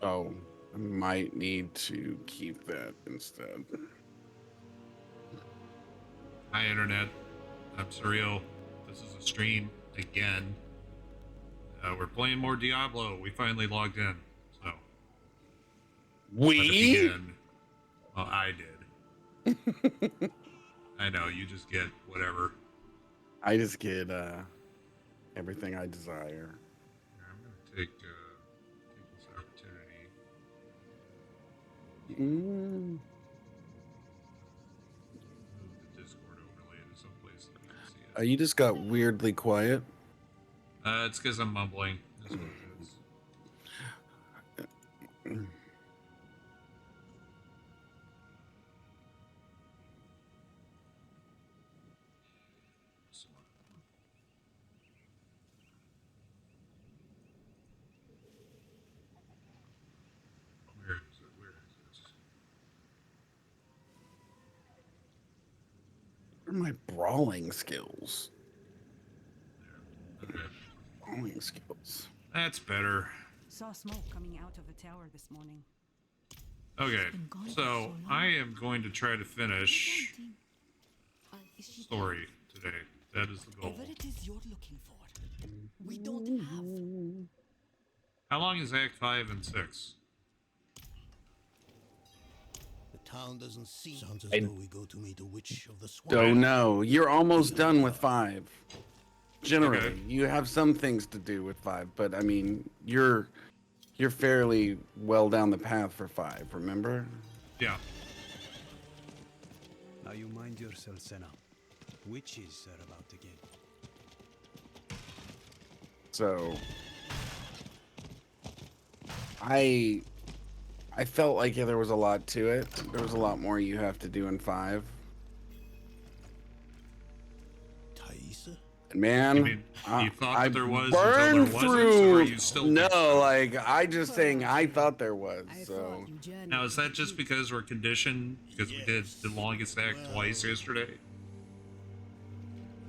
Oh, I might need to keep that instead. Hi, Internet. I'm surreal. This is a stream again. We're playing more Diablo. We finally logged in. So, but if you We? can, well, I did. I know, you just get whatever. I just get everything I desire. Here, I'm going to take this opportunity. Mm. Move the Discord overlay to someplace that you can see it. You just got weirdly quiet. It's because I'm mumbling. That's what it is. Where is it? Where is it? Where are my brawling skills? There. Okay. Brawling skills. That's better. Saw smoke coming out of the tower this morning. Okay, so I am going to try to finish story today. That is the goal. Whatever it is you're looking for, we don't have. How long is Act 5 and 6? The town doesn't seem. Sounds as I though we go to meet a witch of the swamp. Don't know. You're almost done with 5. Generally, Okay. you have some things to do with 5, but I mean, you're fairly well down the path for 5. Remember? Yeah. Now you mind yourself, Senna. Witches are about to get. So I felt like there was a lot to it. There was a lot more you have to do in 5. Thaisa? And man, You mean you thought I that there was until there burned wasn't, through. or you still No, think so? like I just saying I thought there was. I So thought you journeyed Now, is that with just me. because we're conditioned? Because we did the longest act twice yesterday?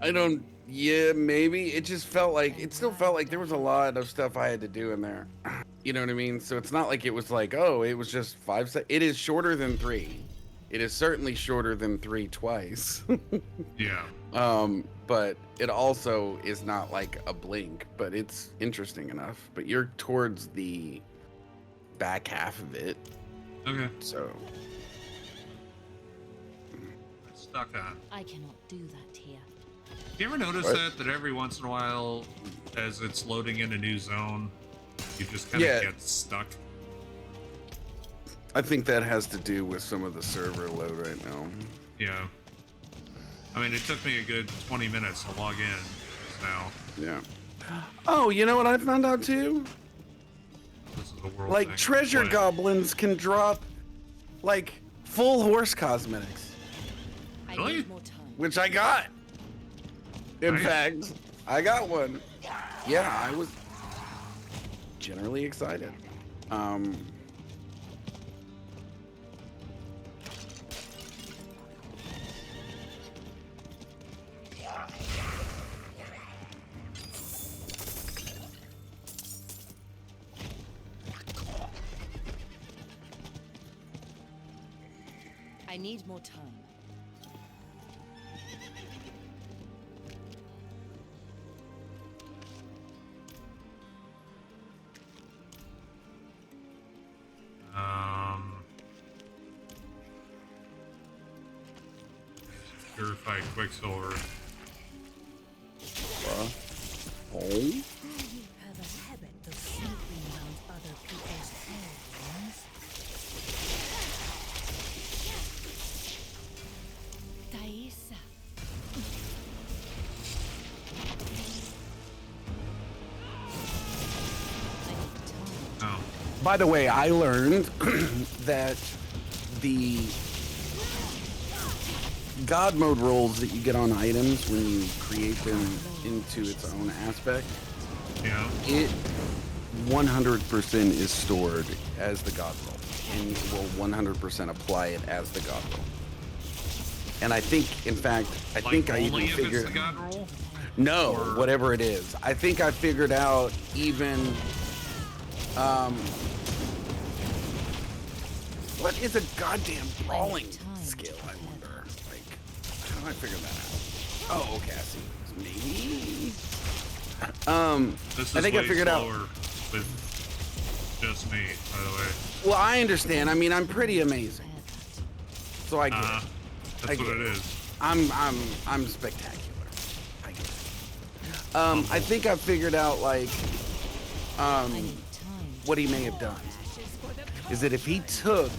I don't. Yeah, maybe it just felt like it still felt like there was a lot of stuff I had to do in there. You know what I mean? So it's not like it was like, oh, it was just 5 seconds. It is shorter than 3. It is certainly shorter than 3 twice. Yeah. But it also is not like a blink, but it's interesting enough. But you're towards the back half of it, Okay. so Stuck on. I cannot do that here. You ever notice What? that every once in a while, as it's loading in a new zone, you just kind of Yeah. get stuck? I think that has to do with some of the server load right now. Yeah. I mean, it took me a good 20 minutes to log in just now. Yeah. Oh, you know what I found out too? This is a world Like thing. treasure What? goblins can drop like full horse cosmetics, I Really? need more time. which I got. In Nice. fact, I got one. Yeah, I was generally excited. I need more time. Purified Quicksilver. Oh. You have a habit of sneaking around other people's homes. Thaisa. I need time. Oh. By the way, I learned that the God mode rolls that you get on items when you create them into its own aspect, Yeah. it 100% is stored as the God roll, and you will 100% apply it as the God roll. And I think, in fact, I think I only even if it's figured the God roll? no, or- whatever it is. I think I figured out even What is a goddamn brawling time to skill, I prepare. wonder? Like, how do I figure that out? Oh, okay, I see. Maybe. This is I think way I figured out. slower with just me, by the way. Well, I understand. I mean, I'm pretty amazing, so I get it. That's I what get it it. is. I'm spectacular. I get it. I think I figured out like I need time. what he may have done is that if he took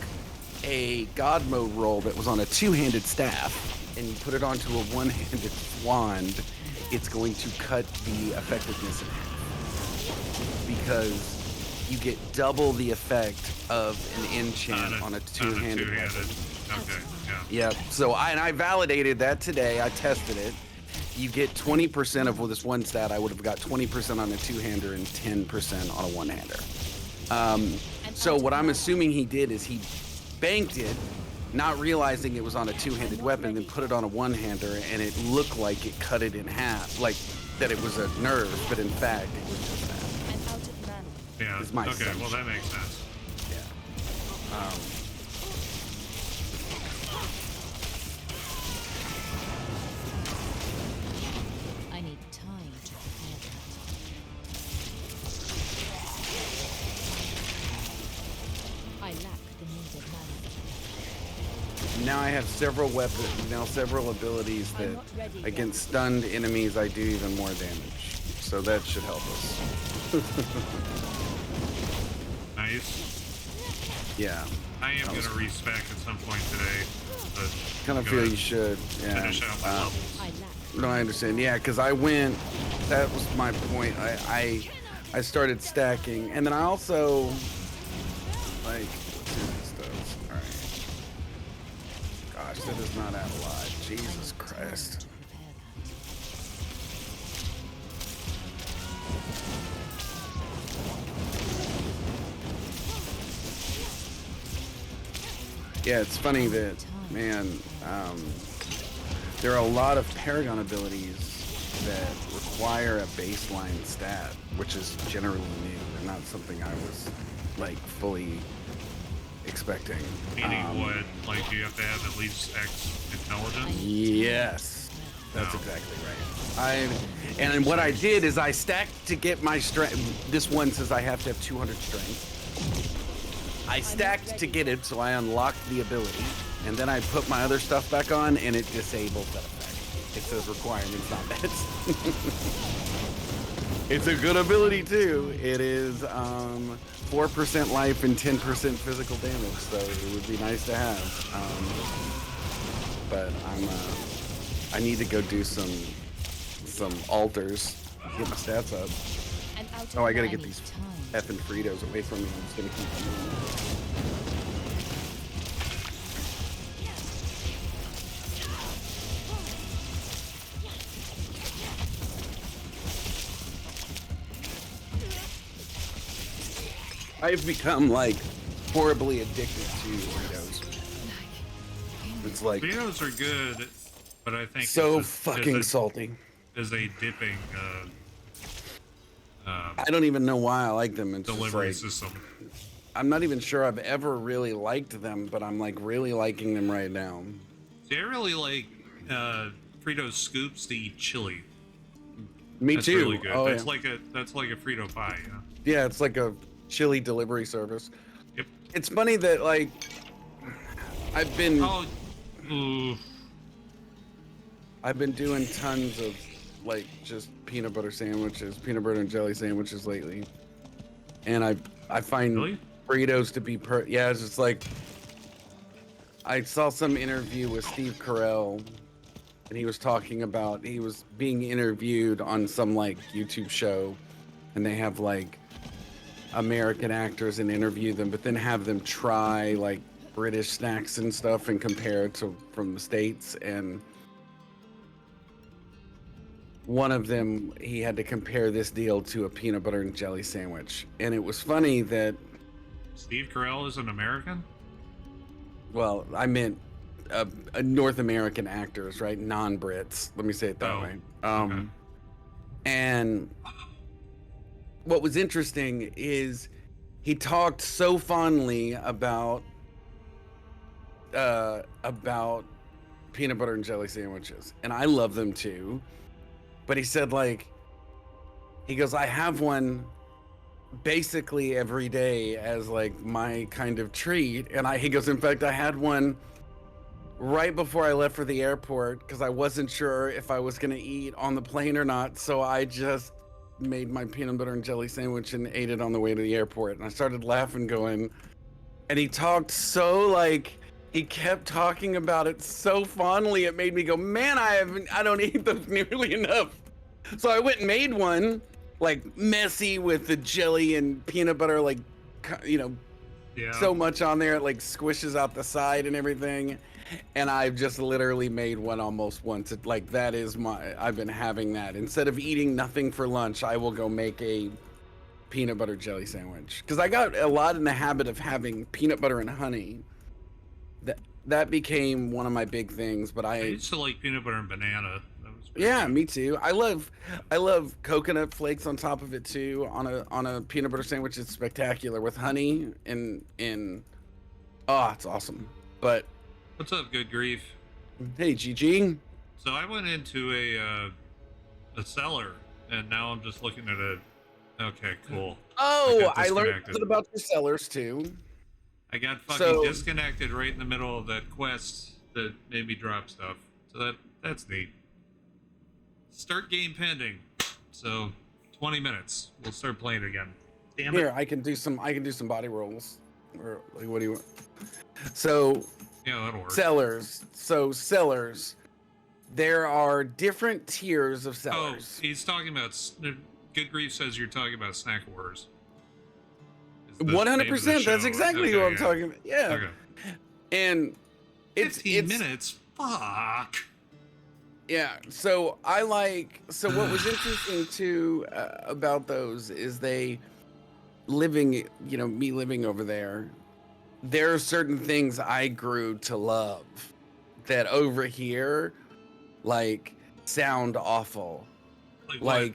a god mode roll that was on a two-handed staff and you put it onto a one-handed wand, it's going to cut the effectiveness in half because you get double the effect of an enchant on a two-handed weapon. Okay, yeah. Yep. So I validated that today. I tested it. You get 20% of this one stat. I would have got 20% on a two-hander and 10% on a one-hander. So what I'm assuming he did is he banked it, not realizing it was on a two-handed weapon, then put it on a one-hander, and it looked like it cut it in half, like that it was a nerve, but in fact it was just that. I'm out of mana. Yeah. It's my Okay, well assumption. that makes sense. Yeah. I need time to prepare that. I lack the needed mana. Now I have several weapons, several abilities that not ready yet. against stunned enemies I do even more damage. So that should help us. Nice. Yeah. I am gonna respec at some point today. But Kind of go feel ahead. you should. Yeah. Finish out my levels. I lack. No, I understand. Yeah, because I went. That was my point. I started stacking, and then I also like. Let's see what this does. All right. Gosh, that does not add a lot. Jesus Christ. To prepare that. Yeah, it's funny that, man, there are a lot of Paragon abilities that require a baseline stat, which is generally new and not something I was, like, fully expecting. Meaning what? Like, do you have to have at least X intelligence? Yes, that's No. exactly right. And what I did is I stacked to get my strength. This one says I have to have 200 strength. I stacked to get it, so I unlocked the ability, and then I put my other stuff back on, and it disables that effect. It says requirements, not met. It's a good ability too. It is 4% life and 10% physical damage, so it would be nice to have. But I need to go do some altars, get my stats up. And out of Oh, I gotta mana get these time. effing Fritos away from me. I'm just gonna keep them. I've become like horribly addicted to Fritos. It's like Burritos are good, but I think so it's fucking is salty. a dipping I don't even know why I like them. It's just delivery like, system. I'm not even sure I've ever really liked them, but I'm like really liking them right now. See, I really like Frito scoops to eat chili. Me That's too. really good. Oh, that's yeah. like a Frito pie. Yeah. Yeah, it's like a chili delivery service. Yep. It's funny that like I've been Ooh. I've been doing tons of like just peanut butter sandwiches, peanut butter and jelly sandwiches lately, and I find Really? burritos to be yeah. It's just like I saw some interview with Steve Carell, and he was talking about he was being interviewed on some like YouTube show, and they have like American actors and interview them, but then have them try like British snacks and stuff and compare it to from the States. And one of them, he had to compare this deal to a peanut butter and jelly sandwich. And it was funny that, Steve Carell is an American? well, I meant North American actors, right? Non-Brits. Let me say it that Oh, way. okay. And what was interesting is he talked so fondly about about peanut butter and jelly sandwiches, and I love them too. But he said, like, he goes, I have one basically every day as like my kind of treat. And he goes, in fact, I had one right before I left for the airport because I wasn't sure if I was going to eat on the plane or not. So I just made my peanut butter and jelly sandwich and ate it on the way to the airport. And I started laughing, going, and he talked so like, he kept talking about it so fondly. It made me go, man, I don't eat those nearly enough. So I went and made one, like messy with the jelly and peanut butter, like, you know, Yeah. so much on there, it like squishes out the side and everything. And I've just literally made one almost once. Like, that is I've been having that. Instead of eating nothing for lunch, I will go make a peanut butter jelly sandwich. Because I got a lot in the habit of having peanut butter and honey. That became one of my big things, but I used to like peanut butter and banana. That was yeah, good. me too. I love coconut flakes on top of it too. On a peanut butter sandwich, it's spectacular with honey and oh, it's awesome. But What's up, good grief? hey, GG. So I went into a cellar, and now I'm just looking at a. Okay, cool. Oh, got I learned disconnected. something about your sellers too. I got fucking So- disconnected right in the middle of that quest that made me drop stuff. So that's neat. Start game pending. So 20 minutes. We'll start playing again. Damn it. Here, I can do some body rolls. Or like, what do you want? So Yeah, that'll work. sellers. There are different tiers of Oh, sellers. he's talking about. Good grief says you're talking about Snack Wars. Is the name of the 100%. That's show. exactly Okay, what I'm yeah. talking about. Yeah. Okay. And 15 minutes? Fuck. Yeah, so what was interesting too about those is me living over there, there are certain things I grew to love that over here, like, sound awful. Like, what?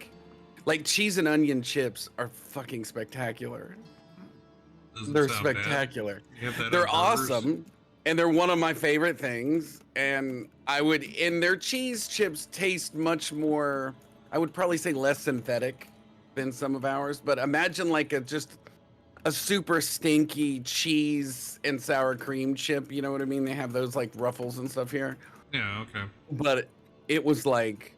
Like cheese and onion chips are fucking spectacular. Doesn't They're sound bad. spectacular. You have that They're on burgers? awesome, and they're one of my favorite things. And their cheese chips taste much more, I would probably say less synthetic than some of ours. But imagine like just a super stinky cheese and sour cream chip. You know what I mean? They have those like Ruffles and stuff here. Yeah, okay. But it was like,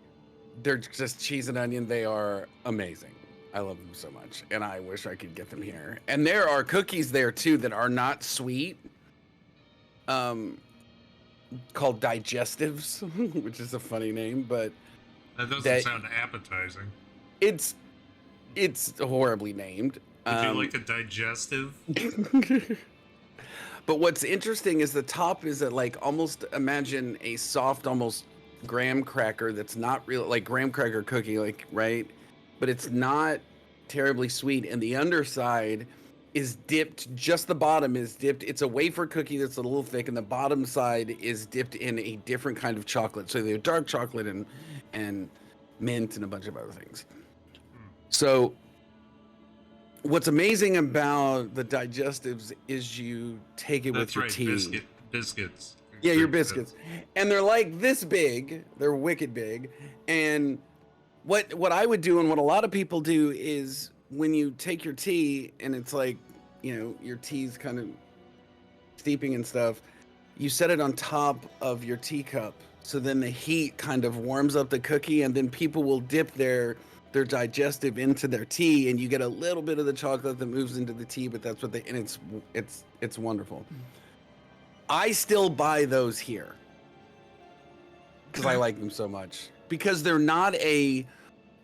they're just cheese and onion. They are amazing. I love them so much, and I wish I could get them here. And there are cookies there too that are not sweet, called digestives, which is a funny name, but That doesn't sound appetizing. it's horribly named. Would you like a digestive? But what's interesting is the top is like, almost imagine a soft, almost graham cracker that's not real, like graham cracker cookie, like, right? But it's not terribly sweet. And the underside is dipped, just the bottom is dipped. It's a wafer cookie that's a little thick, and the bottom side is dipped in a different kind of chocolate. So they have dark chocolate and mint and a bunch of other things. So what's amazing about the digestives is you take it with your tea. Biscuits. Yeah, your biscuits. And they're like this big. They're wicked big. And what I would do, and what a lot of people do, is when you take your tea and it's like, your tea's kind of steeping and stuff, you set it on top of your teacup. So then the heat kind of warms up the cookie, and then people will dip their digestive into their tea, and you get a little bit of the chocolate that moves into the tea, but that's what and it's wonderful. I still buy those here because I like them so much, because they're not a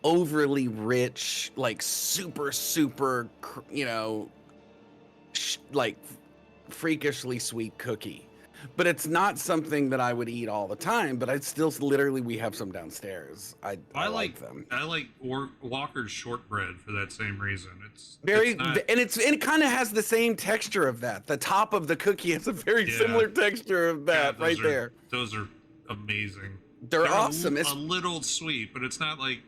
overly rich, like super, like freakishly sweet cookie. But it's not something that I would eat all the time, but I'd still literally, we have some downstairs. I like them. I like Walker's shortbread for that same reason. It's not, and it kind of has the same texture of that. The top of the cookie has a very similar texture of that there. Those are amazing. They're awesome. It's a little sweet, but it's not like.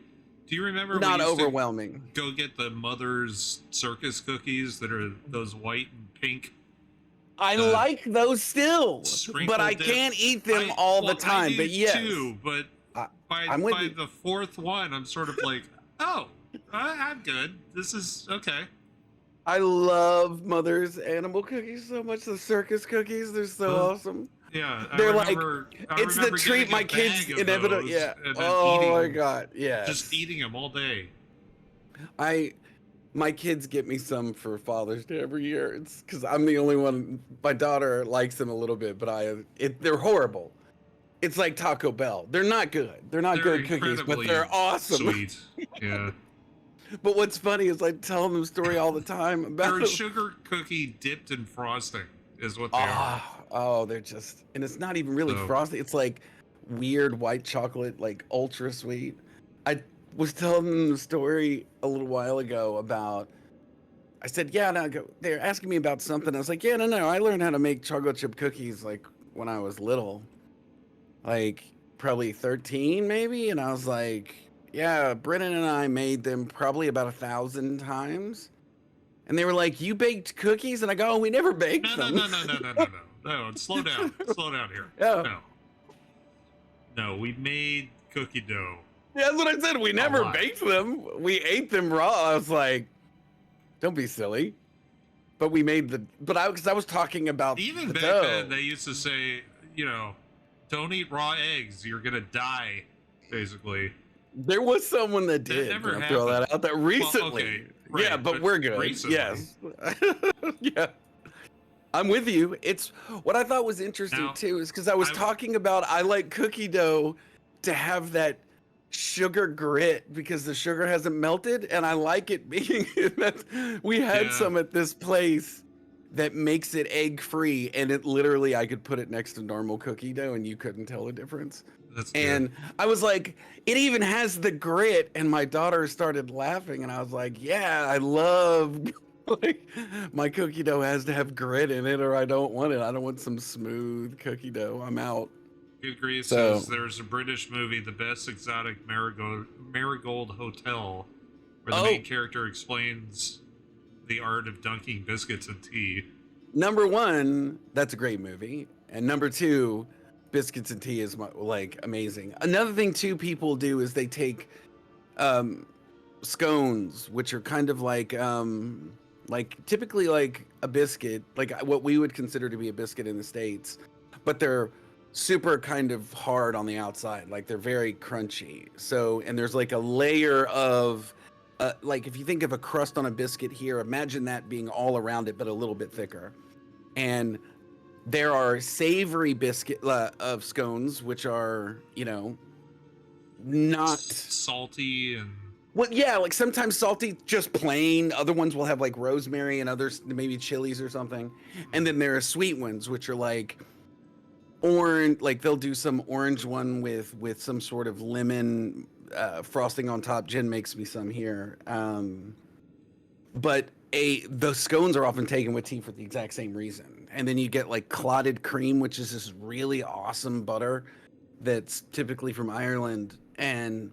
Do you remember? Not we used overwhelming. To go get the Mother's Circus cookies that are those white and pink. I Uh, like those still, but sprinkle I dip. can't eat them all the Well, I time. do But yes, too, but I, by I'm with by you. the fourth one, I'm sort of like, oh, I'm good. This is okay. I love Mother's animal cookies so much. The circus cookies, they're so Those, awesome. yeah, I They're like, remember. I it's the remember treat getting a my kids bag of inevitable. those Yeah. and then Oh my eating, god. just Yes. eating them all day. I my kids get me some for Father's Day every year. It's because I'm the only one. My daughter likes them a little bit, but they're horrible. It's like Taco Bell. They're not good. They're not They're good cookies, but incredibly they're awesome. sweet. Yeah, But what's funny is I tell them the story all the time they're about a sugar cookie dipped in frosting, is what they are. they're just, and it's not even really So- frosty. It's like weird white chocolate, like ultra sweet. I was telling them the story a little while ago about. I said, yeah, no, they're asking me about something. I was like, yeah, no, I learned how to make chocolate chip cookies like when I was little, like probably 13 maybe. And I was like, yeah, Brennan and I made them probably about 1,000 times. And they were like, you baked cookies? And I go, oh, we never baked No, them. no. Slow down. Slow down here. Yeah. No, we made cookie dough. Yeah, that's what I said. We never lot. baked them. We ate them raw. I was like, don't be silly. But we made because I was talking about Even the back dough. then, they used to say, don't eat raw eggs. You're gonna die, basically. There was someone that did. never I'll throw that out there recently. okay, right, yeah, but we're good. recently. Yes. Yeah. I'm with you. It's what I thought was interesting Now, too is because I was talking about I like cookie dough to have that sugar grit because the sugar hasn't melted, and I like it being that we had Yeah. some at this place that makes it egg free, and it literally I could put it next to normal cookie dough and you couldn't tell the difference. That's good. And I was like, it even has the grit, and my daughter started laughing, and I was like, yeah, I love like my cookie dough has to have grit in it, or I don't want it. I don't want some smooth cookie dough. I'm out. Good Grief So- says there's a British movie, The Best Exotic Marigold Hotel, where the Oh. main character explains the art of dunking biscuits in tea. Number one, that's a great movie, and number two, biscuits and tea is amazing. Another thing too, people do is they take scones, which are kind of like typically like a biscuit, like what we would consider to be a biscuit in the States, but they're super kind of hard on the outside, like they're very crunchy. So, and there's like a layer of like if you think of a crust on a biscuit here, imagine that being all around it but a little bit thicker. And there are savory biscuit of scones, which are, not salty and well, yeah, like sometimes salty, just plain. Other ones will have like rosemary, and others maybe chilies or something. And then there are sweet ones, which are like orange. Like they'll do some orange one with some sort of lemon frosting on top. Jen makes me some here. But the scones are often taken with tea for the exact same reason. And then you get like clotted cream, which is this really awesome butter that's typically from Ireland, and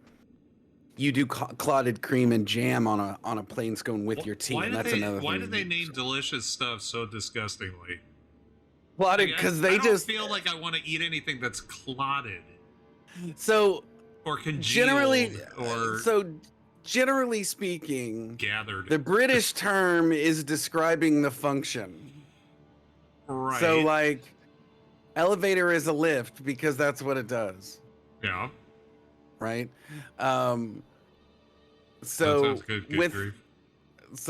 you do clotted cream and jam on a plain scone with your tea, and that's another thing. Why did they name delicious stuff so disgustingly? Clotted because they I just don't feel like I want to eat anything that's clotted so or congealed generally or generally speaking, gathered. the British term is describing the function. Right. So like elevator is a lift because that's what it does, yeah. right? That So sounds good with grief.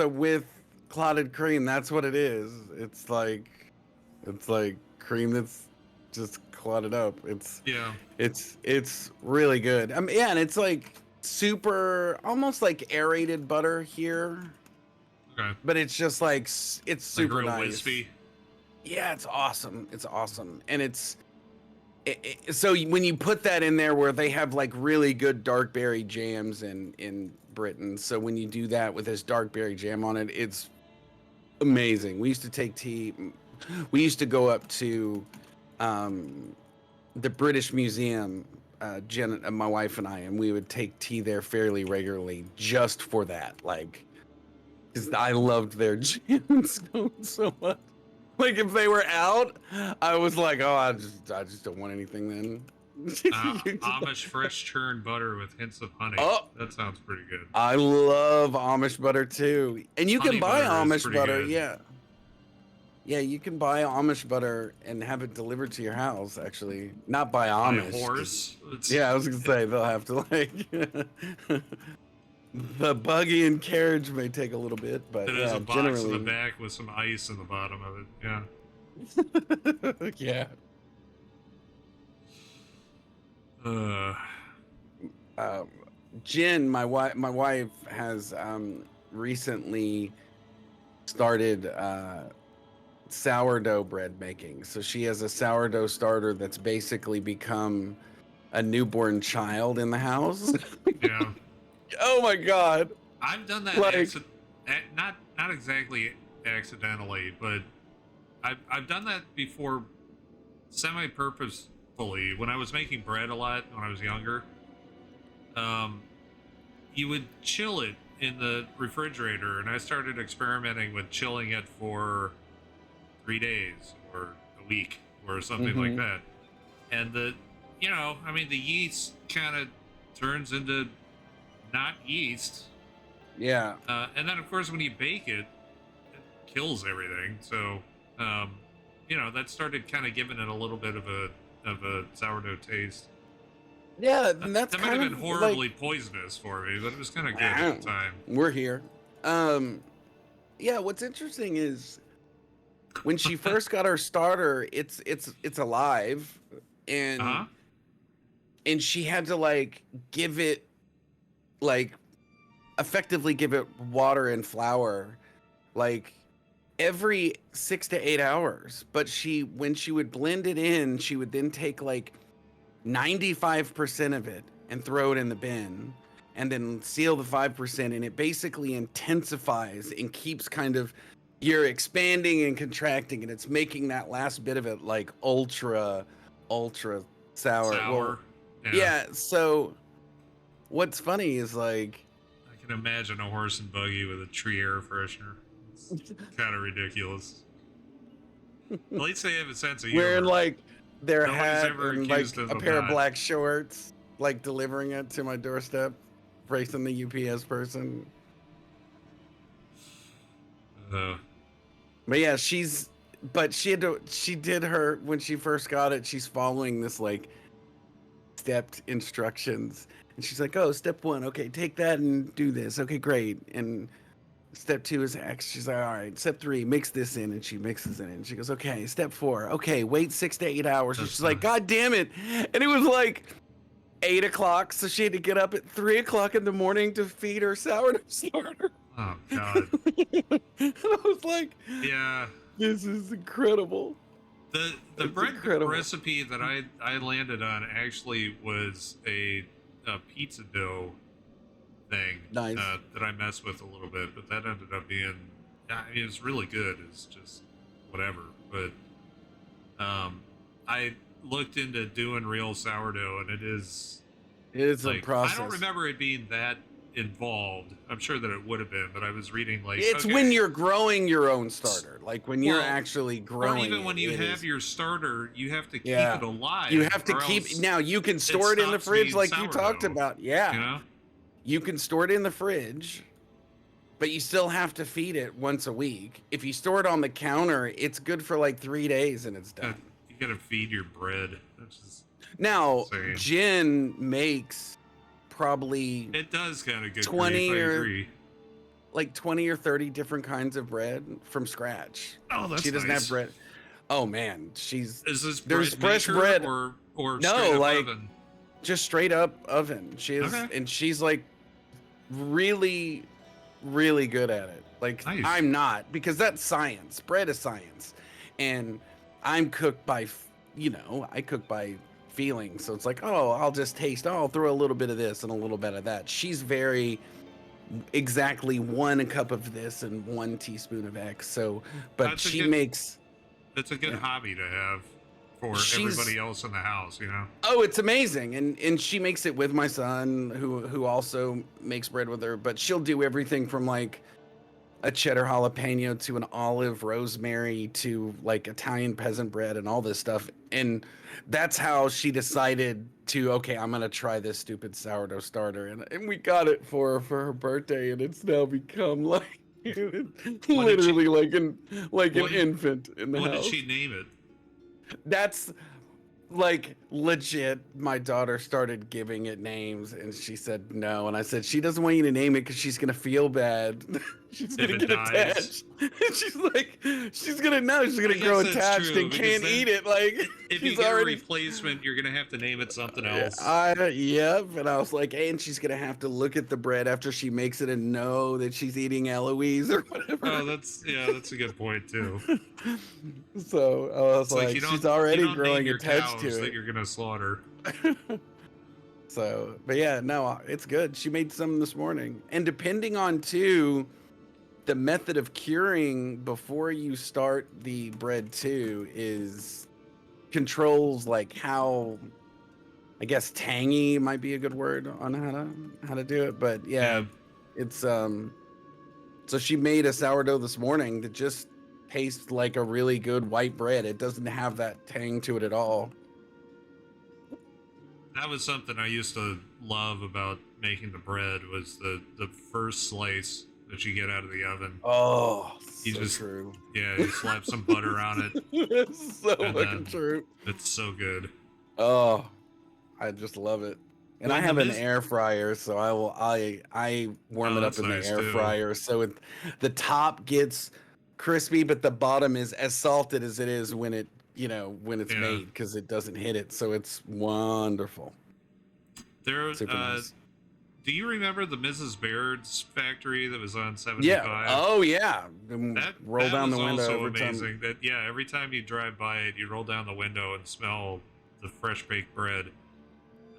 with clotted cream, that's what it is. It's like cream that's just clotted up. It's really good. I mean, yeah, and it's like super, almost like aerated butter here, Okay. but it's just like it's super like real nice. wispy. Yeah, it's awesome. It's awesome, and so when you put that in there, where they have like really good dark berry jams in Britain, so when you do that with this dark berry jam on it, it's amazing. We used to take tea. We used to go up to the British Museum, Jen, my wife and I, and we would take tea there fairly regularly just for that, like, because I loved their jam and scones so much. Like if they were out, I was like, oh, I just don't want anything then. Amish fresh churned butter with hints of honey. Oh. That sounds pretty good. I love Amish butter too, and you Honey can buy butter is Amish pretty butter. good. Yeah, yeah, you can buy Amish butter and have it delivered to your house. Actually, not by On a Amish. 'cause- horse. Yeah, I was gonna say they'll have to like. The buggy and carriage may take a little bit, but It yeah, has a box generally. in the back with some ice in the bottom of it. Yeah. Yeah. Jen, my wife has recently started sourdough bread making. So she has a sourdough starter that's basically become a newborn child in the house. Yeah. Oh my god. I've done that Like- not exactly accidentally, but I've done that before semi-purposefully when I was making bread a lot when I was younger. You would chill it in the refrigerator, and I started experimenting with chilling it for 3 days or a week or something like that. And the yeast kind of turns into not yeast. Yeah. And then, of course, when you bake it, it kills everything. So, that started kind of giving it a little bit of a sourdough taste. Yeah, and that's That might kind have of been horribly like, poisonous for me, but it was kind of good at the time. we're here. Yeah, what's interesting is when she first got her starter, it's alive, and Uh-huh. and she had to like give it like effectively give it water and flour like every 6 to 8 hours. But when she would blend it in, she would then take like 95% of it and throw it in the bin and then seal the 5%, and it basically intensifies and keeps kind of, you're expanding and contracting, and it's making that last bit of it like ultra sour. Well, yeah, so what's funny is like, I can imagine a horse and buggy with a tree air freshener. It's kind of ridiculous. At least they have a sense of humor. wearing like their Nobody's hat ever and like accused them a of pair of not. black shorts, like delivering it to my doorstep, racing the UPS person. But yeah, she did her, when she first got it, she's following this like stepped instructions. And she's like, oh, step 1, okay, take that and do this. Okay, great. And step 2 is X. She's like, all right, step 3, mix this in. And she mixes it in. She goes, okay, step 4, okay, wait 6 to 8 hours. And she's like, God damn it. And it was like 8 o'clock. So she had to get up at 3 o'clock in the morning to feed her sourdough starter. Oh, God. And I was like, Yeah. this is incredible. The It's bread incredible. recipe that I landed on actually was a pizza dough thing. Nice. That I messed with a little bit, but that ended up being, I mean, it's really good. It's just whatever. But I looked into doing real sourdough, and it is It's like, a process. I don't remember it being that involved. I'm sure that it would have been, but I was reading like It's okay, when you're growing your own starter, like when you're Well, actually growing. or even when it, you it have is- your starter, you have to keep Yeah. it alive. you have to or keep. else, Now you can store it in the stops fridge, being like you talked sourdough, about. Yeah, You know? you can store it in the fridge, but you still have to feed it once a week. If you store it on the counter, it's good for like 3 days and it's done. You gotta feed your bread. That's just, Now, insane. Jen makes probably it does kind of good 20 grief, I or- agree. like 20 or 30 different kinds of bread from scratch. Oh, that's She doesn't nice. have bread. Oh man, she's Is this There's bread fresh maker bread. or No, straight up like- oven? just straight up oven. She is, Okay. and she's like really, really good at it. Like Nice. I'm not, because that's science. Bread is science, and I'm cooked by, I cook by feeling. So it's like, oh, I'll just taste. Oh, I'll throw a little bit of this and a little bit of that. She's very exactly 1 cup of this and 1 teaspoon of X. So, but That's a she good- makes. It's a good Yeah. hobby to have for She's- everybody else in the house, you know? Oh, it's amazing, and she makes it with my son, who also makes bread with her. But she'll do everything from like a cheddar jalapeno to an olive rosemary to like Italian peasant bread and all this stuff. And that's how she decided to, okay, I'm gonna try this stupid sourdough starter. And we got it for her birthday, and it's now become like What did she- literally like an what did- infant in the What did house. she name it? That's like legit. My daughter started giving it names, and she said no. And I said she doesn't want you to name it because she's gonna feel bad. She's If gonna it get dies. attached. She's like, she's gonna know she's gonna I grow guess that's attached true, and because can't then eat it. Like If you she's get already. a replacement, you're gonna have to name it something else. Yep. And I was like, and she's gonna have to look at the bread after she makes it and know that she's eating Eloise or whatever. Oh, that's a good point too. So I was It's like, like, she's already you don't growing name your attached cows to that it. you're gonna slaughter. So, but yeah, no, it's good. She made some this morning. And depending on too, the method of curing before you start the bread too is controls like how, I guess tangy might be a good word on how to do it. But yeah, it's so she made a sourdough this morning that just tastes like a really good white bread. It doesn't have that tang to it at all. That was something I used to love about making the bread, was the first slice that you get out of the oven. Oh, You so just- true. Yeah, you slap some butter on it. It's so And fucking then- true. It's so good. Oh, I just love it. And Well, I the have an mis- air fryer, so I warm Oh, it up that's in nice, the air too. fryer, so the top gets crispy, but the bottom is as salted as it is when it when it's Yeah. made, because it doesn't hit it. So it's wonderful. There, Super nice. do you remember the Mrs. Baird's factory that was on 75? Yeah. Oh yeah. And That roll that down was the window also every time. amazing. That every time you drive by it, you roll down the window and smell the fresh baked bread.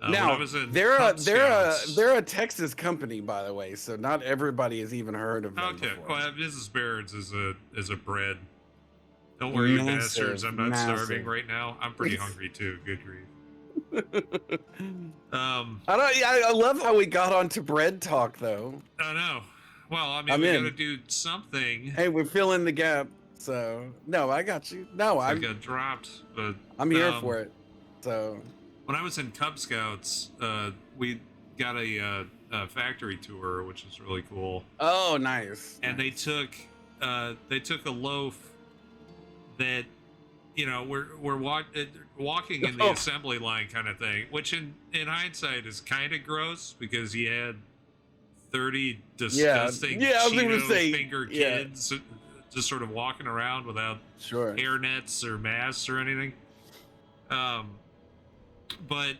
When I Now was in they're Cub Scouts- a Texas company, by the way, so not everybody has even heard of them Okay, before. well, Mrs. Baird's is a bread. Don't worry, you Massive, bastards. I'm not starving massive. right now. I'm pretty hungry too. Good grief. I love how we got onto bread talk though. I know. Well, I mean, I'm we in. gotta do something. Hey, we're filling the gap. So no, I got you. No, I I'm got dropped, but I'm here for it. So when I was in Cub Scouts, we got a factory tour, which was really cool. oh, nice. And they took a loaf that, we're walking in the Oh. assembly line kind of thing, which in hindsight is kind of gross, because you had 30 disgusting Yeah, I was gonna Cheeto say, finger yeah. kids just sort of walking around without Sure. hairnets or masks or anything. But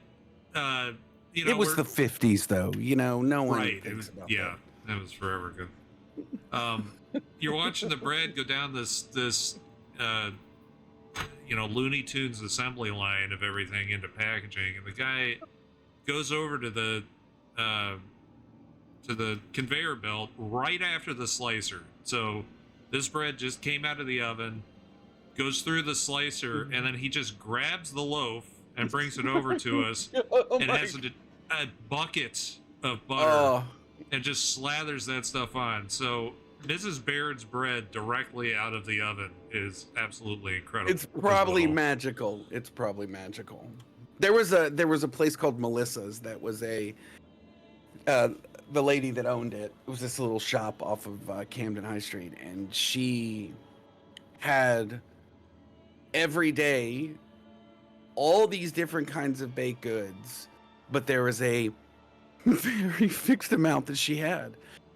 It was the 50s though. No one right. It thinks was, about yeah, that was forever good. You're watching the bread go down this Looney Tunes assembly line of everything into packaging, and the guy goes over to the conveyor belt right after the slicer. So this bread just came out of the oven, goes through the slicer, and then he just grabs the loaf and brings it over to us, Oh and my has a bucket of butter Oh, and just slathers that stuff on. So Mrs. Baird's bread directly out of the oven is absolutely incredible. it's probably as well. magical. It's probably magical. There was a place called Melissa's that was the lady that owned it. It was this little shop off of Camden High Street, and she had every day all these different kinds of baked goods, but there was a very fixed amount that she had.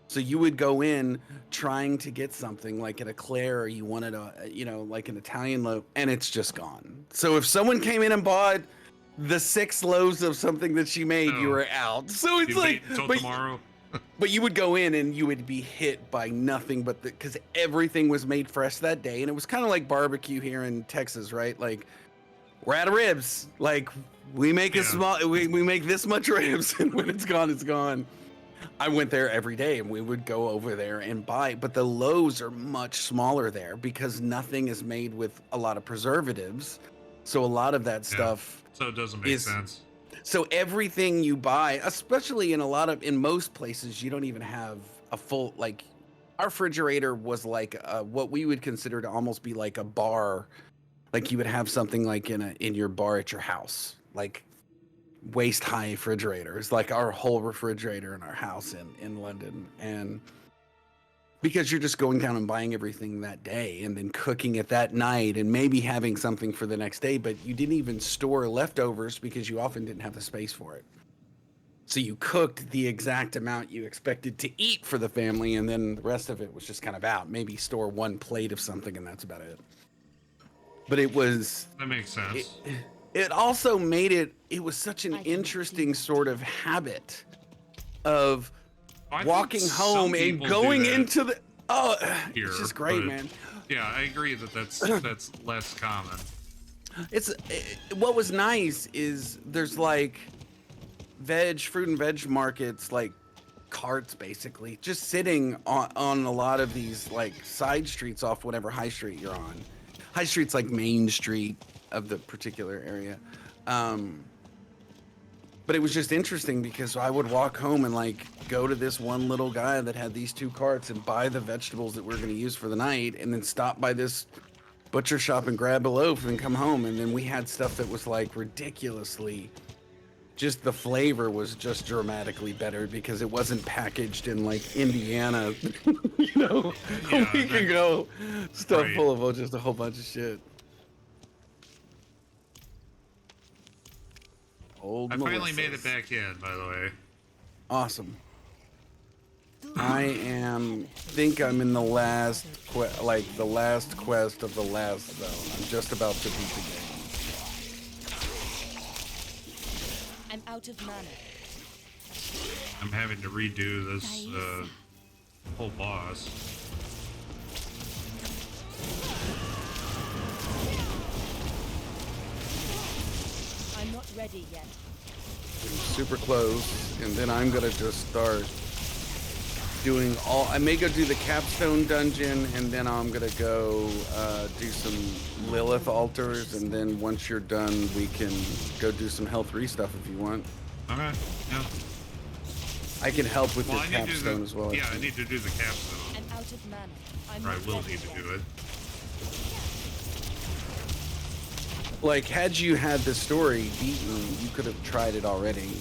So you would go in trying to get something like an eclair, or you wanted like an Italian loaf, and it's just gone. So if someone came in and bought the 6 loaves of something that she made, you Oh. were out. So it's You like, wait until but, tomorrow. but you would go in and you would be hit by nothing but because everything was made fresh that day. And it was kind of like barbecue here in Texas, right? Like, we're out of ribs. Like, we make we make this much ribs, and when it's gone, it's gone. I went there every day, and we would go over there and buy, but the loaves are much smaller there because nothing is made with a lot of preservatives. So a lot of that stuff, So it doesn't make sense. so everything you buy, especially in most places, you don't even have a full, like, our refrigerator was like what we would consider to almost be like a bar, like you would have something like in your bar at your house, like waist high refrigerators, like our whole refrigerator in our house in London. And because you're just going down and buying everything that day and then cooking it that night and maybe having something for the next day, but you didn't even store leftovers because you often didn't have the space for it. So you cooked the exact amount you expected to eat for the family, and then the rest of it was just kind of out. Maybe store one plate of something, and that's about it. But it was... That makes sense. It also made it was such an interesting sort of habit of walking home and going into the... Oh, here, it's just great, man. Yeah, I agree that's less common. What was nice is there's like fruit and veg markets, like carts basically, just sitting on a lot of these like side streets off whatever high street you're on. High street's like Main Street of the particular area. But it was just interesting because I would walk home and like go to this one little guy that had these 2 carts and buy the vegetables that we're going to use for the night, and then stop by this butcher shop and grab a loaf and come home. And then we had stuff that was like ridiculously, just the flavor was just dramatically better because it wasn't packaged in like Indiana, you know, a week ago, stuff full of just a whole bunch of shit. I finally made it back in, by the way. Awesome. I think I'm in the last the last quest of the last zone. I'm just about to beat the game. I'm out of mana. I'm having to redo this whole boss. I'm not ready yet. Getting super close, and then I'm gonna just start doing I may go do the capstone dungeon, and then I'm gonna go do some Lilith altars, and then once you're done, we can go do some health stuff if you want. Okay, yeah. I can help with Well, your capstone as well. Yeah, I need to do the capstone. I'm out of mana. I'm Or I not will ready need to yet. do it. Like, had you had the story beaten, you could have tried it already.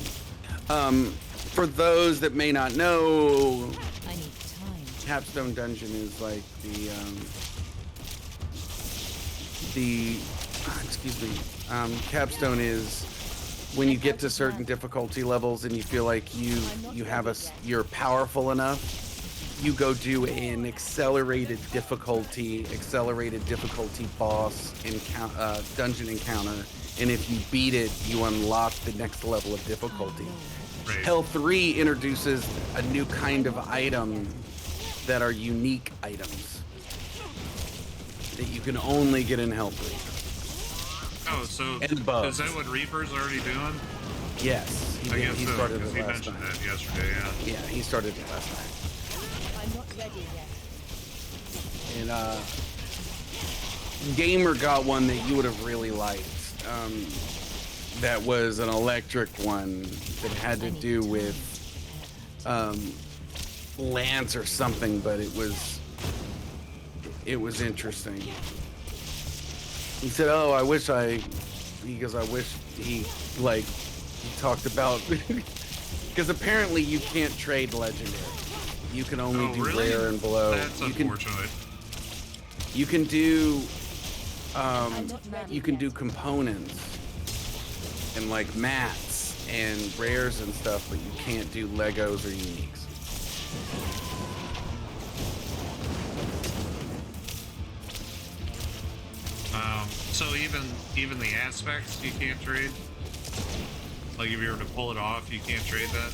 For those that may not know, I need time. Capstone Dungeon is like Capstone is when you get to certain difficulty levels and you feel like you're powerful enough, you go do an accelerated difficulty boss dungeon encounter, and if you beat it, you unlock the next level of difficulty. Right. Hell 3 introduces a new kind of item that are unique items that you can only get in Hell 3. Oh, so And bugs. is that what Reaper's already doing? Yes, I guess he so, started because it he last mentioned night. that yesterday, yeah. Yeah, he started it last night. I'm not ready yet. And Gamer got one that you would have really liked. That was an electric one that had to do with Lance or something, but it was interesting. He said, "Oh, I wish he talked about because apparently you can't trade legendary. You can only do really? rare and below. That's unfortunate. You can do I'm not ready you can yet. do components and like mats and rares and stuff, but you can't do Legos or uniques. So even the aspects you can't trade? Like if you were to pull it off, you can't trade that?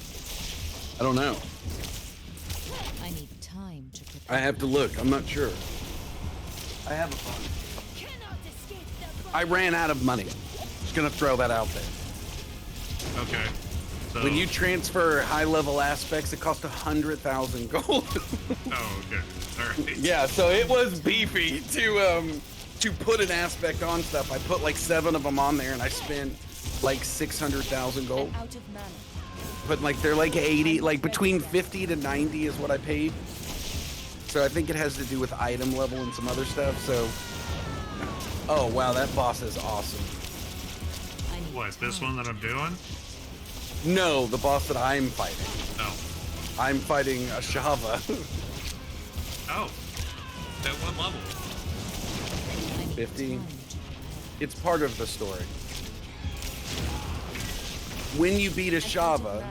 I don't know. I need time to prepare. I have to look. I'm not sure. I have a fun. I ran out of money. Just gonna throw that out there. Okay. So, When you transfer high-level aspects, it costs 100,000 gold. oh, okay. All right. Yeah, so it was beefy to put an aspect on stuff. I put like 7 of them on there, and I spent like 600,000 gold. I'm out of mana. But like they're like 80, like between 50 to 90 is what I paid. So I think it has to do with item level and some other stuff. So, oh wow, that boss is awesome. I need What, this time one that I'm doing? No, the boss that I'm fighting. No. I'm fighting a Shava. Oh. At what level? I need 50. time to It's part of the story. When you beat a Shava,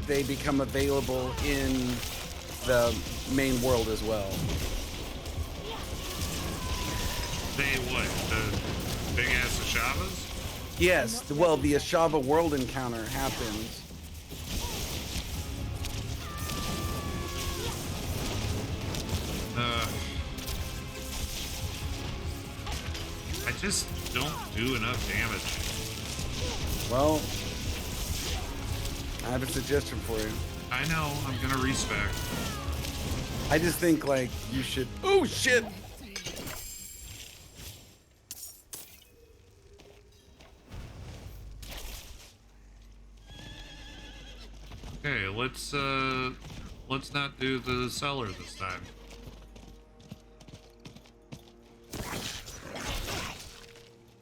they become available in the main world as well. They what? The big ass Ashavas? Yes, well, the Ashava world encounter happens. I just don't do enough damage. Well, I have a suggestion for you. I know, I'm gonna respec. I just think, like, you should... Oh, shit! Okay, let's not do the cellar this time.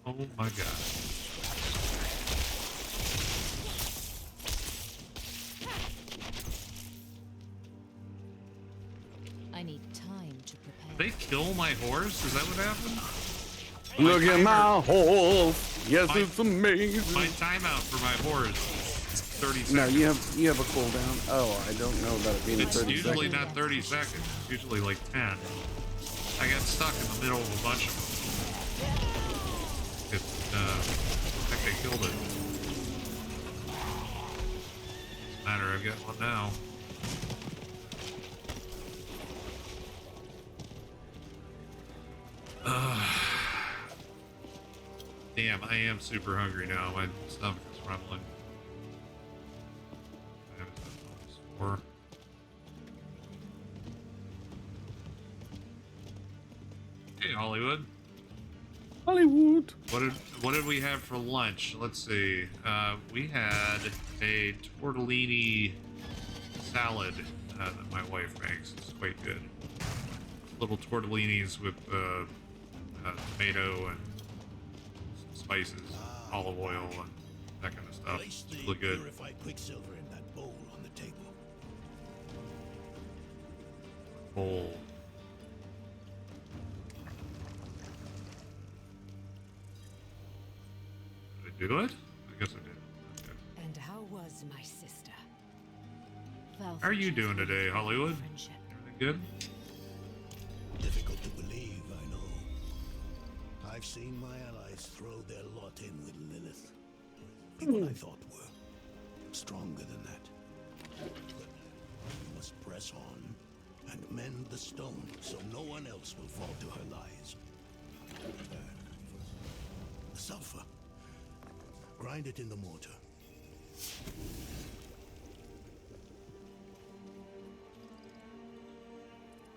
Oh my god. I need time to prepare. Did they kill my horse? Is that what happened? Look at my horse. Yes, My- it's amazing. My timeout for my horse is 30 seconds. No, you have a cooldown. Oh, I don't know about it being It's 30 usually seconds. not 30 seconds. It's usually like 10. I got stuck in the middle of a bunch of them. It, I think I killed it. Doesn't matter, I've got one now. Damn, I am super hungry now. My stomach is rumbling. I haven't done this before. Hey, Hollywood. Hollywood. What did we have for lunch? Let's see. We had a tortellini salad that my wife makes. It's quite good. Little tortellinis with tomato and some spices, olive oil, and that kind of stuff. Place It's the really good. purified quicksilver in that bowl on the table. Bowl. Did I do it? I guess I did. Okay. And how was my sister? Val How are you fortunes doing for today, Hollywood? friendship. Everything good? Difficult to believe, I know. I've seen my allies throw their lot in with Lilith. People I thought were stronger than that. But we must press on and mend the stone so no one else will fall to her lies. The sulfur. Grind it in the mortar.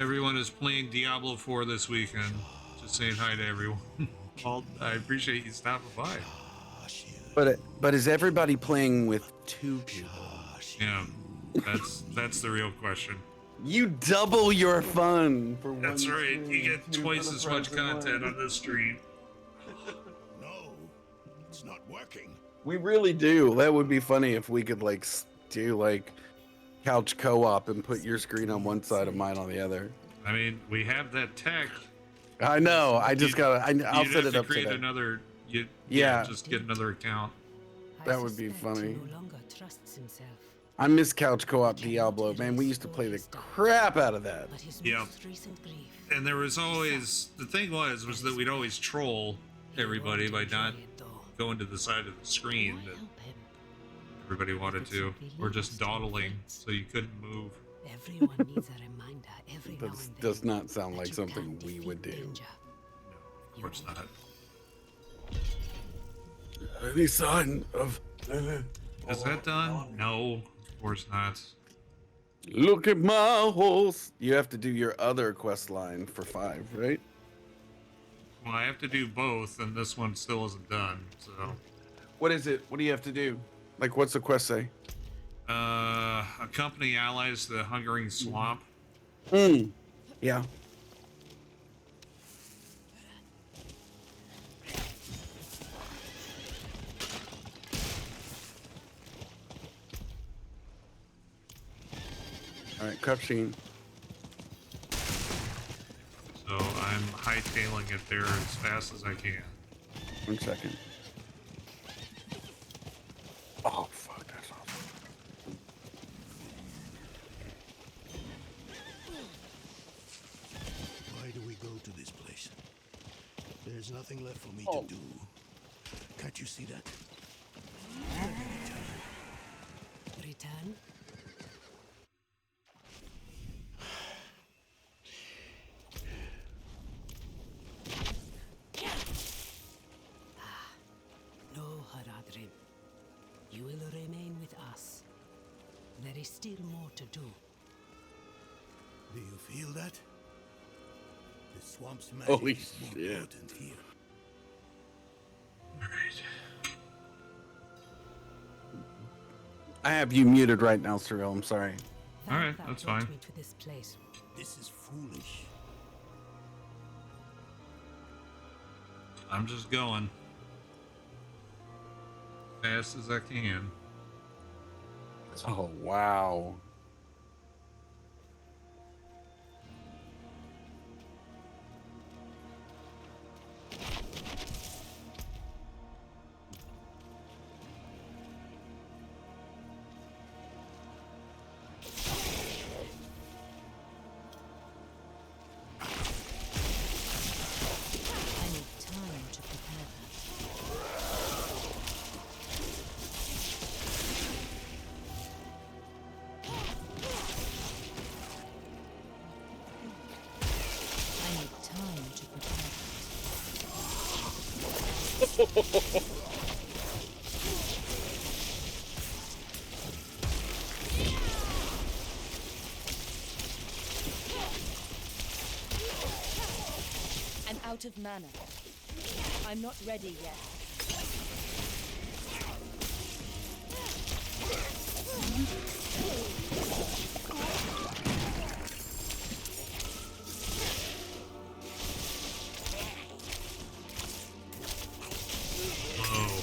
Everyone is playing Diablo 4 this weekend. Just saying hi to everyone. Well, I appreciate you stopping by. But is everybody playing with two people? Yeah, that's the real question. You double your fun for one. That's right. stream. You get Two twice for as the much price of content one. on this stream. No, it's not working. We really do. That would be funny if we could like do like couch co-op and put your screen on one side and mine on the other. I mean, we have that tech. I know. I just gotta. I'll You'd set have it to up create today. another. Yeah. Just get another account. That would be suspect funny. he no longer trusts himself, I miss couch co-op Diablo, man. We used to play the crap out of that. but his Yeah. most recent grief. And there was always the thing was that we'd always troll everybody by not going to the side of the screen that Help him. everybody wanted to, or just dawdling so you couldn't move. Everyone needs a reminder every now That and then. does not sound that like you something can't we defeat would do. danger. Of course not. Any sign of? Is that done? No, of course not. Look at my horse. You have to do your other quest line for 5, right? Well, I have to do both, and this one still isn't done. So, What is it? What do you have to do? Like, what's the quest say? accompany allies to the Hungering Swamp. Mm. Yeah. All right, cutscene. So I'm hightailing it there as fast as I can. 1 second. Oh, fuck, that's awesome. Why do we go to this place? There's nothing left for me Oh. to do. Can't you see that? Return? No, Haradrim. You will remain with us. There is still more to do. Do you feel that? The swamp's Holy magic is more shit. potent here. All right. I have you muted right now, Cyril. I'm sorry. All right, Thou that's brought fine. me to this place. This is foolish. I'm just going fast as I can. Oh, wow. I need time to prepare that. I need time to prepare that. I'm out of mana. I'm not ready yet. Whoa.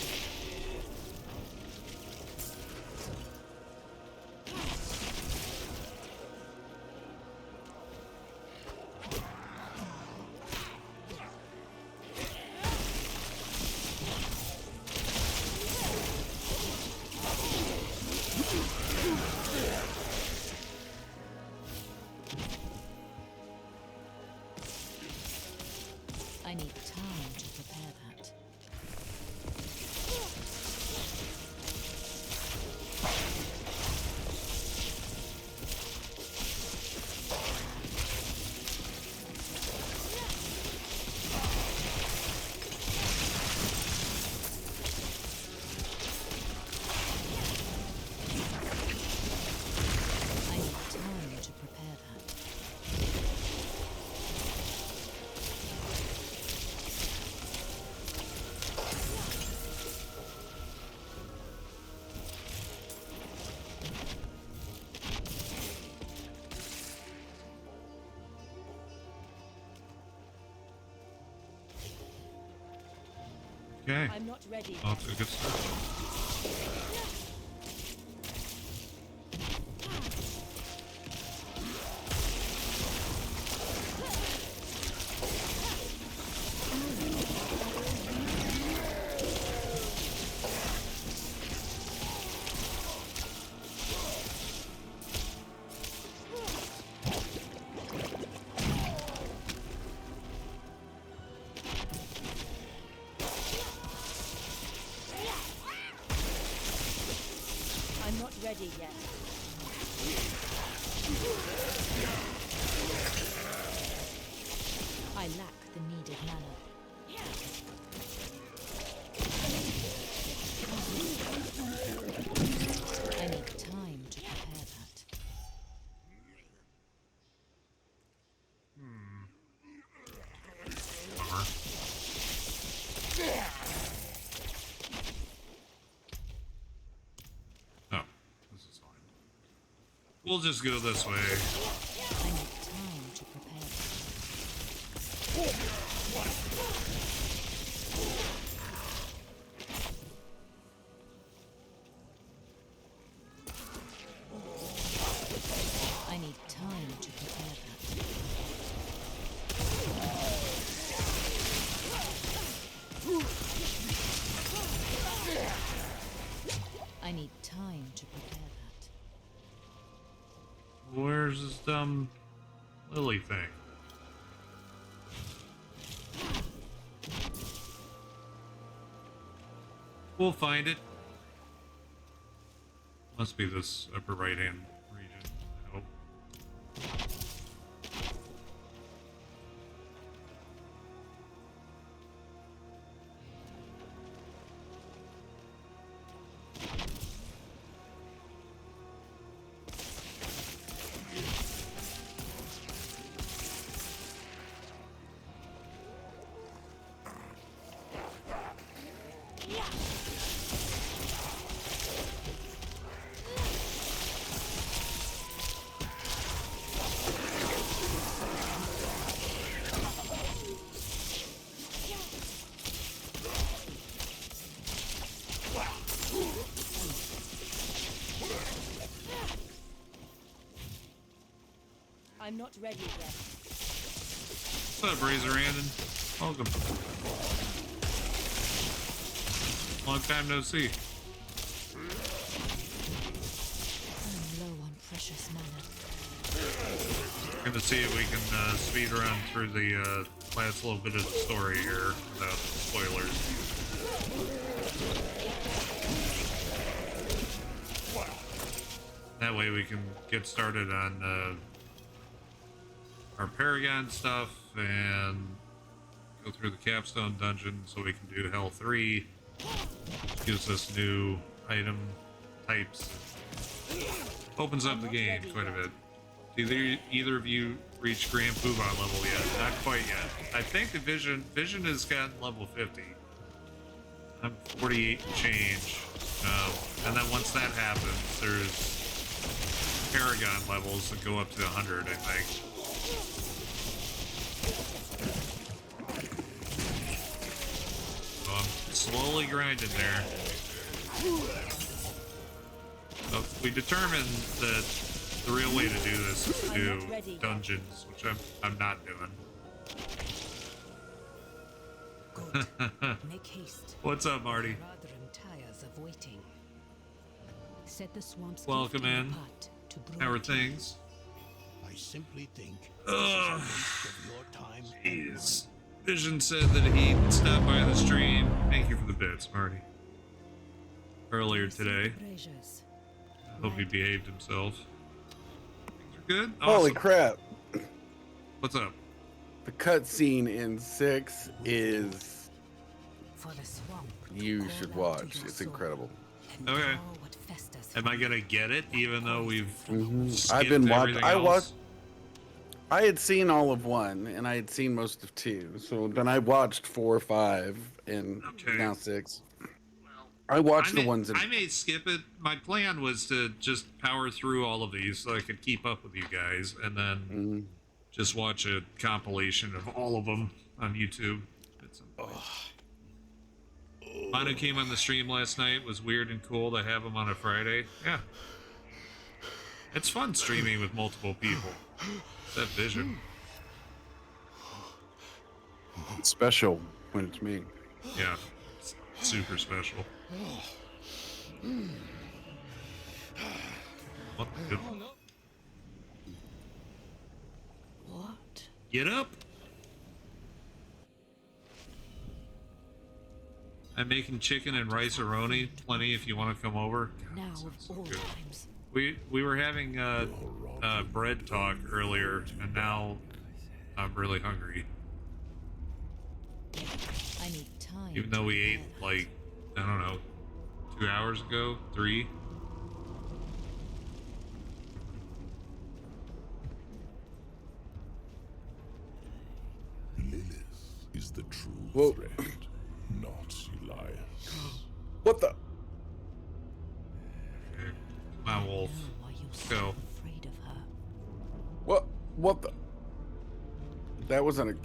I need time to prepare that. I need time to prepare that. Okay. I'm not ready. Off to a good start. I'm not ready yet. I lack the needed mana. I need time to prepare that. Bummer. Oh, this is fine. We'll just go this way. I need time lily thing? We'll find it. Must be this upper right-hand region, I hope. I'm not ready yet. What's up, Razor Andon? Welcome. Long time no see. I'm low on precious mana. Gonna see if we can speed run through the last little bit of the story here without spoilers. That way we can get started on our Paragon stuff and go through the Capstone dungeon so we can do Hell 3. Gives us new item types. Opens up the game quite a bit. Either of you reached Grand Poobah level yet? Not quite yet. I think the Vision has gotten level 50. I'm 48 and change. And then once that happens, there's Paragon levels that go up to 100, I think. So I'm slowly grinding there. So we determined that the real way to do this is to do dungeons, which I'm not doing. Good. Make haste. What's up, Marty? Radrim tires of waiting. Set the swamps. Welcome in. How are things? I simply think this is a waste of your time and Jeez. Vision said that he would stop by the stream. Thank you for the bits, Marty. Earlier today. I hope he behaved himself. Things are good? Holy Awesome. crap. What's up? The cutscene in 6 is... For the swamp, You call should out watch. to your It's soul, incredible. and Okay. draw what festers Am I gonna get it, even though we've I've skipped been watching. everything else? I had seen all of 1, and I had seen most of 2. So then I watched 4, 5, and Okay. now 6. I watched the ones in. I may skip it. My plan was to just power through all of these so I could keep up with you guys, and then just watch a compilation of all of them on YouTube at some point. Manu came on the stream last night. It was weird and cool to have him on a Friday. Yeah. It's fun streaming with multiple people. It's that vision. It's special when it's me. Yeah. It's super special. What the? What? Get up! I'm making chicken and rice-a-roni. Plenty if you want to come over. God, Now that of sounds so all good. times. We were having bread talk earlier, and now I'm really hungry. I need time. Even though to we ate prepare. like, I don't know, 2 hours ago, 3. Lilith is the true Whoa. friend, not Elias. What the? Okay. Come on, Wolf. Know why you're Let's so go. afraid of her. What the? That wasn't a.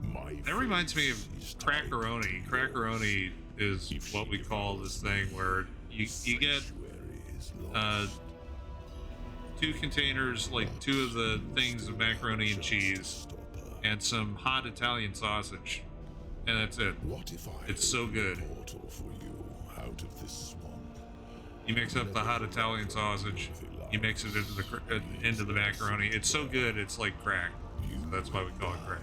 My That reminds me of face is tied crackeroni. Crackeroni is what we call this thing where you get sanctuaries lost. 2 containers, like 2 of the things of macaroni and cheese, and some hot Italian sausage, and that's it. What if I It's so open good. a portal for you out of this swamp? You mix up the hot Italian sausage. You mix it into the macaroni. It's so good, it's like crack. So that's why we call it crack.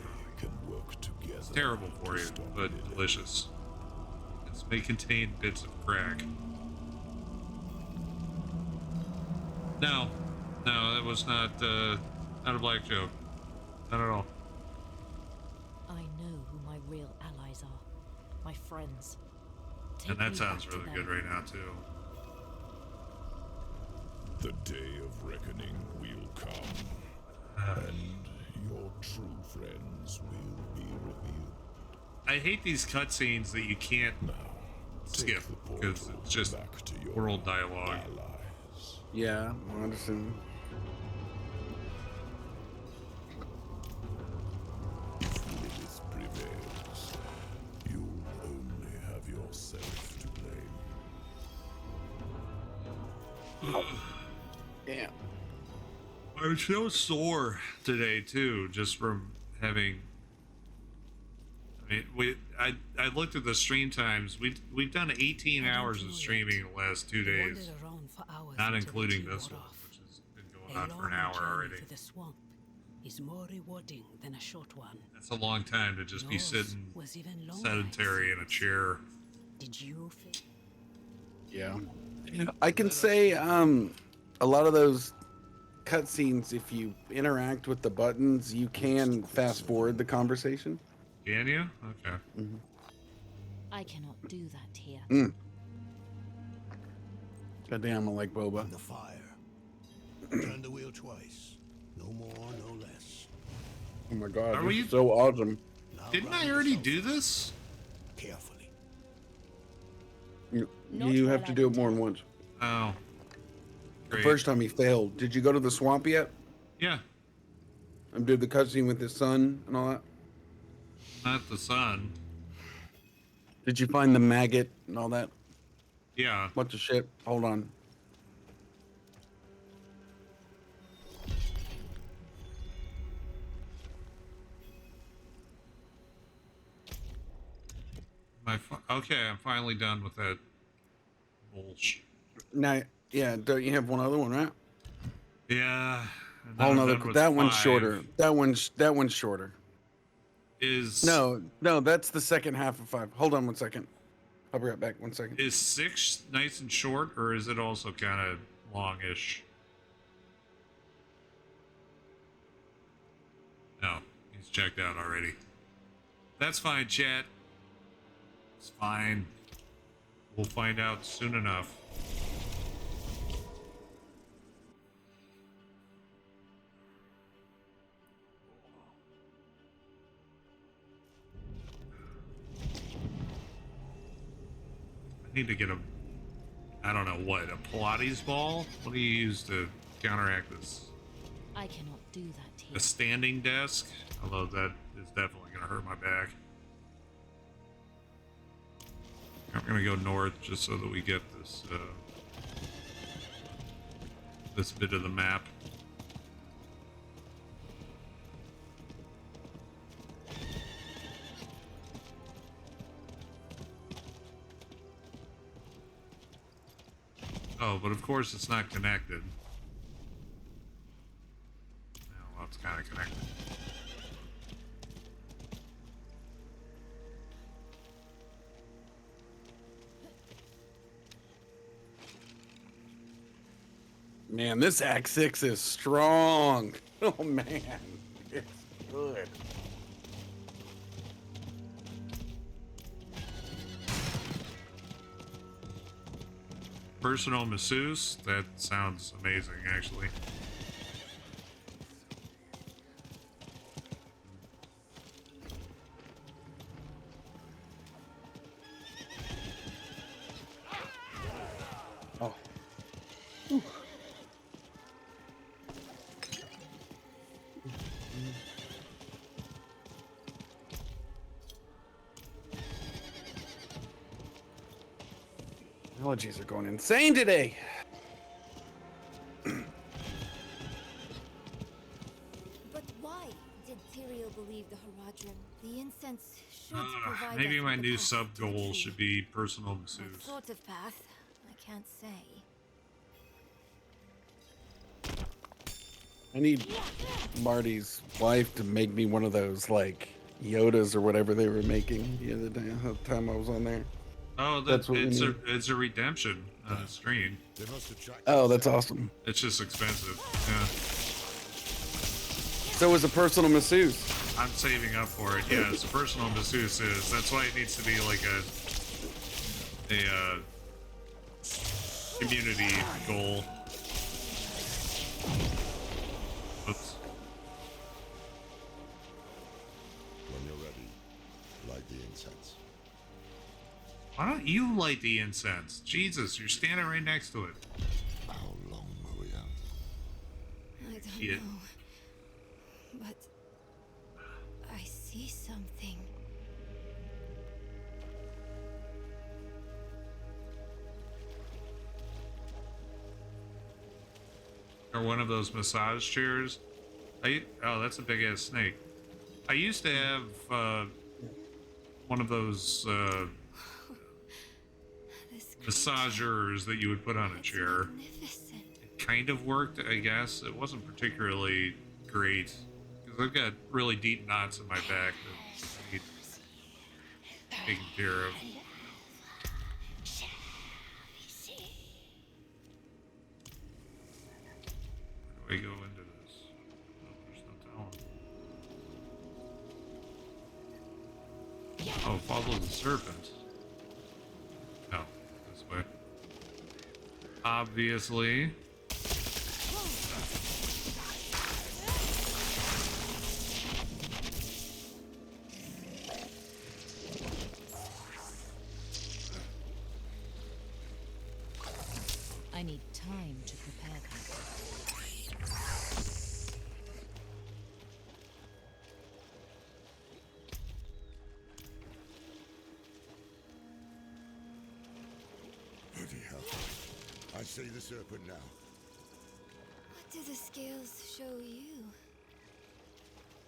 It's terrible for you, but delicious. It may contain bits of crack. No, that was not a black joke. Not at all. I know who my real allies are. My friends. Take And that me sounds back to really them. good right now too. The day of reckoning will come, and your true friends will be revealed. I hate these cutscenes that you can't Now, skip take the because portal it's just back to your world dialogue. allies. Yeah, I understand. If Lilith prevails, you'll only have yourself to blame. Damn. I was so sore today too, just from having. I mean, I looked at the stream times. We've done 18 hours of streaming in the last 2 days, Wander around for hours not until the including two this are one, off. which has been A going on for an long hour journey already. to the swamp is more rewarding than a short one. That's a long time to just be Yours sitting was even longer, sedentary in a chair. Did you feel? Yeah. I can say a lot of those cutscenes, if you interact with the buttons, you can fast forward the conversation. Can you? Okay. I cannot do that here. Goddamn, I like boba. The fire. Turn the wheel twice. No more, no less. Oh my god, Are this we- is so awesome. Now Didn't round I the already south do this? carefully. You, Not you have while to I do it can more than tell. once. Oh. The Great. first time he failed. Did you go to the swamp yet? Yeah. And did the cutscene with his son and all that? Not the sun. Did you find the maggot and all that? Yeah. Bunch of shit. Hold on. Okay, I'm finally done with that bullshit. Now, yeah, don't you have one other one, right? Yeah. and then Whole I'm nother. done with That one's 5. shorter. That one's shorter. Is No, that's the second half of 5. Hold on one second. I'll be right back. 1 second. Is 6 nice and short, or is it also kind of longish? No, he's checked out already. That's fine, chat. It's fine. We'll find out soon enough. I need to get I don't know what, a Pilates ball? What do you use to counteract this? I cannot do that here. A standing desk? Although that is definitely going to hurt my back. I'm going to go north just so that we get this, this bit of the map. Oh, but of course it's not connected. Well, it's kind of connected. Man, this Act 6 is strong. Oh man, it's good. Personal masseuse? That sounds amazing, actually. Oh. Allergies are going insane today. But why did Tyrael believe the Haradrim? The incense should provide Maybe us my with a new path sub to the goal tree. should be personal What masseuse. sort of path? I can't say. I need Marty's wife to make me one of those like Yodas or whatever they were making the other day. The time I was on there. Oh, That's what we need. it's a redemption stream. They must attract Oh, that's awesome. It's just expensive. Yeah. So is a personal masseuse. I'm saving up for it. Yeah, it's a personal masseuse is. That's why it needs to be like a community goal. Oops. When you're ready, light the incense. Why don't you light the incense? Jesus, you're standing right next to it. How long will we have? I don't Shit. know. But I see something. Or one of those massage chairs. Oh, that's a big ass snake. I used to have one of those This massagers that you would put on a chair. magnificent. It kind of worked, I guess. It wasn't particularly great because I've got really deep knots in my back that need taken care of. Where do I go into this? Oh, there's no telling. Oh, follow the serpent. No, this way. Obviously. I need time to prepare that. Bloody hell. I see the serpent now. What do the scales show you?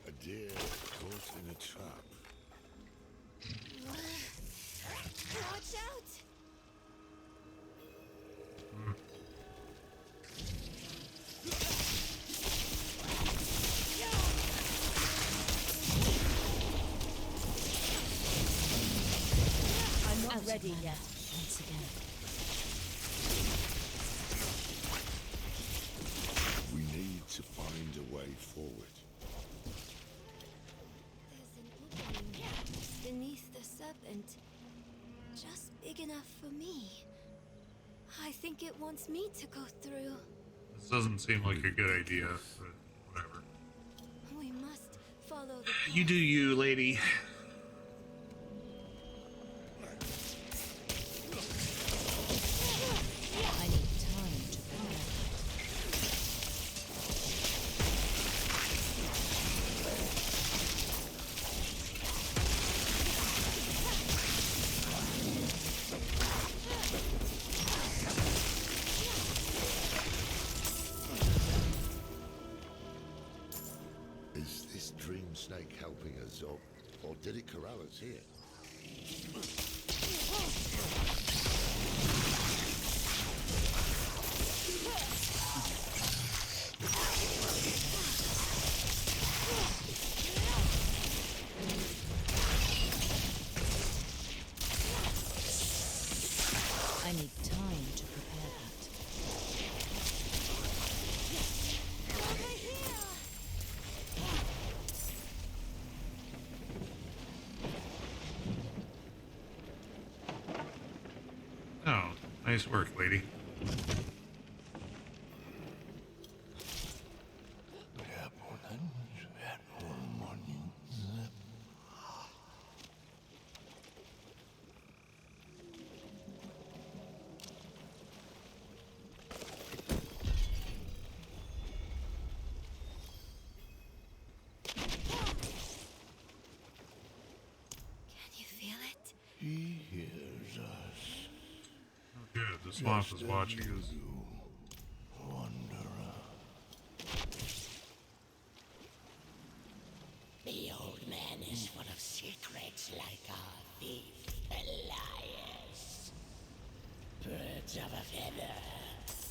A deer caught in a trap. Watch out! I'm not ready yet. Once again. We need to find a way forward. There's an opening beneath the serpent. Just big enough for me. I think it wants me to go through. This doesn't seem like a good idea, but whatever. We must follow the You do you, lady. I need time to prepare Is this dream snake helping us, or did it corral us here? I need time to prepare that. Oh, nice work, lady. Can you feel it? He hears us. Oh, good. The swamp is watching us. Wanderer. The old man is full of secrets like our thief, Elias. Birds of a feather.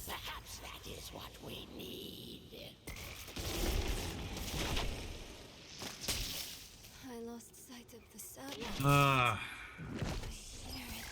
Perhaps that is what we need. of the serpent. Ah. I hear it.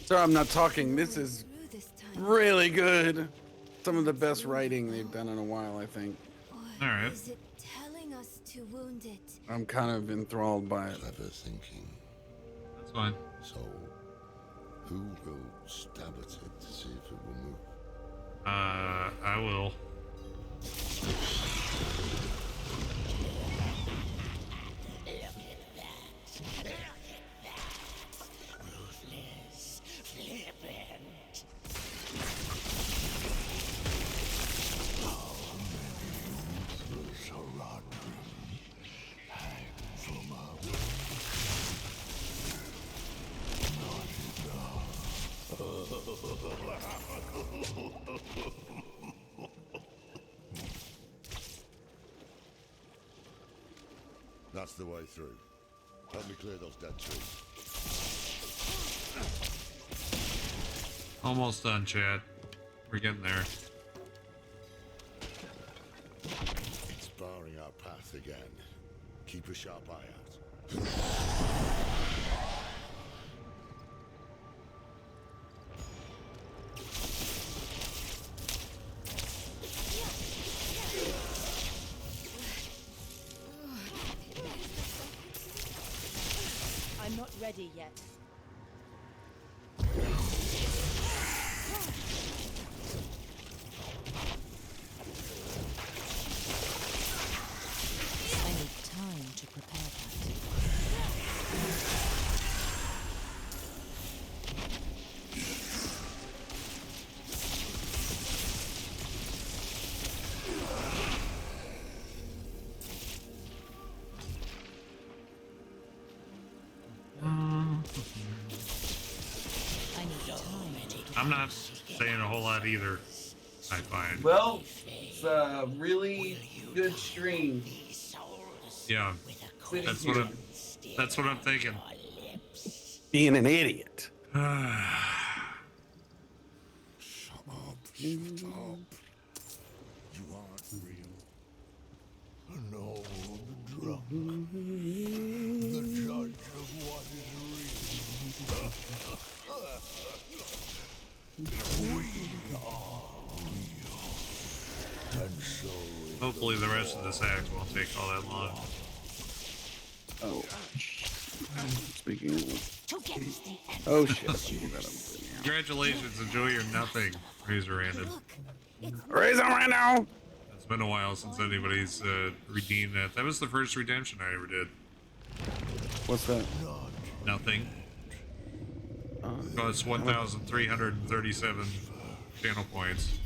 Sorry, I'm not talking. This is Through this time. really good. Some of the best writing they've done in a while, I think. Or All right. is it telling us to wound it? I'm kind of enthralled by it. Clever thinking. That's fine. So, who will stab at it to see if it will move? I will. Ruthless, flippant. That's the way through. Help me clear those dead trees. Almost done, Chad. We're getting there. It's barring our path again. Keep a sharp eye out. I'm not ready yet. I need time to prepare that. I need time. I'm not saying a whole lot either. I find. Well, it's a really good stream. Yeah, that's what I'm thinking. Being an idiot. Shut up. Stop. You aren't real. No, the drunk. The judge of what is real. We are real. And so is Hopefully the rest of this act won't take all that long. Oh. Speaking of. Oh shit. Congratulations, enjoy your nothing, Razor Random. Raise them right now. It's been a while since anybody's redeemed that. That was the first redemption I ever did. What's that? Nothing. Cost 1,337 channel points.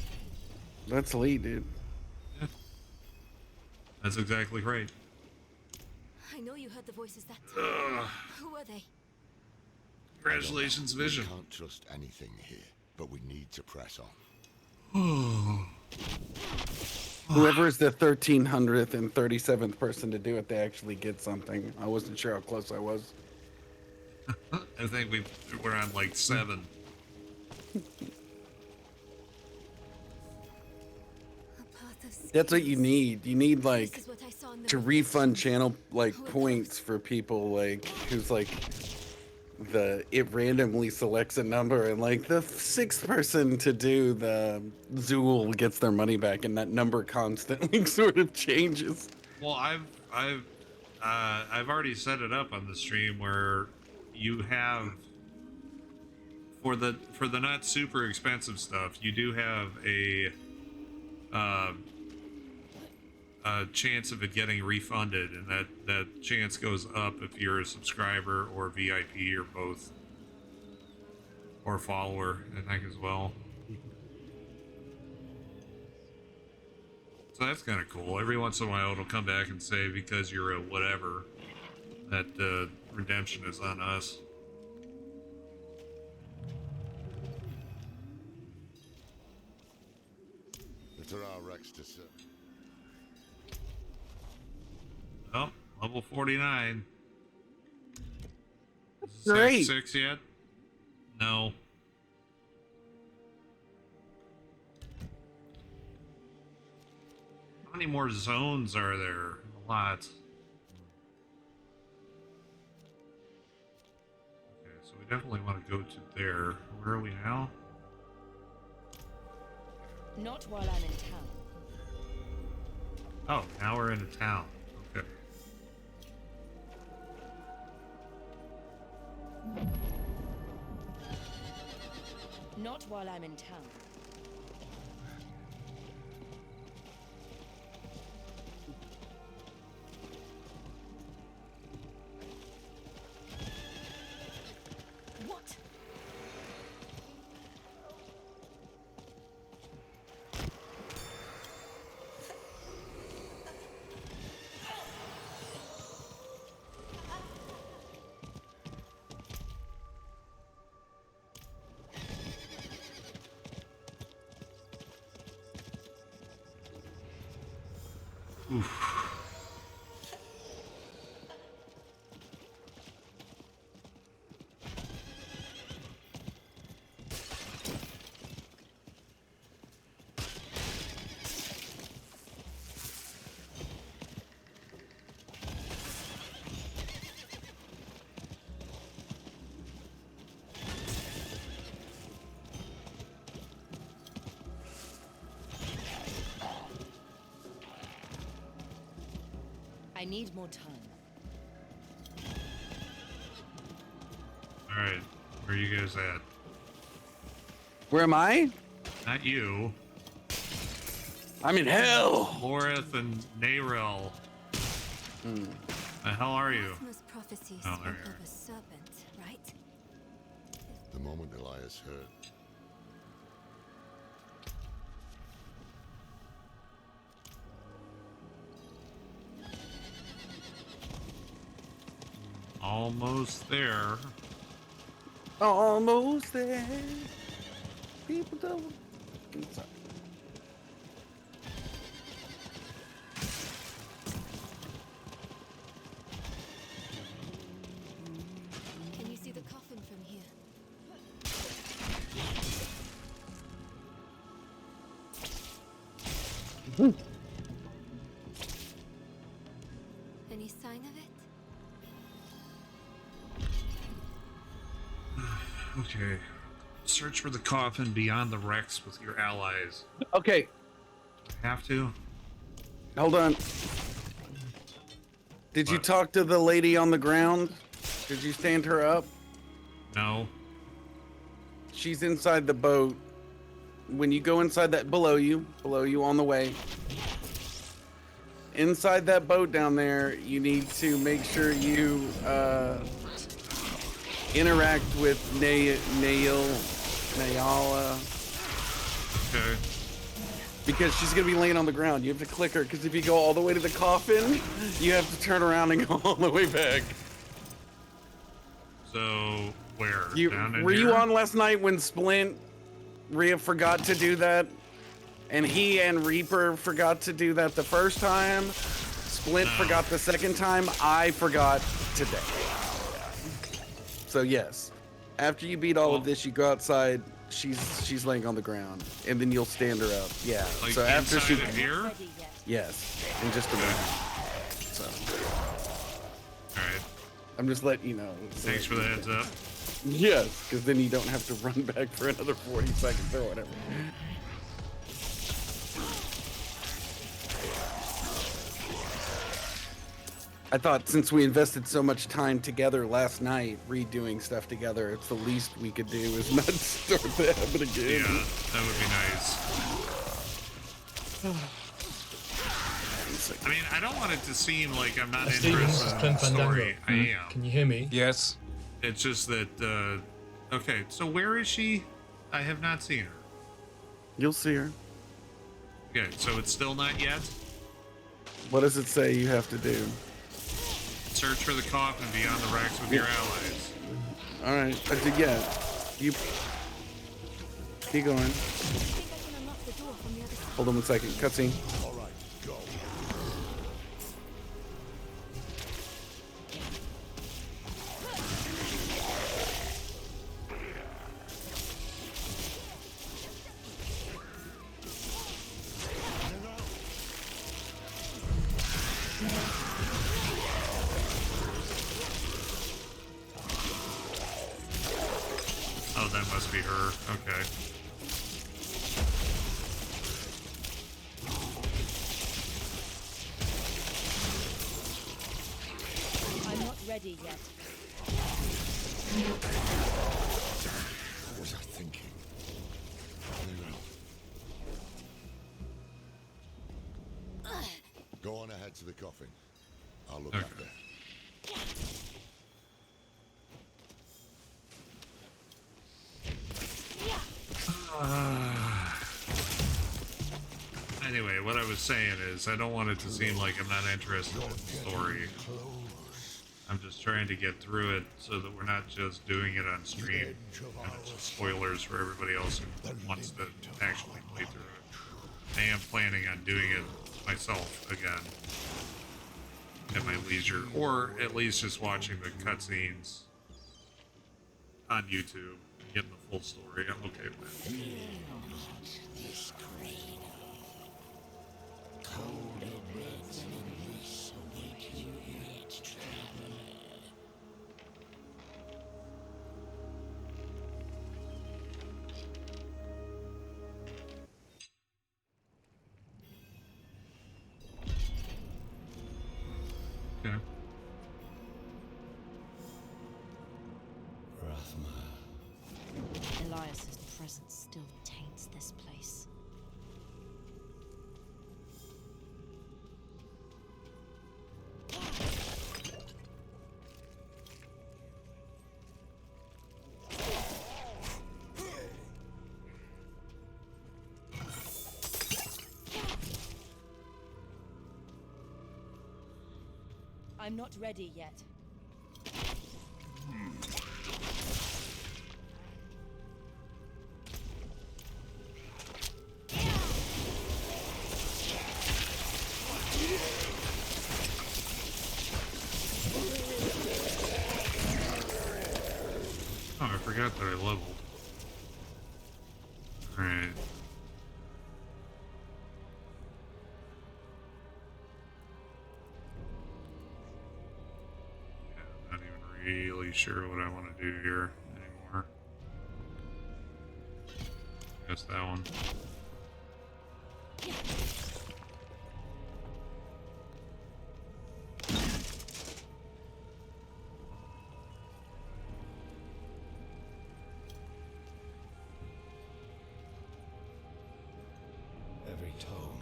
That's elite, dude. Yeah. That's exactly right. I know you heard the voices that time. Who are they? Congratulations, Vision. We can't trust anything here, but we need to press on. Whoever is the 1,337th person to do it, they actually get something. I wasn't sure how close I was. I think we're on like 7. That's what you need. You need like This is what I saw in the to refund channel like points for people like who's like it randomly selects a number and like the 6th person to do the Zool gets their money back and that number constantly sort of changes. Well, I've already set it up on the stream where you have for the not super expensive stuff, you do have a chance of it getting refunded, and that chance goes up if you're a subscriber or VIP or both, or follower, I think, as well. So that's kind of cool. Every once in a while it'll come back and say, because you're a whatever, that redemption is on us. There are Rex to sit. Oh, level 49. Great. 6 yet? No. How many more zones are there? A lot. Okay, so we definitely want to go to there. Where are we now? Not while I'm in town. Oh, now we're in a town. Okay. Not while I'm in town. What? I need more time. Alright. Where are you guys at? Where am I? Not you. I'm in hell. Loreth and Nayrel. The hell are you? Most prophecies Oh, spoke there of you are. a serpent, right? The moment Elias heard, Almost there. Almost there. People don't. Sorry. Can you see the coffin from here? Any sign of it? Okay. Search for the coffin beyond the wrecks with your allies. Okay, Have to? hold on. Did you What? talk to the lady on the ground? Did you stand her up? No. She's inside the boat. When you go inside that, below you on the way. Inside that boat down there, you need to make sure you interact with Nayala, Okay. because she's gonna be laying on the ground. You have to click her, because if you go all the way to the coffin, you have to turn around and go all the way back. So, where? You Down in were you here? on last night when Rhea forgot to do that, and he and Reaper forgot to do that the first time? Splint No. forgot the second time. I forgot today. So yes, after you beat all of this, you go outside. She's laying on the ground, and then you'll stand her up. Yeah. Like so after inside she, of here? yes, in just a minute. So Alright. I'm just letting you know. Thanks for the heads up. Yes, because then you don't have to run back for another 40 seconds or whatever. I thought since we invested so much time together last night, redoing stuff together, it's the least we could do is not start that happen again. Yeah, that would be nice. I mean, I don't want it to seem like I'm not Stephen, this is interested in Clint the Fandango. story. I am. Can you hear me? Yes. It's just that, okay, so where is she? I have not seen her. You'll see her. Okay, so it's still not yet? What does it say you have to do? Search for the coffin beyond the wrecks with your allies. All right, I did, yeah. You keep going. I think I can unlock the door from the other side. Hold on 1 second. Cutscene. all right, go. that must be her. Okay. I'm not ready yet. What was I thinking? Very well. Go on ahead to the coffin. I'll look Okay. after. Anyway, what I was saying is, I don't want it to seem like I'm not interested in the story. I'm just trying to get through it so that we're not just doing it on stream, and it's just spoilers for everybody else who wants to actually play through it. I am planning on doing it myself again at my leisure, or at least just watching the cutscenes on YouTube and getting the full story. I'm okay with it. This cradle. Colder beds than this await you, yet traveler. Okay. Elias's presence still taints this place. I'm not ready yet. Oh, I forgot that I leveled. Alright. Yeah, I'm not even really sure what I want to do here anymore. Guess that one. Every tone.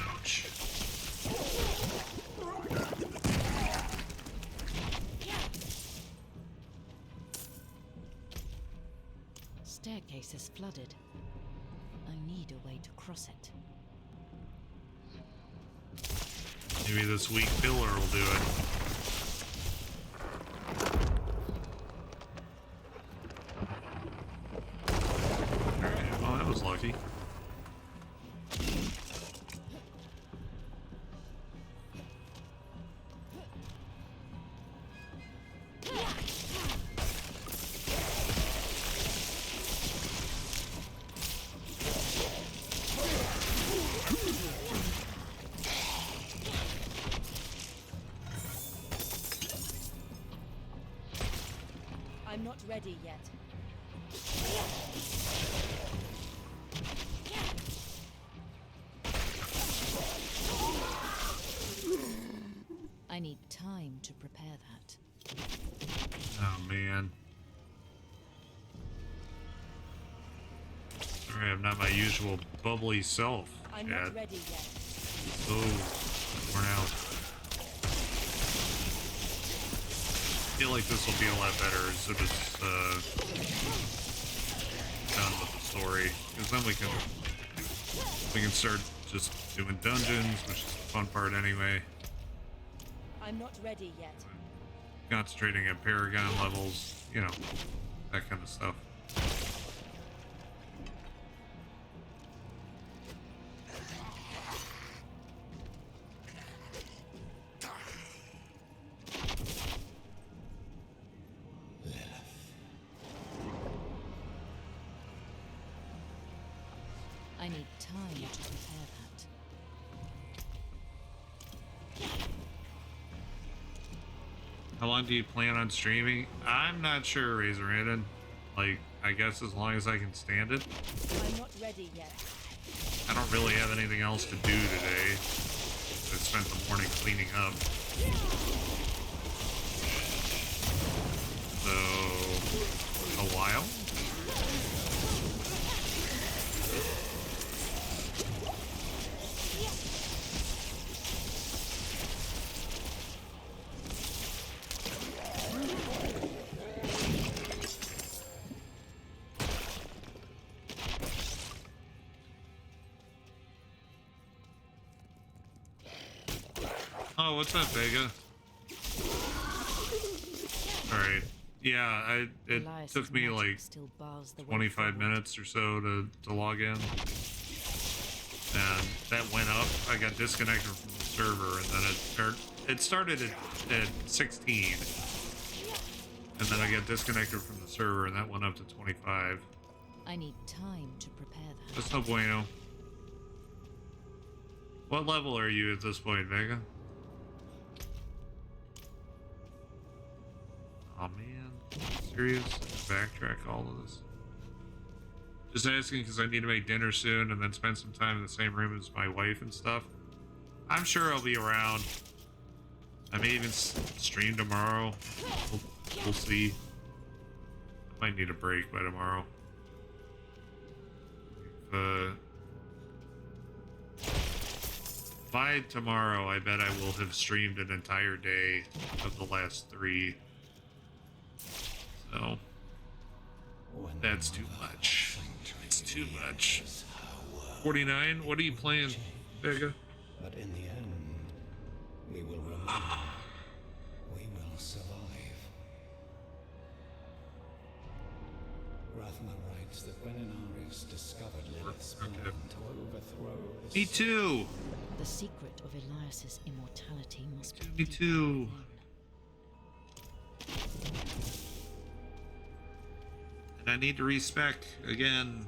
Ouch. Staircase is flooded. I need a way to cross it. Maybe this weak pillar will do it. Alright, well that was lucky. I'm not ready yet. I need time to prepare that. Oh man. Sorry, I'm not my usual bubbly self, I'm Chad. not ready yet. So worn out. I feel like this will be a lot better as soon as done with the story, because then we can start just doing dungeons, which is the fun part anyway. I'm not ready yet. Concentrating at Paragon levels, you know, that kind of stuff. need time to prepare that. How long do you plan on streaming? I'm not sure, Razor Raiden. Like, I guess as long as I can stand it. I'm not ready yet. I don't really have anything else to do today. I spent the morning cleaning up. So, a while? Oh, what's up, Vega? Alright. Yeah, it took me like 25 minutes or so to log in. And that went up. I got disconnected from the server, and then it started at 16. And then I got disconnected from the server, and that went up to 25. I need time to prepare that. That's no bueno. What level are you at this point, Vega? Oh man, serious? Backtrack all of this. Just asking because I need to make dinner soon and then spend some time in the same room as my wife and stuff. I'm sure I'll be around. I may even stream tomorrow. We'll see. I might need a break by tomorrow. By tomorrow, I bet I will have streamed an entire day of the last 3. So, that's too much. It's too much. 49? What are you playing, Vega? But in the end, we will remain. We will survive. Rathma writes that when Inaris discovered Lilith's plan to overthrow the Me too! The secret of Elias's immortality must be Me too. And I need to respec again.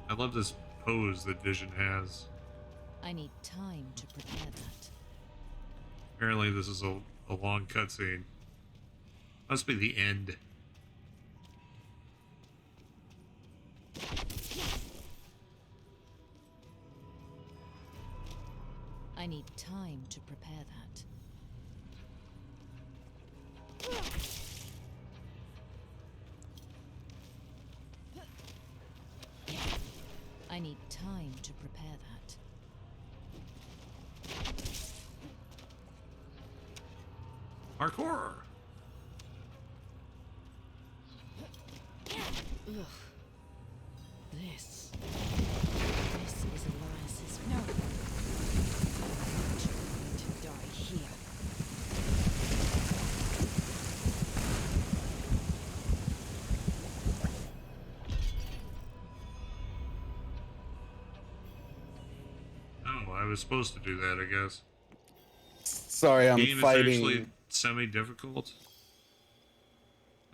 I love this pose that Vision has. I need time to prepare that. Apparently this is a long cutscene. Must be the end. I need time to prepare that. I need time to prepare that. Parkour! Ugh. This is Elias's. No. I'm not going to die here. Oh, I was supposed to do that, I guess. Sorry, I'm Game fighting. is actually semi-difficult.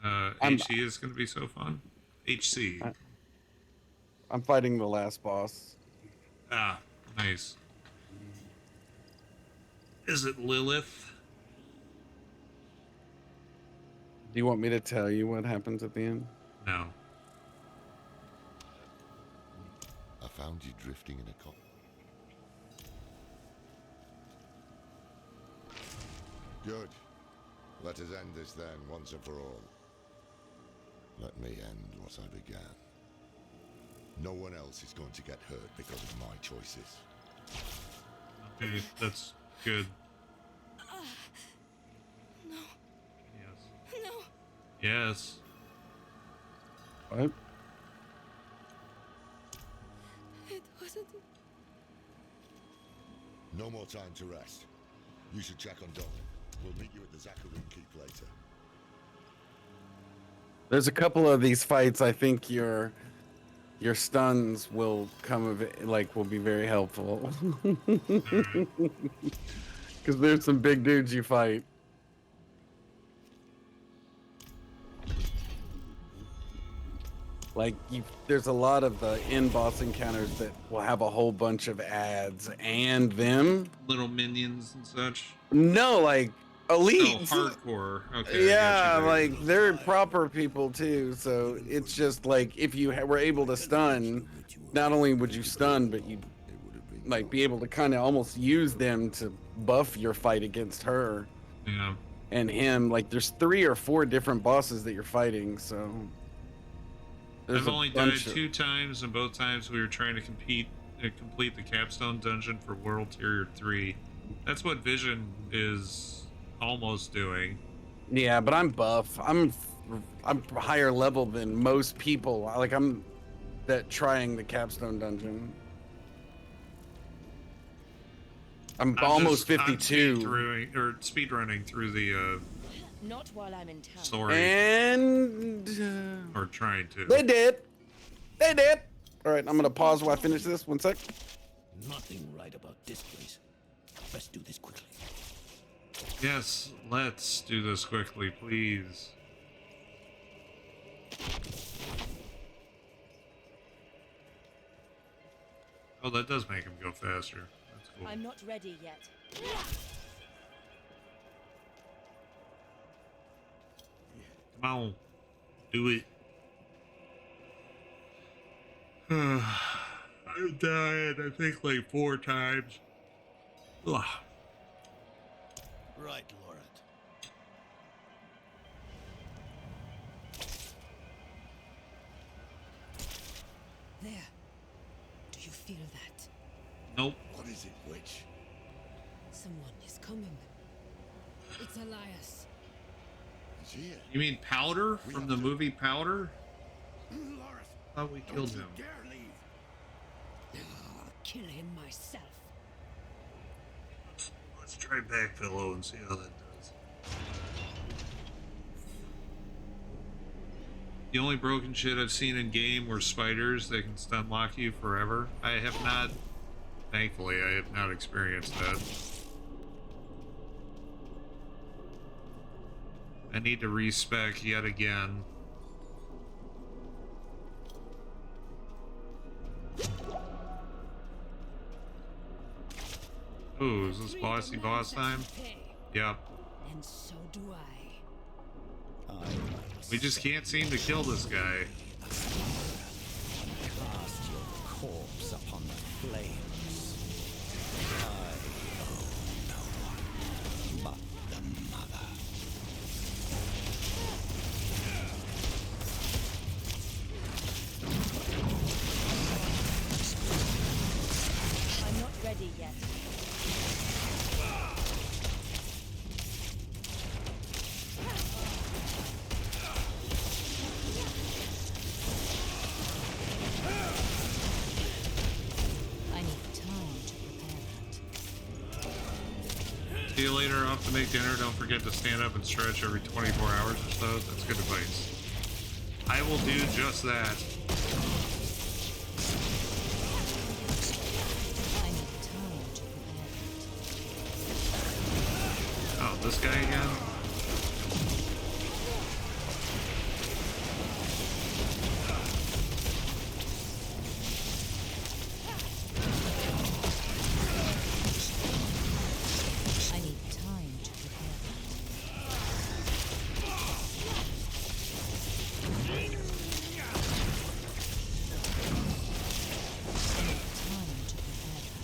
HC is going to be so fun. HC. I'm fighting the last boss. Ah, nice. Is it Lilith? Do you want me to tell you what happens at the end? No. I found you drifting in a cop. Good. Let us end this then, once and for all. Let me end what I began. No one else is going to get hurt because of my choices. Okay, that's good. No. Yes. No. Yes. What? It wasn't. No more time to rest. You should check on Doc. We'll meet you at the Zakharoon Keep later. There's a couple of these fights. I think your stuns will will be very helpful. Because there's some big dudes you fight. Like there's a lot of the end boss encounters that will have a whole bunch of ads and them. Little minions and such. No, like Oh, elites. hardcore. Okay, Yeah, I got you there. like they're proper people too. So it's just like if you were able to stun, not only would you stun, but you'd like be able to kind of almost use them to buff your fight against her Yeah. and him. Like there's 3 or 4 different bosses that you're fighting. So there's I've only died 2 times, and both times we were trying to complete the capstone dungeon for World Tier 3. That's what Vision is almost doing. Yeah, but I'm buff. I'm higher level than most people. Like I'm that trying the capstone dungeon. I'm almost 52. I'm speedrunning through the Not while I'm in town. story. And or trying to. They did. All right, I'm gonna pause while I finish this. 1 sec. Nothing right about this place. Best do this quickly. Yes, let's do this quickly, please. Oh, that does make him go faster. That's cool. I'm not ready yet. Come on. Do it. I've died, I think, like 4 times. Ugh. Right, Laura. There. Do you feel that? Nope. What is it, witch? Someone is coming. It's Elias. He's here. You mean Powder from the movie Powder? Laura, I thought we killed him. dare leave. I'll kill him myself. Let's try backpillow and see how that does. The only broken shit I've seen in game were spiders that can stun lock you forever. I have not, thankfully, I have not experienced that. I need to respec yet again. Ooh, is this bossy boss time? Yep. And so do I. I We just can't seem to kill this guy. cast your corpse upon the flames. I owe no one but the mother. I'm not ready yet. I need time to prepare that. See you later. Off to make dinner. Don't forget to stand up and stretch every 24 hours or so. That's good advice. I will do just that. I need time to prepare that. Oh, this guy again? I need time to prepare that. I need time to prepare that.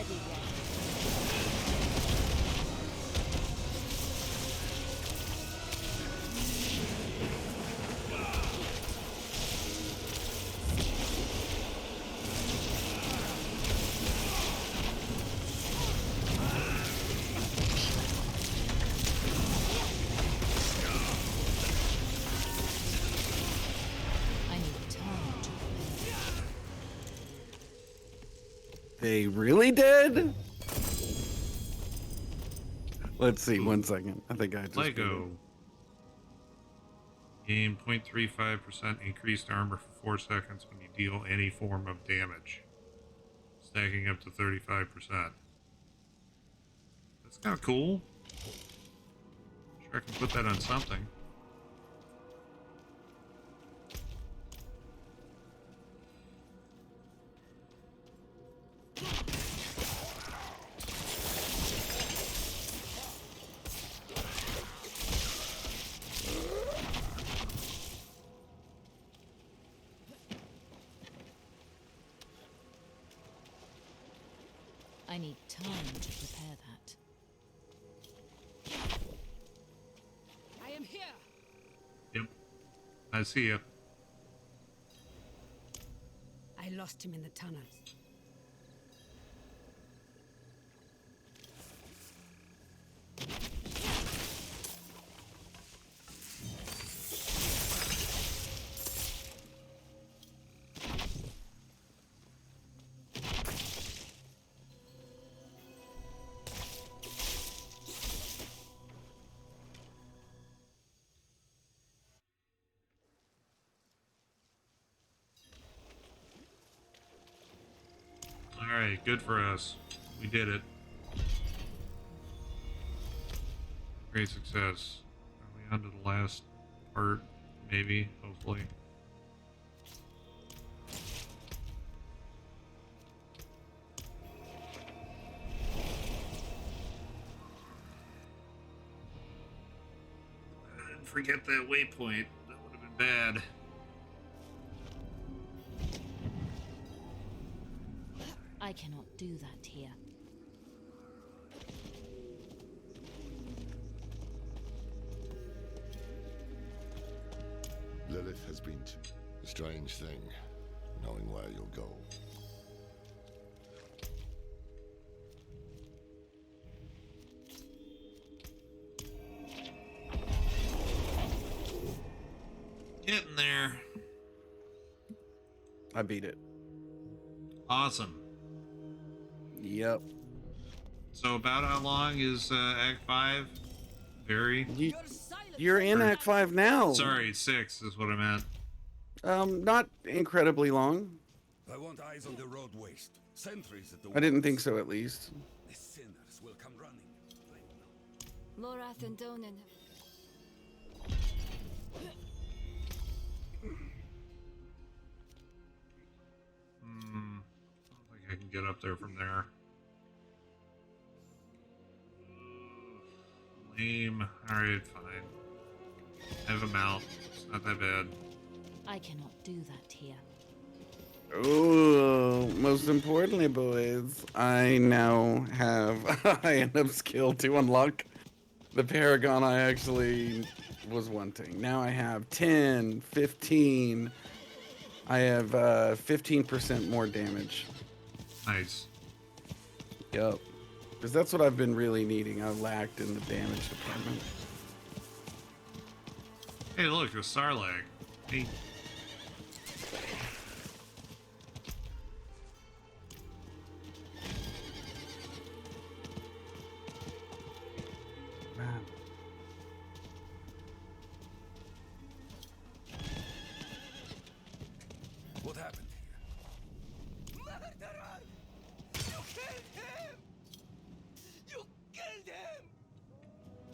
ready yet. I need time to prepare. They really did? Let's see, 1 second. I think I just did it. Lego. Gain 0.35% increased armor for 4 seconds when you deal any form of damage. Stacking up to 35%. That's kind of cool. Sure I can put that on something. I need time to prepare that. I am here. Yep. I see ya. I lost him in the tunnels. Alright, good for us. We did it. Great success. Are we on to the last part? Maybe, hopefully. I didn't forget that waypoint. That would have been bad. I cannot do that here. Lilith has been a strange thing, knowing where you'll go. Getting there. I beat it. Awesome. Yep. So about how long is Act 5? Very? You're in Act 5 now. Sorry, 6 is what I meant. Not incredibly long. I want eyes on the road waste. Sentries at the I didn't walls. think so, at least. The sinners will come running. Morath and Donan. I don't think I can get up there from there. Lame. Alright, fine. I have a mount. It's not that bad. I cannot do that here. Oh, most importantly, boys, I now have a high enough skill to unlock the Paragon I actually was wanting. Now I have 10, 15. I have 15% more damage. Nice. Yep. Because that's what I've been really needing. I lacked in the damage department. Hey, look, a Sarlacc. Hey. Man. What happened here? Murderer! You killed him! You killed him!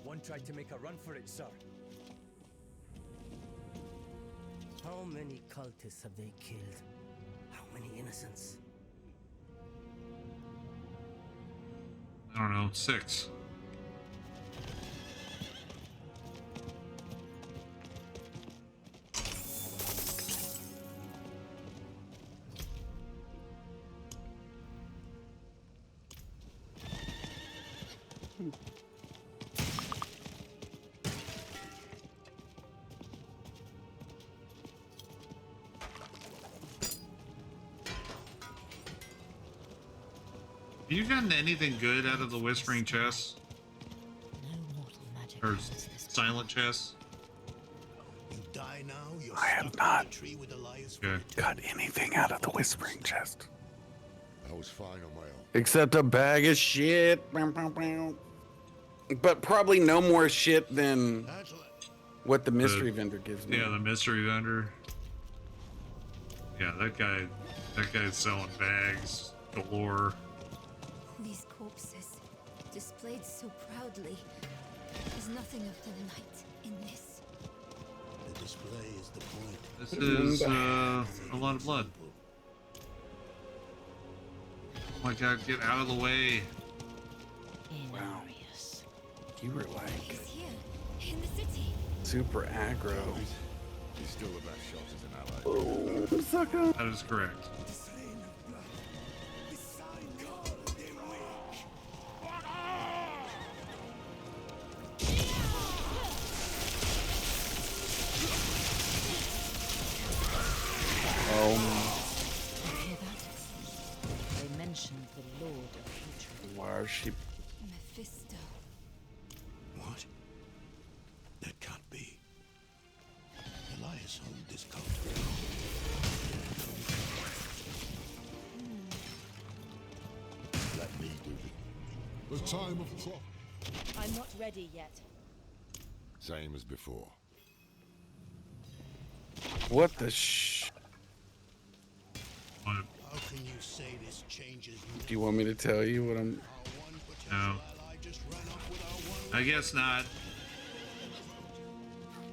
One tried to make a run for it, sir. How many cultists have they killed? How many innocents? I don't know, 6. Have you gotten anything good out of the Whispering Chest? No mortal magic Or holds this Silent Chest? You die now, you're I have stuck not in the tree with Elias. Okay. got anything out of the Whispering Chest. I was fine on my own. Except a bag of shit. But probably no more shit than That's what the mystery vendor gives me. Yeah, the mystery vendor. Yeah, that guy's selling bags galore. These corpses, displayed so proudly, there's nothing of the light in this. the display is the point. This is a lot of blood. Oh my god, get out of the way. Wow. You were like He's here, in the city. super aggro. He's still the best shot as an ally. Oh, sucker. That is correct. Hear that? They mentioned the Lord of Hatred. Why is she? Mephisto. What? That can't be. Elias owned this cult. Let me do it. The time of crop. I'm not ready yet. Same as before. What the sh? What? How can you say this changes Do you want me to tell you what I'm? our one potential No. ally just ran off with our one I guess not.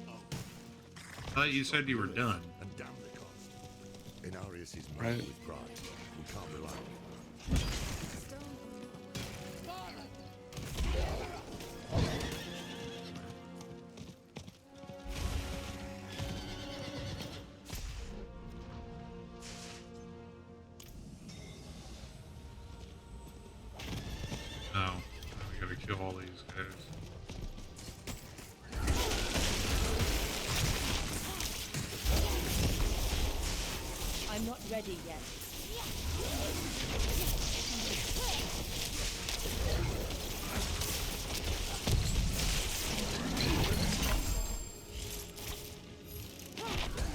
I thought you said you were done. And damn the cost. In Arius' mind Right. with pride, we can't rely on him. No. We gotta kill all these guys. I'm not ready yet.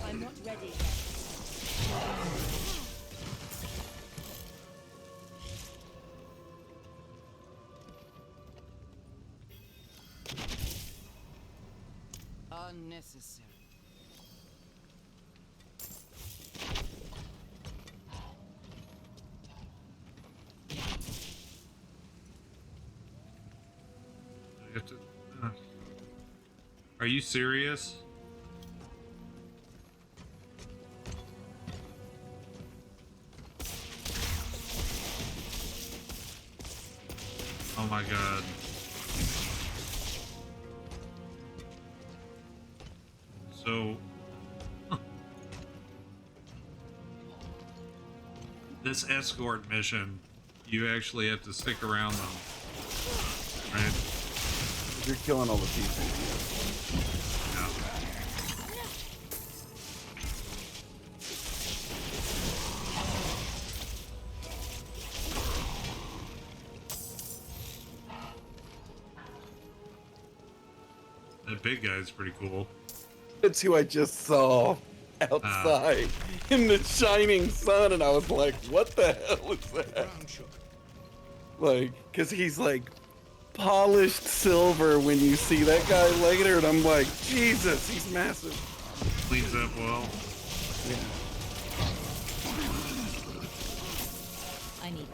I'm not ready yet. Unnecessary. You have to, Are you serious? Oh my god. So this escort mission, you actually have to stick around them, right? You're killing all the people. Yeah. That big guy's pretty cool. That's who I just saw outside in the shining sun, and I was like, "What the hell is that?" brown sugar. Like, cause he's like polished silver when you see that guy later, and I'm like, Jesus, he's massive. Cleans up well. Yeah. I need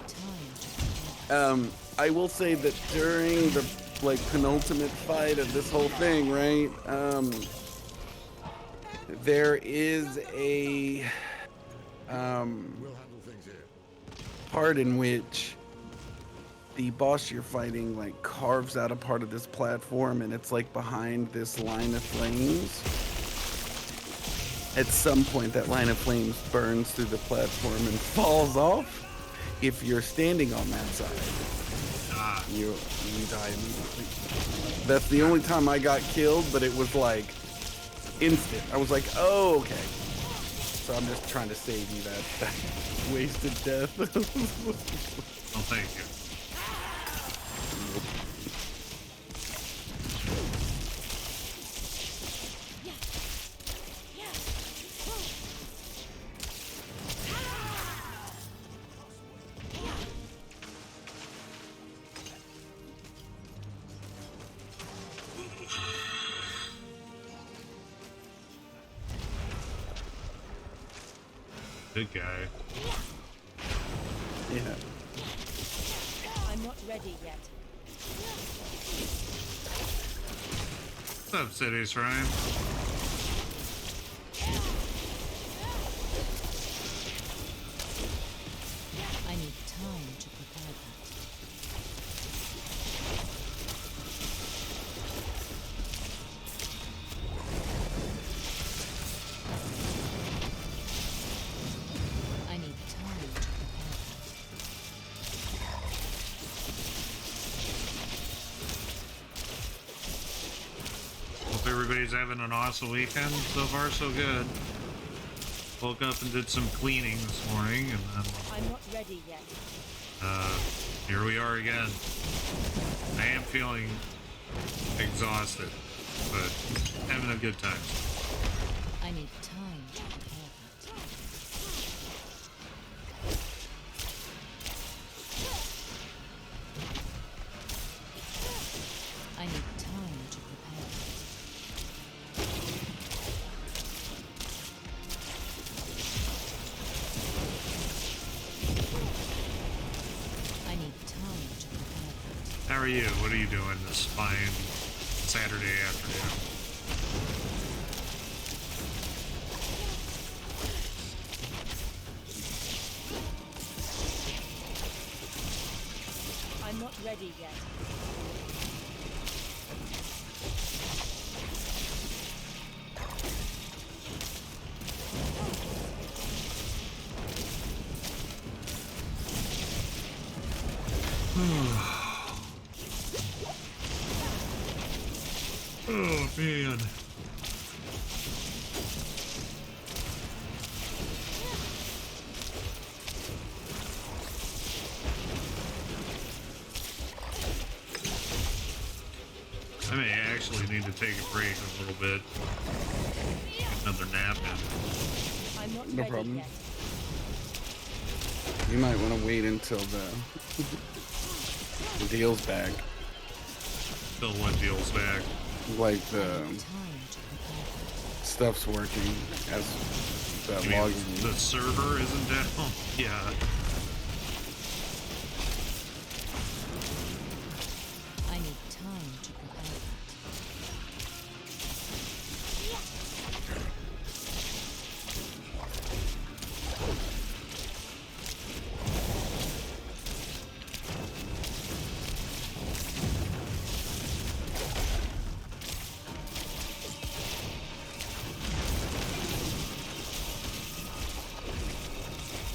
time to I will say that during the like penultimate fight of this whole thing, right? There is a We'll handle things here. part in which the boss you're fighting like carves out a part of this platform, and it's like behind this line of flames. At some point, that line of flames burns through the platform and falls off if you're standing on that side. God. You die immediately. That's the only time I got killed, but it was like instant. I was like, oh, okay. So I'm just trying to save you that wasted death. Oh, thank you. Good guy. Yeah. I'm not ready yet. What's up, City Shrine? I need time to prepare that. I need time to prepare Hope everybody's having an awesome weekend. So far, so good. Woke up and did some cleaning this morning, and then I'm not ready yet. here we are again. I am feeling exhausted, but having a good time. I need time to prepare that. I need time to prepare that. I need time to prepare that. How are you? What are you doing this fine Saturday afternoon? I'm not ready yet. Oh, man. I may actually need to take a break a little bit. Get another nap in. I'm not No ready problem. yet. You might want to wait until the deal's back. Till what deal's back? Like the Time to prepare that. stuff's working as that You mean logging. the server isn't down? Yeah. I need time to prepare that.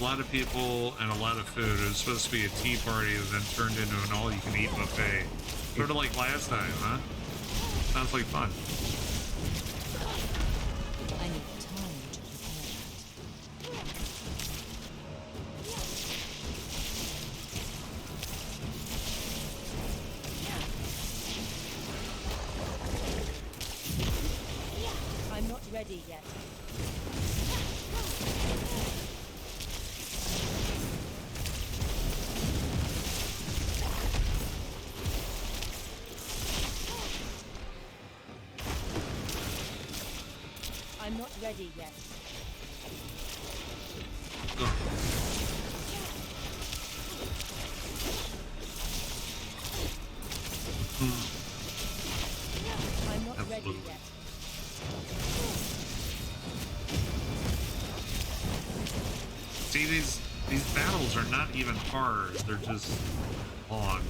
A lot of people and a lot of food. It was supposed to be a tea party that then turned into an all-you-can-eat buffet. Sort of like last time, huh? Sounds like fun. I need time to prepare that. I'm not ready yet. I'm not ready yet. I'm not ready Absolutely. yet. See, these battles are not even hard. They're just long.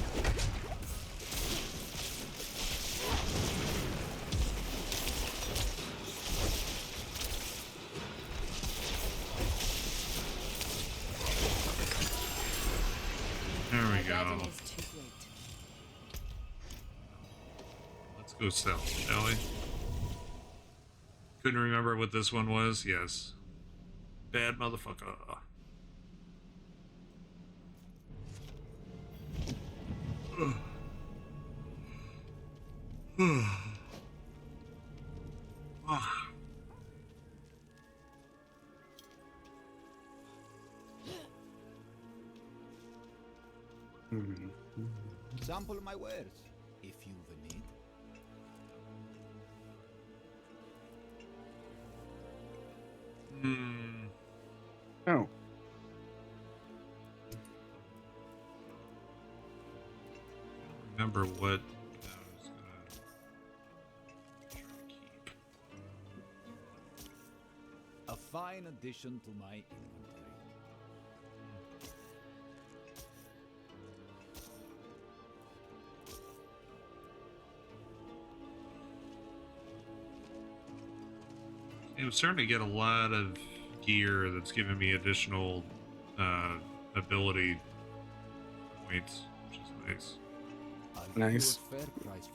There we My go. burden is too great. go south, shall we? Couldn't remember what this one was. Yes. Bad motherfucker. Sample my wares, if you've a need. Oh. Remember what I was gonna try to keep. A fine addition to my inventory. I'm starting to get a lot of gear that's giving me additional ability points, which is nice. I'll give Nice. you a fair price for it.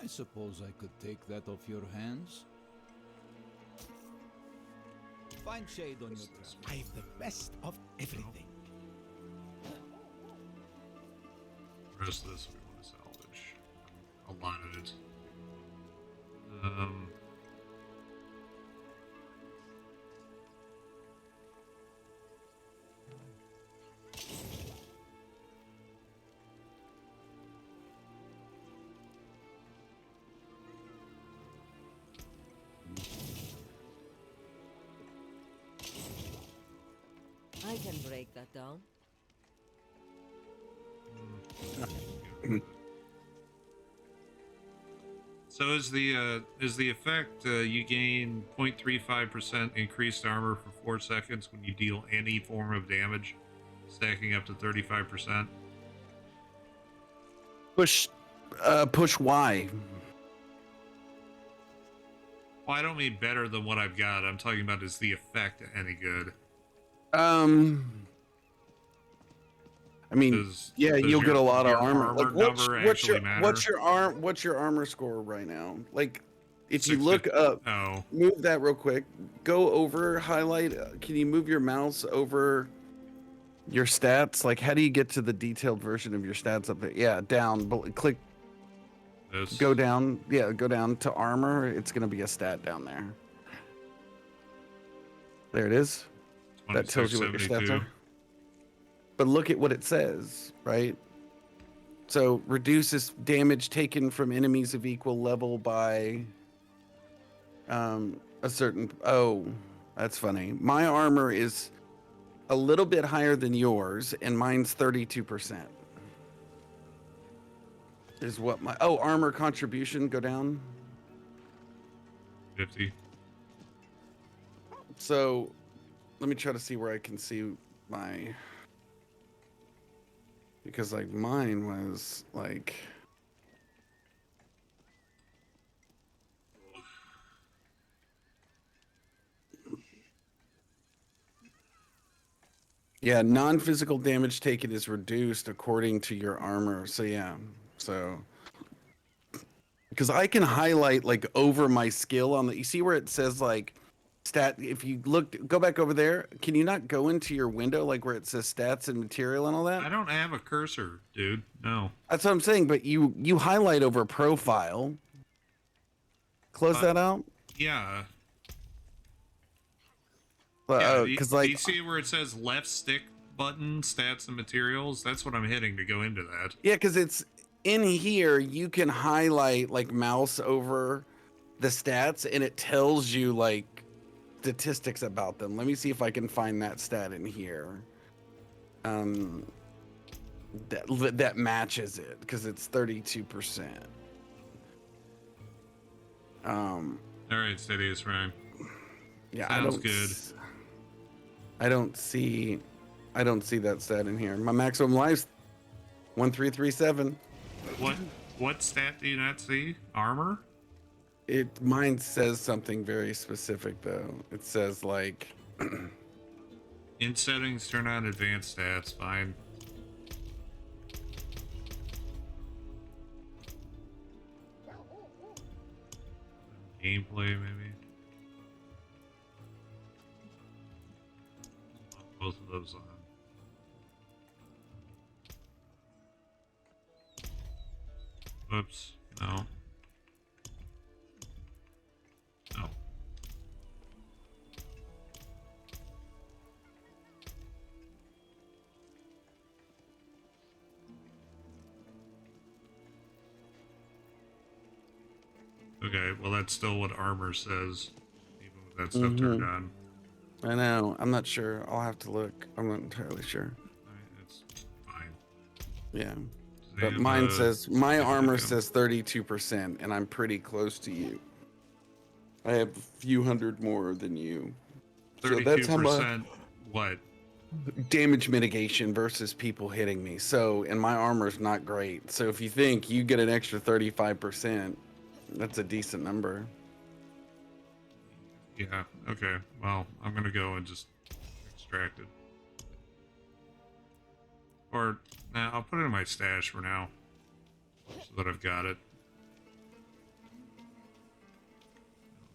I suppose I could take that off your hands. Find shade on your travels. I have the best of everything. The rest of this we want to salvage. A lot of it. I can break that down. So is the effect you gain 0.35% increased armor for 4 seconds when you deal any form of damage, stacking up to 35%? Push Y. Well, I don't mean better than what I've got. I'm talking about is the effect any good? I mean, Does you'll get a lot of your armor. Like, number actually matter? What's your armor score right now? Like, if you 650. look up, Oh, move that real quick. Go over, highlight. Can you move your mouse over your stats? Like, how do you get to the detailed version of your stats up there? Yeah, down. Click. this. Go down. Yeah, go down to armor. It's gonna be a stat down there. There it is. That tells you what your stats 2672. are. But look at what it says, right? So reduces damage taken from enemies of equal level by a certain. Oh, that's funny. My armor is a little bit higher than yours, and mine's 32%. Is what my armor contribution go down? 50. So let me try to see where I can see my, because like mine was like, yeah, non-physical damage taken is reduced according to your armor. So yeah, so because I can highlight like over my skill on the, you see where it says like stat, if you look, go back over there, can you not go into your window like where it says stats and material and all that? I don't have a cursor, dude. No. That's what I'm saying, but you highlight over profile. Close that out. Yeah. But Do because like you see where it says left stick button, stats and materials? That's what I'm hitting to go into that. yeah, because it's in here, you can highlight like mouse over the stats and it tells you like statistics about them. Let me see if I can find that stat in here. That matches it because it's 32%. All right, Steadiest Rhyme. Yeah, Sounds good. I don't see that stat in here. My maximum life's 1337. What stat do you not see? Armor? Mine says something very specific though. It says like In settings, turn on advanced stats. Fine. Gameplay, maybe. Both of those on. Whoops. No. No. Okay, well that's still what armor says, even with that stuff turned on. I know. I'm not sure. I'll have to look. I'm not entirely sure. It's fine. Yeah. They But have, mine says my armor yeah. says 32%, and I'm pretty close to you. I have a few hundred more than you. 32%. So that's how much What? damage mitigation versus people hitting me. So, and my armor's not great. So if you think you get an extra 35%, that's a decent number. Yeah. Okay. Well, I'm gonna go and just extract it. Or, nah, I'll put it in my stash for now, so that I've got it.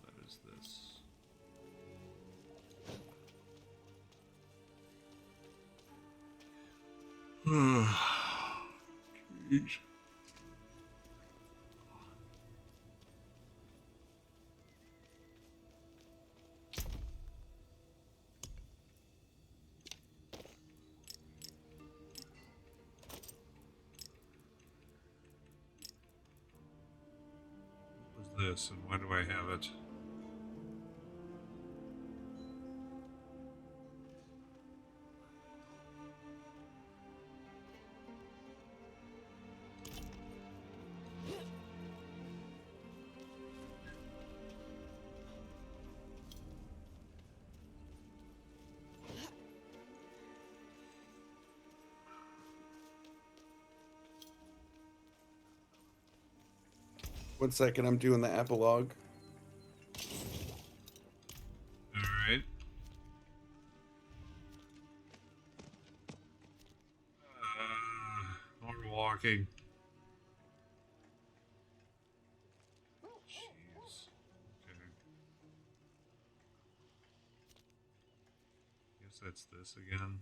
That is this. Jeez. What was this, and why do I have it? One second, I'm doing the epilogue. Alright. More walking. Jeez. Okay. Guess that's this again.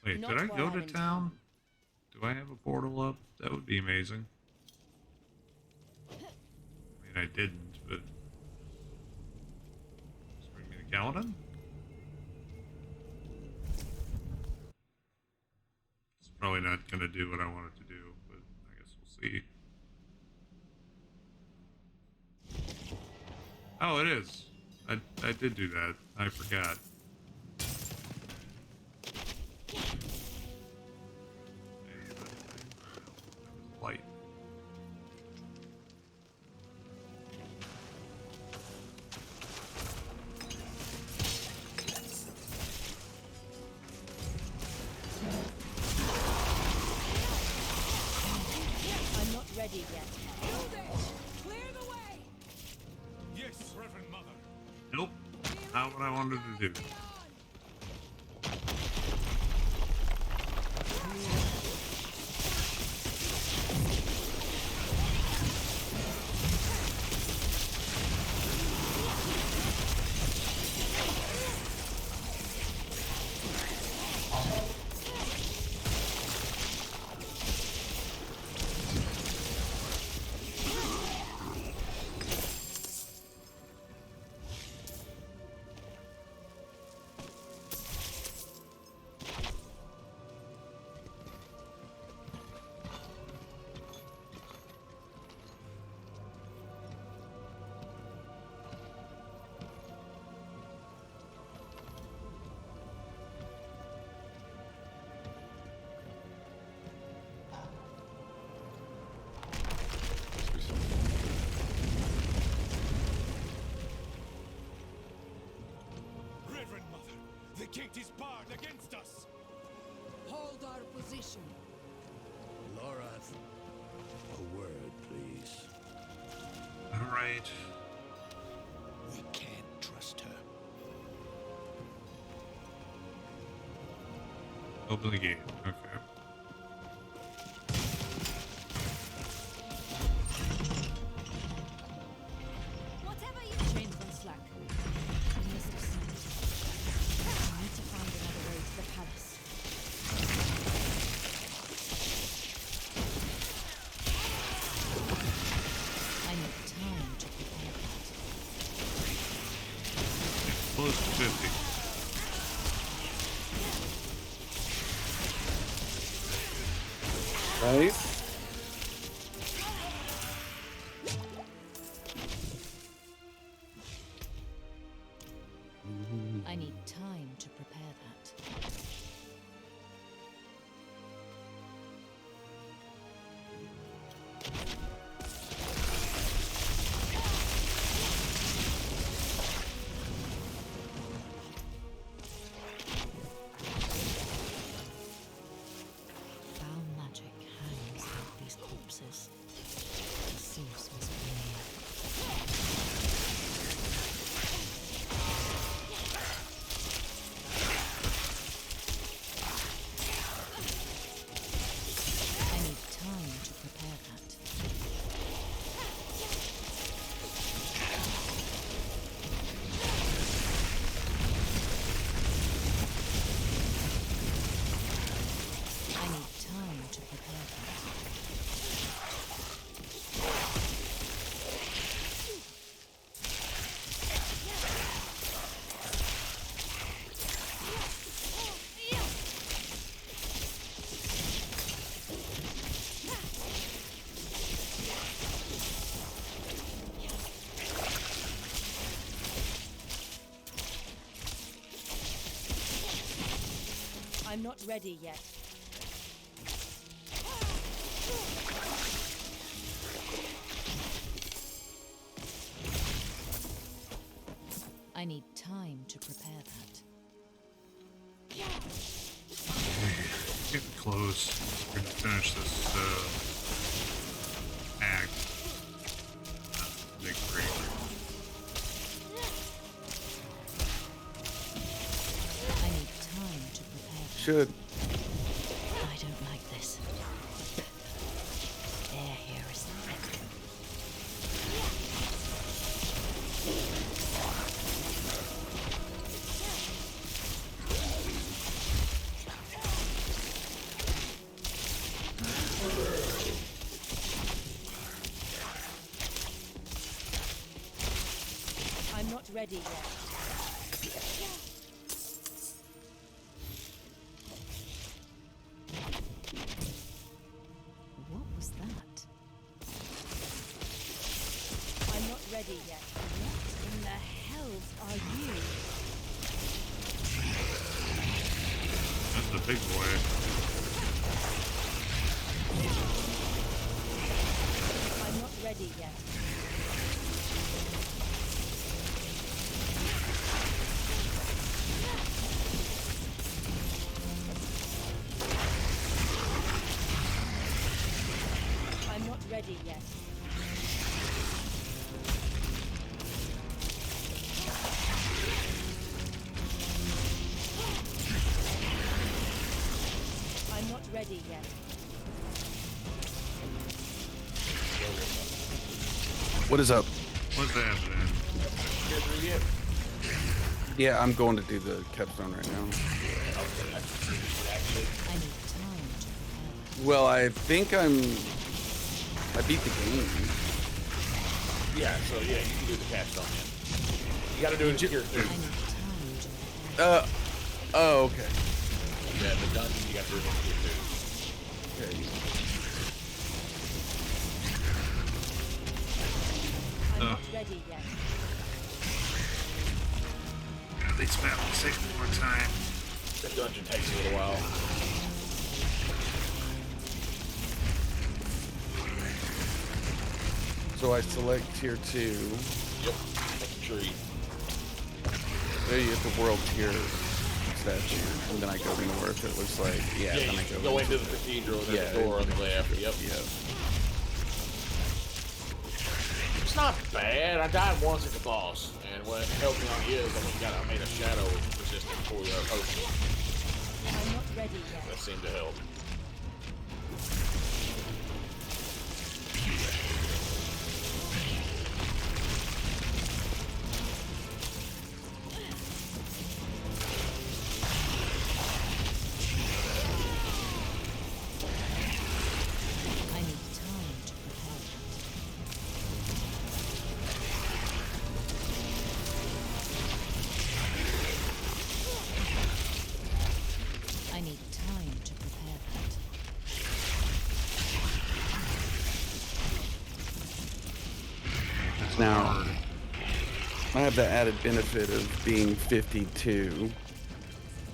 Wait, Not did I while go I'm to in town? Do I have a portal up? That would be amazing. I mean, I didn't, but... Just bring me to Kaladin? It's probably not gonna do what I want it to do, but I guess we'll see. Oh, it is. I did do that. I forgot. Light. I'm not ready yet. Clear the way! Yes, Reverend Mother. Nope. Not what I wanted to do. gate is barred against us. Hold our position. Lorath, a word, please. All right. We can't trust her. Open the gate. Okay. Whatever you chains on slack. I must have sight. I need to find another way to the palace. I need time to prepare that. Close to 50. Nice. I need time to prepare that. Foul magic hangs over these corpses. The source must be near. I need time to prepare that. I need time to prepare that. I'm not ready yet. I need time to prepare that. Getting close. We're gonna finish this act. Big break. I need time to prepare that. Should. I don't like this. Air here is thick. I'm not ready yet. What was that? I'm not ready yet. What in the hells are you? That's the big boy. I'm not ready yet. I'm not ready yet. I'm not ready yet. What is up? What's happening? Yeah, I'm going to do the capstone right now. I need time to prepare. Well, I think I beat the game. Yeah, so yeah, you can do the capstone, man. You gotta do it in tier 2. I need time to prepare. Oh, okay. Yeah, the dungeon, you gotta do it in tier 2. Okay. I'm not ready yet. At least that will take more time. That dungeon takes a little while. So I select tier 2. Yep, tree. There you get the world tier statue, and then I go north. It looks like, yeah. Yeah, Then I you go go into the cathedral. And there's a door on the left. Yep. Yep. It's not bad. I died once at the boss, and what helped me on is I made a shadow resistant for the potion. I'm not ready yet. That seemed to help. I need time to prepare. I need time to prepare that. Now, I have the added benefit of being 52.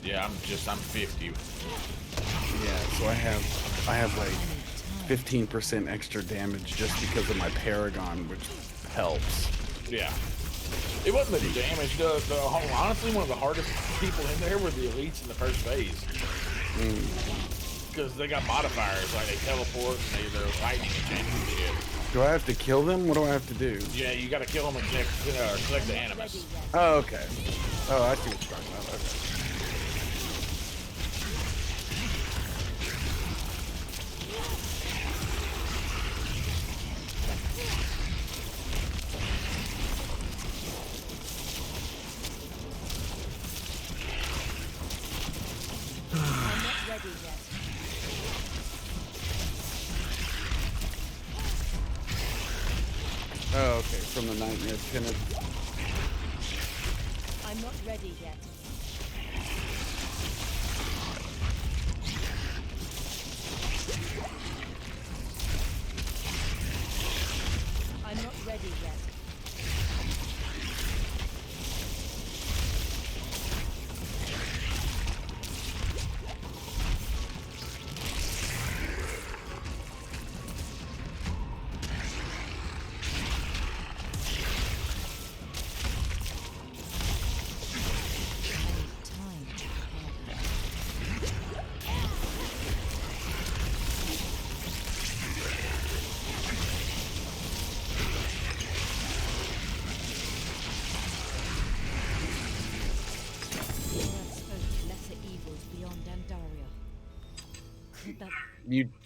Yeah, I'm 50. Yeah, so I have like 15% extra damage just because of my Paragon, which helps. Yeah. It wasn't the damage. Honestly, one of the hardest people in there were the elites in the first phase. Because they got modifiers, like they teleport and they're lightning and change shit. Do I have to kill them? What do I have to do? Yeah, you gotta kill them and collect the animus. Oh, okay. Oh, I see what you're talking about. Okay. I'm not ready yet. Oh, okay. From the Nightmare Pinnacle. I'm not ready yet. I'm not ready yet.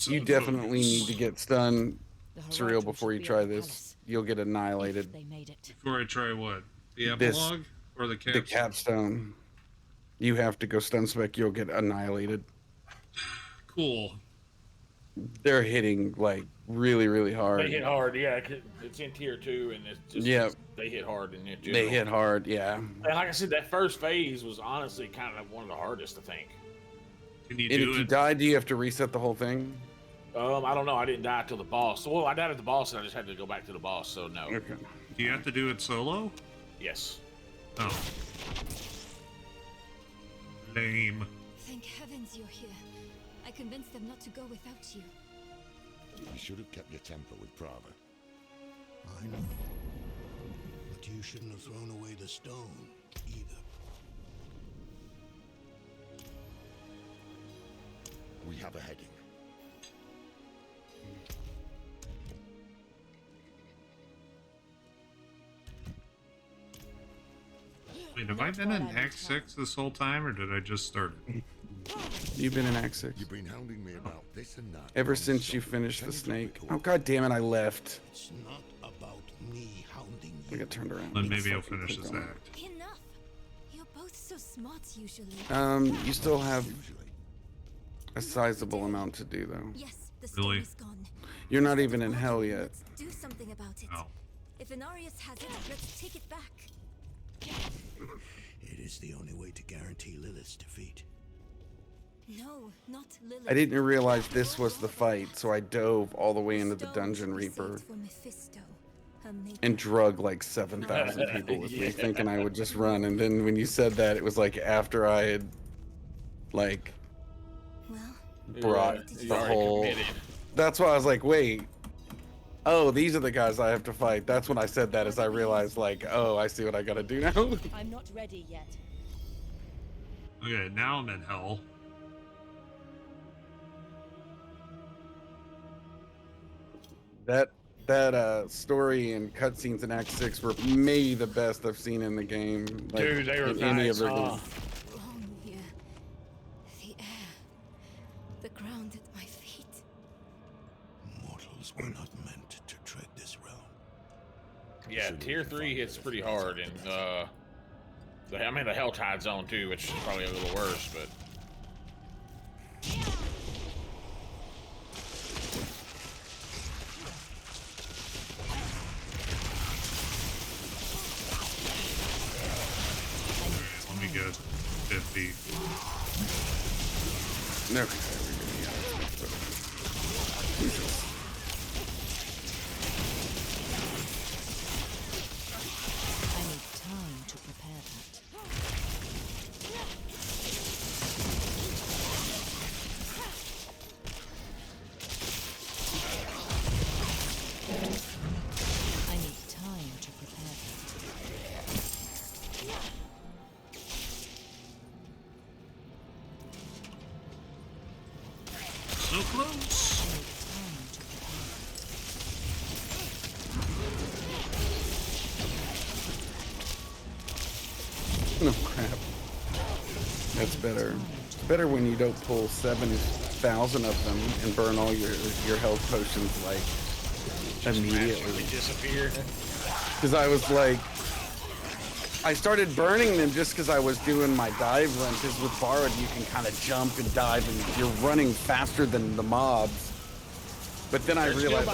You definitely need to get stunned, Surreal, before you try this. You'll get annihilated. Before I try what? The epilogue or the capstone? The capstone. You have to go stun spec. You'll get annihilated. Cool. They're hitting like really, really hard. They hit hard, yeah. It's in tier 2, and it's just they hit hard in it. They hit hard, yeah. And like I said, that first phase was honestly kind of one of the hardest, I think. Can you and do if it? you die, do you have to reset the whole thing? I don't know. I didn't die till the boss. Well, I died at the boss, and I just had to go back to the boss. So no. Okay. Do you have to do it solo? Yes. Oh. Lame. Thank heavens you're here. I convinced them not to go without you. You should have kept your temper with Prava. I know. But you shouldn't have thrown away the stone, either. We have a heading. Wait, have I been in Act 6 this whole time, or did I just start it? You've been in Act 6. You've been hounding me about this and that. Ever since you finished the snake. Oh, god damn it, I left. It's not about me hounding you. I got turned around. Then maybe I'll finish this act. Enough. You're both so smart usually. You still have a sizable amount to do, though. Yes, the Really? story's gone. You're not even in hell yet. Let's do something about it. Oh. If Inarius has it, let's take it back. It is the only way to guarantee Lilith's defeat. No, not Lilith. I didn't realize this was the fight, so I dove all the way into the Dungeon Reaper and drug like 7,000 people with me, thinking I would just run. And then when you said that, it was like after I had like brought the whole. That's why I was like, wait. Oh, these are the guys I have to fight. That's when I said that, as I realized, like, oh, I see what I gotta do now. I'm not ready yet. Okay, now I'm in hell. That story and cutscenes in Act 6 were maybe the best I've seen in the game. Like, Dude, they were in any nice, other huh? game. Wrong here. The air. The ground at my feet. Mortals were not meant to tread this realm. Yeah, tier 3 hits pretty hard, and I mean the Helltide Zone too, which is probably a little worse, but. Let me get 50. No. I need time to prepare that. I need time to prepare that. So close. No crap. That's better. It's better when you don't pull 7,000 of them and burn all your health potions like immediately. Disappear. Because I was like, I started burning them just because I was doing my dive run. Because with Borrowed, you can kind of jump and dive, and you're running faster than the mobs. But then I realized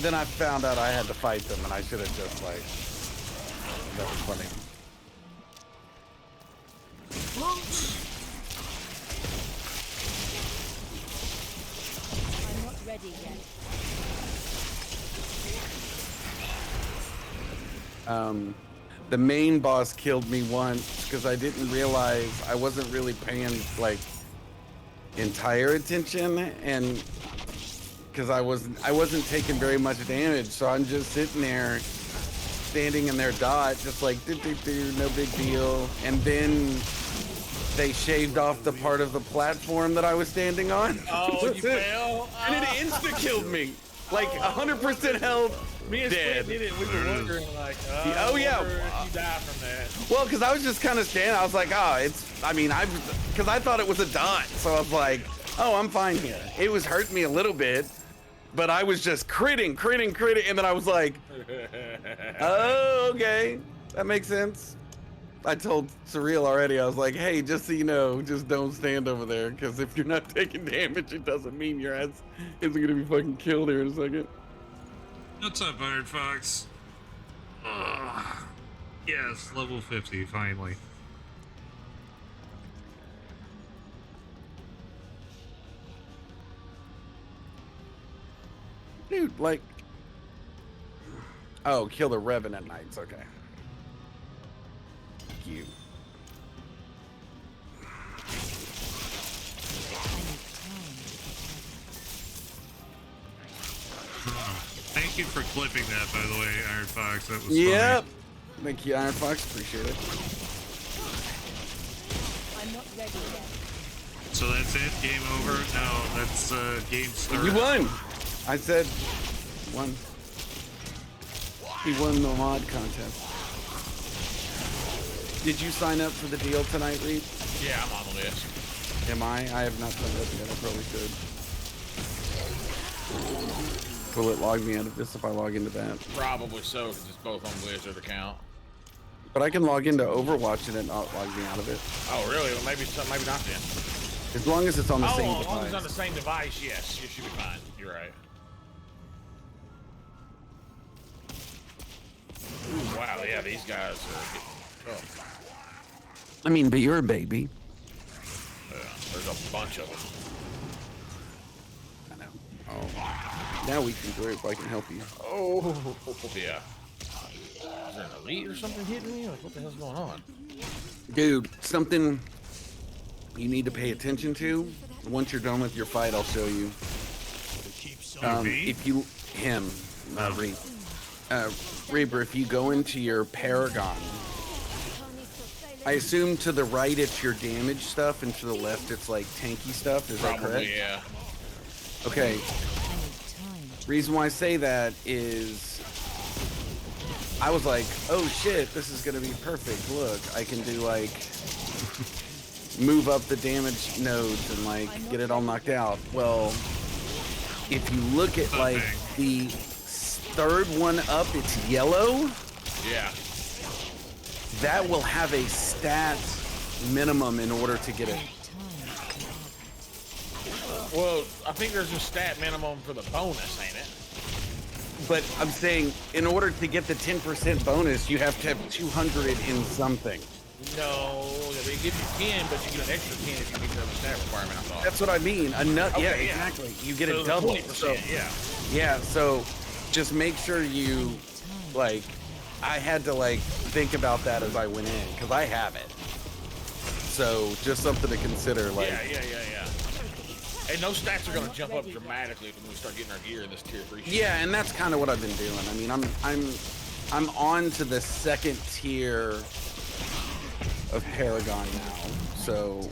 then I found out I had to fight them, and I should have just like. That was funny. I'm not ready yet. The main boss killed me once because I didn't realize I wasn't really paying like entire attention, and because I wasn't taking very much damage, so I'm just sitting there standing in their dot just like do, no big deal, and then they shaved off the part of the platform that I was standing on. Oh, you fail? And it insta killed me, like 100% health. Me and dead. Split did it. We were wondering, like, Oh, yeah. if you die from that. Well, because I was just kind of standing, I was like, because I thought it was a dot, so I was like, oh, I'm fine here. It was hurting me a little bit, but I was just critting, and then I was like, oh, okay, that makes sense. I told Surreal already, I was like, hey, just so you know, just don't stand over there, because if you're not taking damage, it doesn't mean your ass isn't going to be fucking killed here in a second. What's up, Iron Fox? Yes, level 50, finally. Dude, like... Oh, kill the Revenant Knights, okay. Thank you. Thank you for clipping that, by the way, Iron Fox. That was Yep. funny. Thank you, Iron Fox. Appreciate it. I'm not ready yet. So that's it? Game over? No, that's game start. You won! I said, won. He won the mod contest. Did you sign up for the deal tonight, Reed? Yeah, I'm on the list. Am I? I have not signed up yet. I probably should. Will it log me out of this if I log into that? Probably so, because it's both on Blizzard account. But I can log into Overwatch and it not log me out of it. Oh, really? Well, maybe not then. As long as it's on the same as long as device. it's on the same device, yes, you should be fine. You're right. Ooh, wow, yeah, these guys are getting tough. I mean, but you're a baby. Yeah, there's a bunch of them. I know. Oh. Now we can group. I can help you. Oh, yeah. Is there an elite or something hitting me? Like, what the hell's going on? Dude, something you need to pay attention to. Once you're done with your fight, I'll show you. If you... Him. Not Reaper, if you go into your Paragon I assume to the right it's your damage stuff, and to the left it's like tanky stuff. Is that correct? Probably, yeah. Okay. Reason why I say that is I was like, oh shit, this is gonna be perfect. Look, I can do like move up the damage nodes and like get it all knocked out. Well, if you look at like the third one up, it's yellow. Yeah. That will have a stat minimum in order to get it. Well, I think there's a stat minimum for the bonus, ain't it? But I'm saying, in order to get the 10% bonus, you have to have 200 in something. No, they give you 10, but you get an extra 10 if you meet the stat requirement, I thought. That's what I mean. Okay, yeah, exactly. You get so it double. 20%, So, yeah, so just make sure you, like, I had to, like, think about that as I went in, because I have it. So, just something to consider, like... Yeah. And those stats are going to jump up dramatically when we start getting our gear in this tier 3 shit. Yeah, and that's kind of what I've been doing. I mean, I'm on to the second tier of Paragon now. So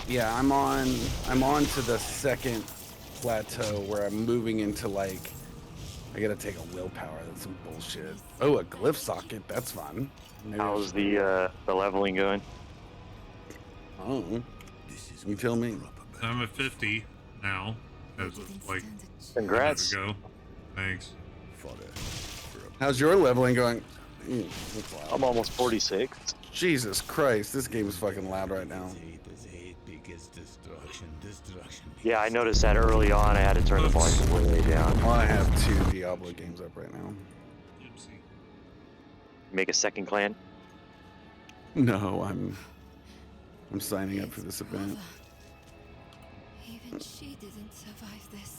yeah, I'm on to the second plateau where I'm moving into like I gotta take a willpower. That's some bullshit. Oh, a glyph socket. That's fun. Maybe how's the leveling going? Oh, you tell me. I'm at 50 now. As of like Congrats. a minute ago. Thanks. How's your leveling going? I'm almost 46. Jesus Christ, this game is fucking loud right now. Yeah, I noticed that early on. I had to turn the volume way down. Well, I have 2 Diablo games up right now. Make a second clan? No, I'm signing up for this event. Even she didn't survive this.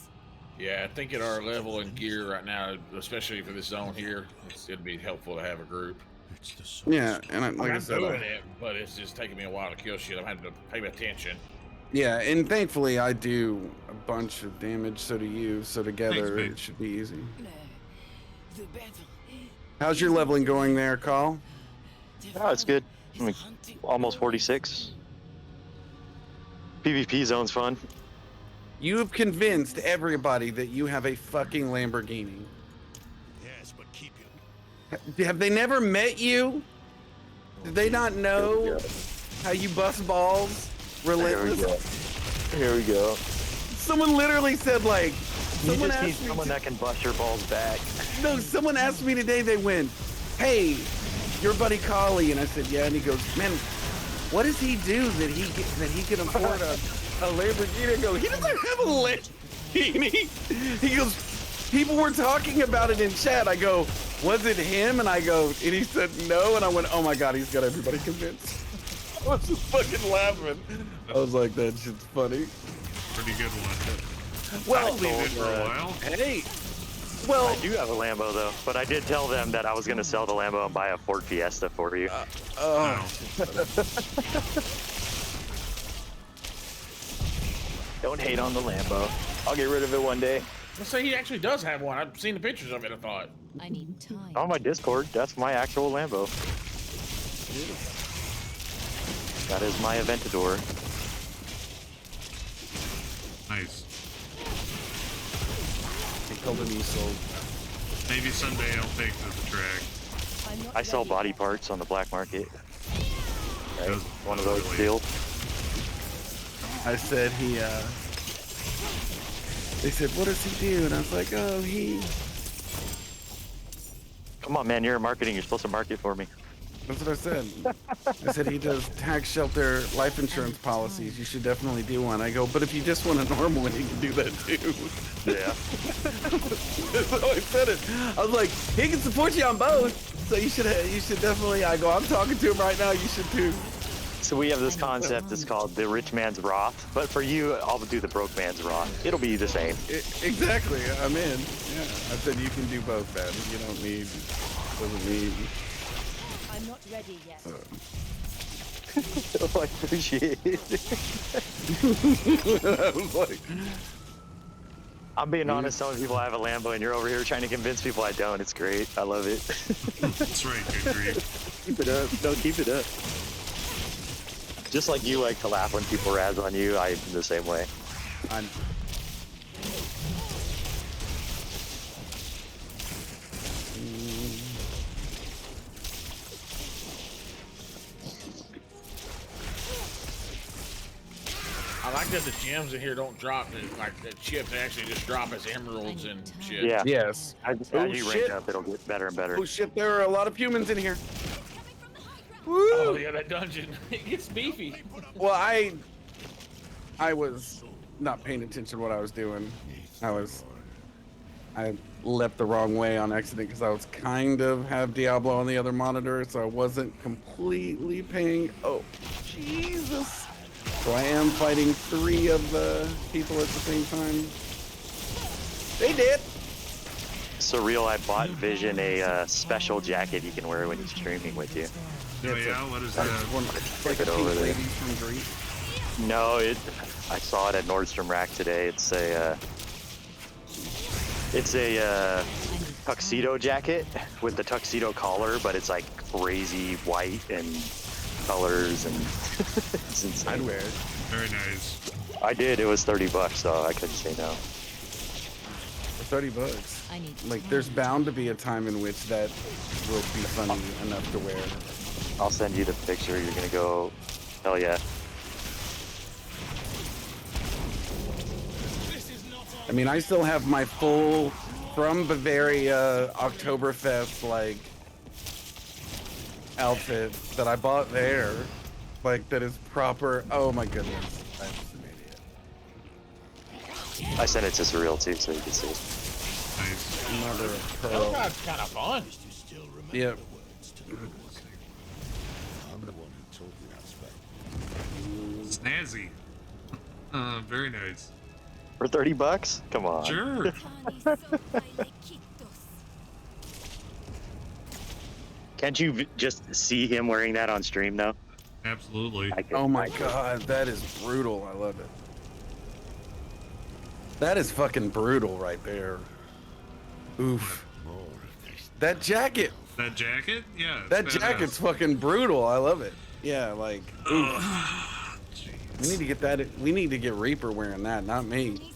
Yeah, I think at our level and gear right now, especially for this zone here, it'd be helpful to have a group. Yeah, and like I I'm said, doing it, but it's just taking me a while to kill shit. I'm having to pay attention. yeah, and thankfully I do a bunch of damage, so do you, so together Thanks, it should be easy. The battle. How's your leveling going there, Carl? Oh, it's good. I'm like almost 46. PvP zone's fun. You have convinced everybody that you have a fucking Lamborghini. Yes, but keep it. Have they never met you? Did they not know how you bust balls? Relentless? Here we go. Someone literally said like, You someone just need asked me someone that can bust your balls back. No, someone asked me today, they went, hey, your buddy Collie, and I said, yeah, and he goes, man, what does he do that he can afford a Lamborghini? I go, he doesn't have a Lamborghini. He goes, people were talking about it in chat. I go, was it him? And I go, and he said no, and I went, oh my God, he's got everybody convinced. I was just fucking laughing. I was like, that shit's funny. Pretty good one. Well, I'll leave it for a while. Hey, well, I do have a Lambo though, but I did tell them that I was gonna sell the Lambo and buy a Ford Fiesta for you. Don't hate on the Lambo. I'll get rid of it one day. Let's say he actually does have one. I've seen the pictures of it, I thought. I need time. On my Discord, that's my actual Lambo. That is my Aventador. Nice. He told him he sold. Maybe someday I'll take to the track. I sell body parts on the black market. Right? Does- One of those really. deals. I said they said, what does he do? And I was like, oh, Come on, man, you're in marketing. You're supposed to market for me. that's what I said. I said he does tax shelter life insurance policies. You should definitely do one. I go, but if you just want a normal one, he can do that too. Yeah. That's how I said it. I was like, he can support you on both. So you should definitely, I go, I'm talking to him right now. You should too. So we have this concept. It's called the rich man's Roth. But for you, I'll do the broke man's Roth. It'll be the same. Exactly. I'm in. Yeah. I said you can do both, man. You don't need, doesn't need. I'm not ready yet. I appreciate it. I was like, I'm being honest. Some people have a Lambo, and you're over here trying to convince people I don't. It's great. I love it. That's right, good grief. Keep it up. No, keep it up. Just like you like to laugh when people razz on you, I'm the same way. I'm I like that the gems in here don't drop like the chips actually just drop as emeralds and shit. Yeah. Yes. As Oh, you rank shit. up, it'll get better and better. Oh shit, there are a lot of humans in here. Oh yeah, that dungeon. It gets beefy. Well, I was not paying attention to what I was doing. I leapt the wrong way on accident because I was kind of have Diablo on the other monitor, so I wasn't completely paying. Oh, Jesus. So I am fighting 3 of the people at the same time. They did. Surreal, I bought Vision a special jacket he can wear when he's streaming with you. Oh yeah, what is that? It's like Take a it over pink there. lady from Greece. No, I saw it at Nordstrom Rack today. It's a tuxedo jacket with the tuxedo collar, but it's like crazy white and colors and it's insane. I'd wear it. Very nice. I did. It was $30, so I couldn't say no. For $30. Like, there's bound to be a time in which that will be funny enough to wear. I'll send you the picture. You're gonna go, hell yeah. I mean, I still have my full from Bavaria Oktoberfest like outfit that I bought there, like that is proper. Oh my goodness, I'm just an idiot. I sent it to Surreal too, so you can see it. Nice. Mother of pearl. Oh, that's kind of fun. Yep. I'm the one who told you that spec. Snazzy. Very nice. For $30? Come on. Sure. Can't you just see him wearing that on stream though? Absolutely. Oh my god, that is brutal. I love it. That is fucking brutal right there. Oof. That jacket. That jacket? Yeah. That it's badass. jacket's fucking brutal. I love it. Yeah, like. Oof. We need to get that. We need to get Reaper wearing that, not me.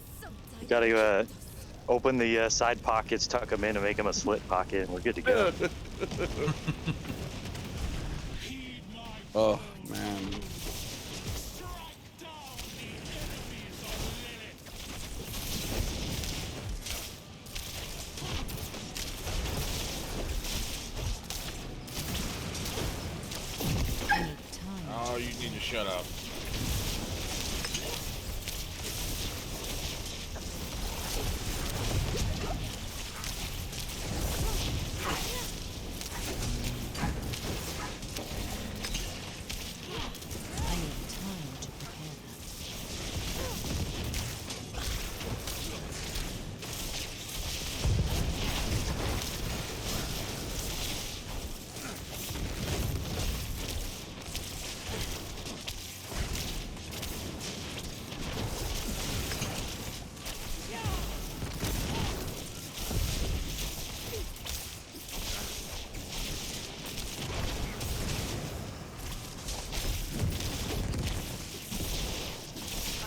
You gotta open the side pockets, tuck them in, and make them a slit pocket, and we're good to go. Oh man. Oh, you need to shut up.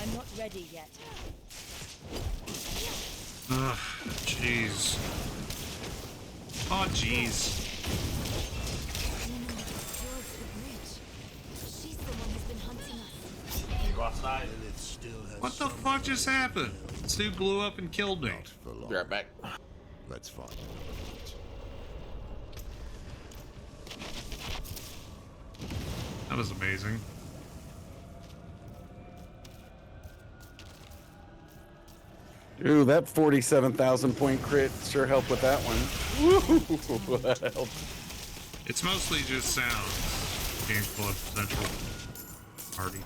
I'm not ready yet. Ugh, jeez. Oh, jeez. She's the one who's been hunting us. You go outside. What the fuck just happened? This dude blew up and killed me. Be right back. Let's find That was amazing. Ooh, that 47,000 point crit sure helped with that one. Woo, that helped. It's mostly just sounds. Game Club Central Party.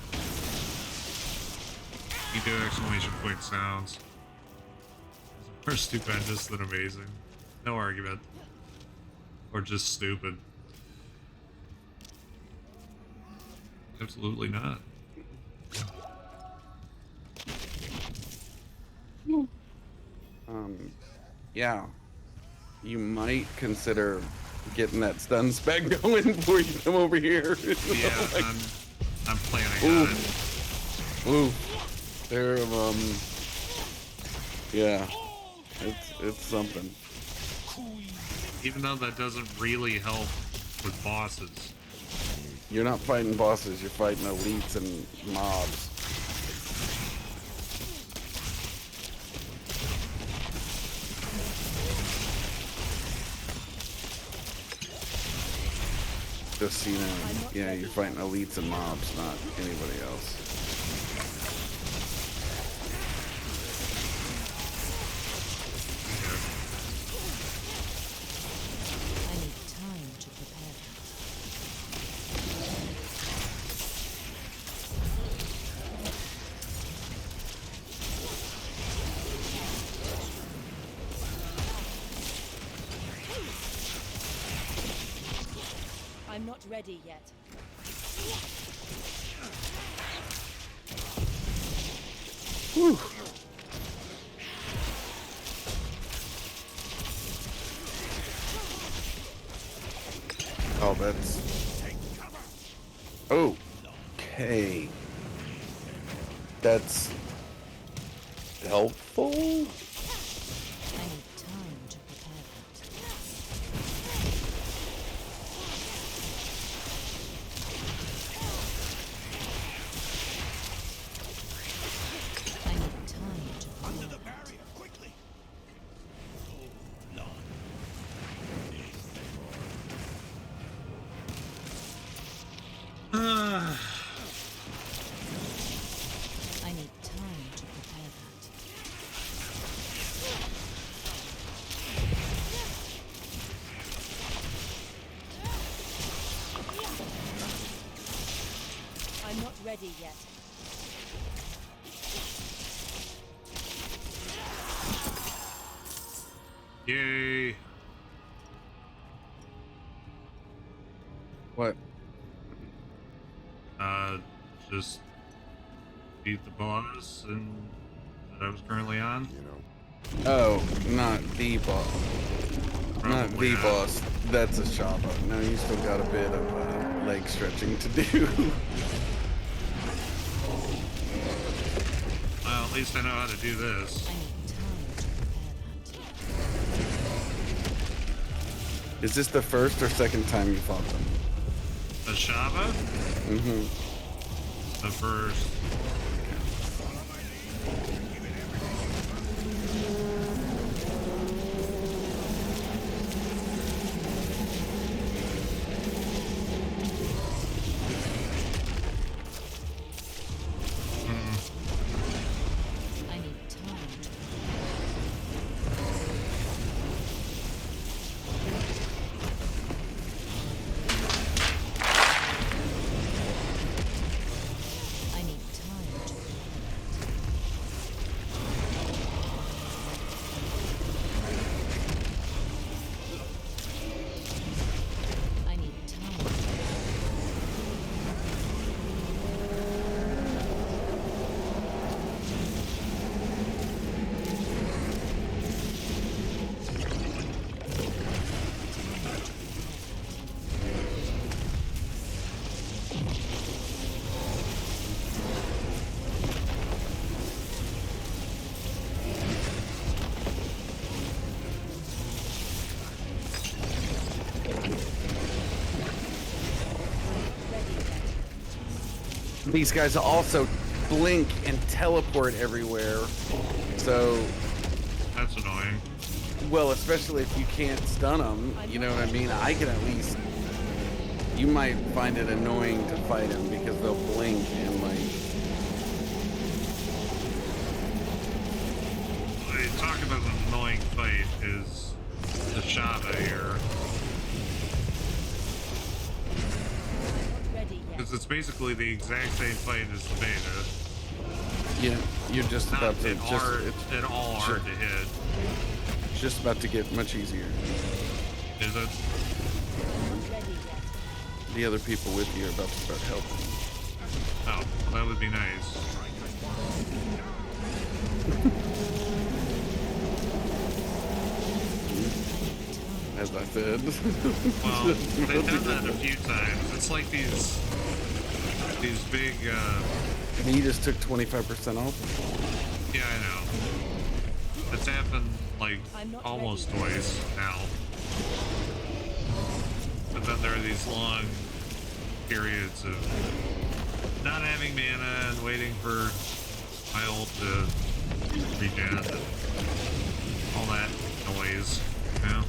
You do exclamation point sounds. More stupendous than amazing. No argument. Or just stupid. Absolutely not. Yeah, you might consider getting that stun spec going before you come over here. Yeah, Like, I'm planning on it. ooh, they're yeah, it's something. Even though that doesn't really help with bosses. You're not fighting bosses, you're fighting elites and mobs. Just so you know, yeah, you're fighting elites and mobs, not anybody else. I need time to prepare I'm not ready yet. Whew. Oh, that's... Oh, okay. That's helpful? I need time to prepare that. I need time to prepare. Under the barrier, quickly. Lord. I need time to prepare that. I'm not ready yet. Yay! What? Just beat the boss and that I was currently on. You know, Oh, not the boss. Not Probably the not. boss. That's a Shaba. No, you still got a bit of leg stretching to do. Well, at least I know how to do this. I need time to prepare that. Is this the first or second time you fought them? A Shava? Mm-hmm. The first. I need time to I need time to I need time. These guys also blink and teleport everywhere. So, That's annoying. well, especially if you can't stun them, you know what I mean? I can at least... You might find it annoying to fight them because they'll blink and like... Talk about an annoying fight is the Shava here. Because it's basically the exact same fight as the beta. Yeah, you're just Not about to... at all hard to hit. It's just about to get much easier. Is it? The other people with you are about to start helping. Oh, well, that would be nice. as I said. Well, they've done that a few times. It's like these big. And he just took 25% off. Yeah, I know. It's happened like almost twice now. But then there are these long periods of not having mana and waiting for my ult to regen and all that noise, you know?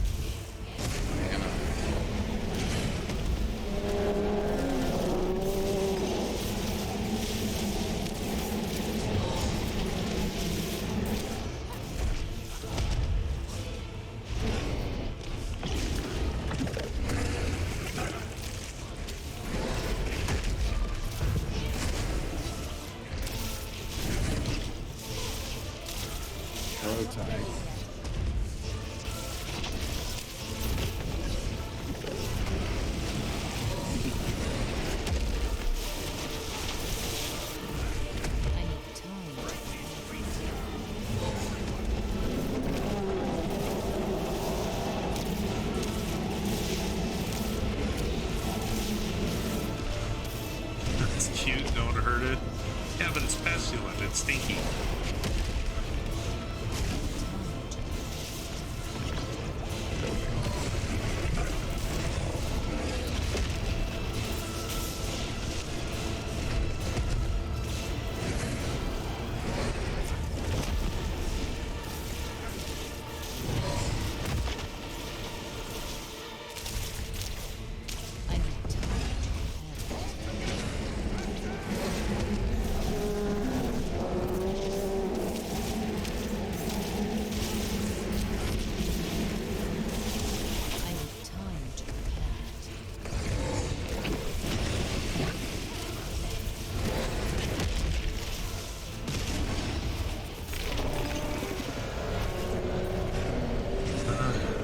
It's cute, don't hurt it. Yeah, but it's pestilent, it's stinky.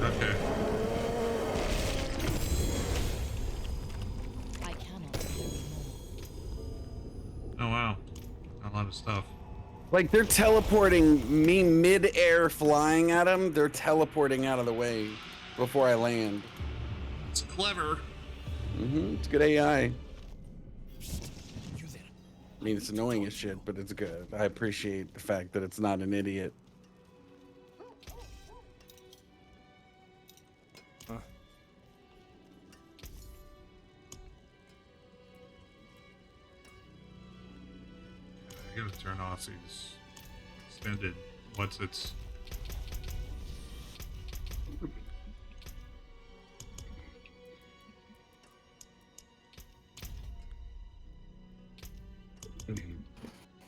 Okay. I cannot carry more. Oh wow. A lot of stuff. Like they're teleporting me mid-air flying at them. They're teleporting out of the way before I land. It's clever. It's good AI. I mean, it's annoying as shit, but it's good. I appreciate the fact that it's not an idiot. I gotta turn off these extended. What's its?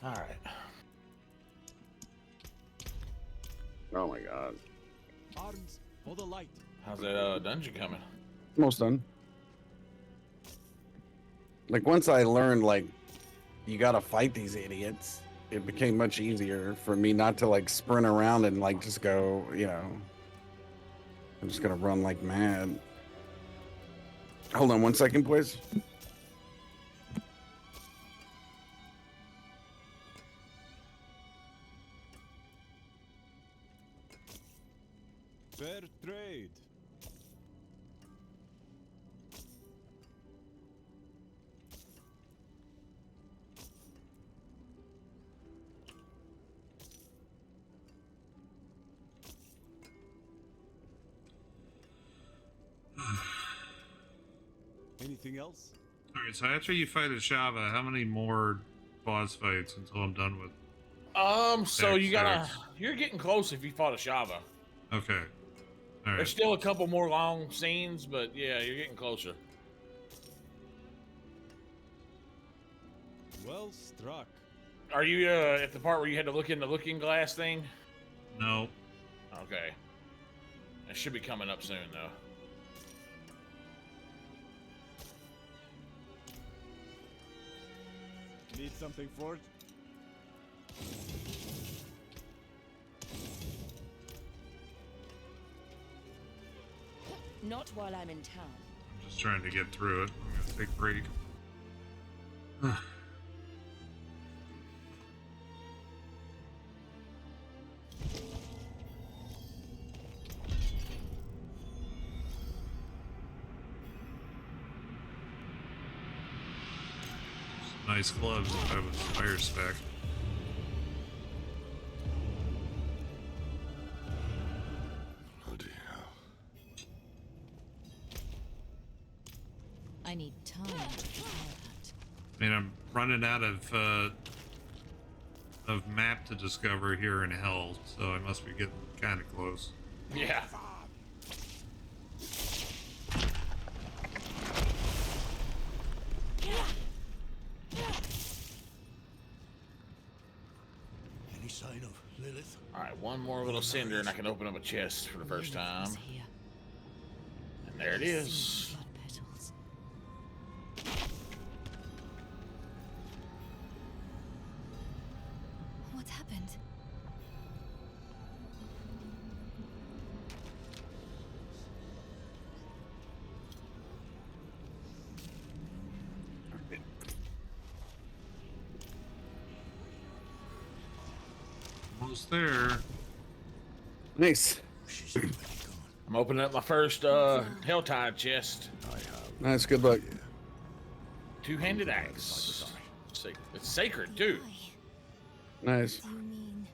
All right. Oh my god. Arms for the light. How's that dungeon coming? Almost done. Like once I learned like you gotta fight these idiots, it became much easier for me not to like sprint around and like just go, you know. I'm just gonna run like mad. Hold on 1 second, boys. Fair trade. Anything else? Alright, so after you fight a Shava, how many more boss fights until I'm done with? So you're getting close if you fought a Shava. Okay. Alright. There's still a couple more long scenes, but yeah, you're getting closer. Well struck. Are you at the part where you had to look in the looking glass thing? No. Okay. It should be coming up soon, though. Need something for it? Not while I'm in town. I'm just trying to get through it. I'm gonna take a break. nice gloves if I was fire spec. Bloody hell. I need time to prepare that. I mean, I'm running out of map to discover here in hell, so I must be getting kind of close. Yeah. Any sign of Lilith? Alright, one more little cinder and I can open up a chest for the first time. And there it is. Blood petals. What happened? Almost there. Nice. I'm opening up my first Helltide chest. Nice. Good luck. Two-handed axe. It's sacred, too. Nice. What do you mean?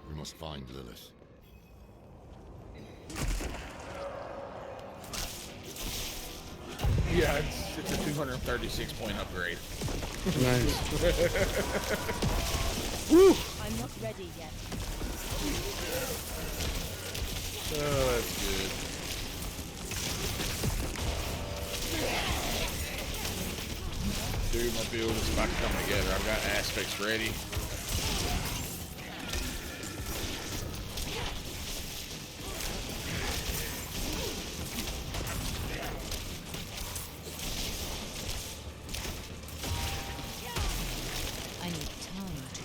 We must find Lilith. Yeah, it's a 236 point upgrade. Nice. Woo! I'm not ready yet. Oh, that's good. Dude, my build is about to come together. I've got aspects ready. I need time to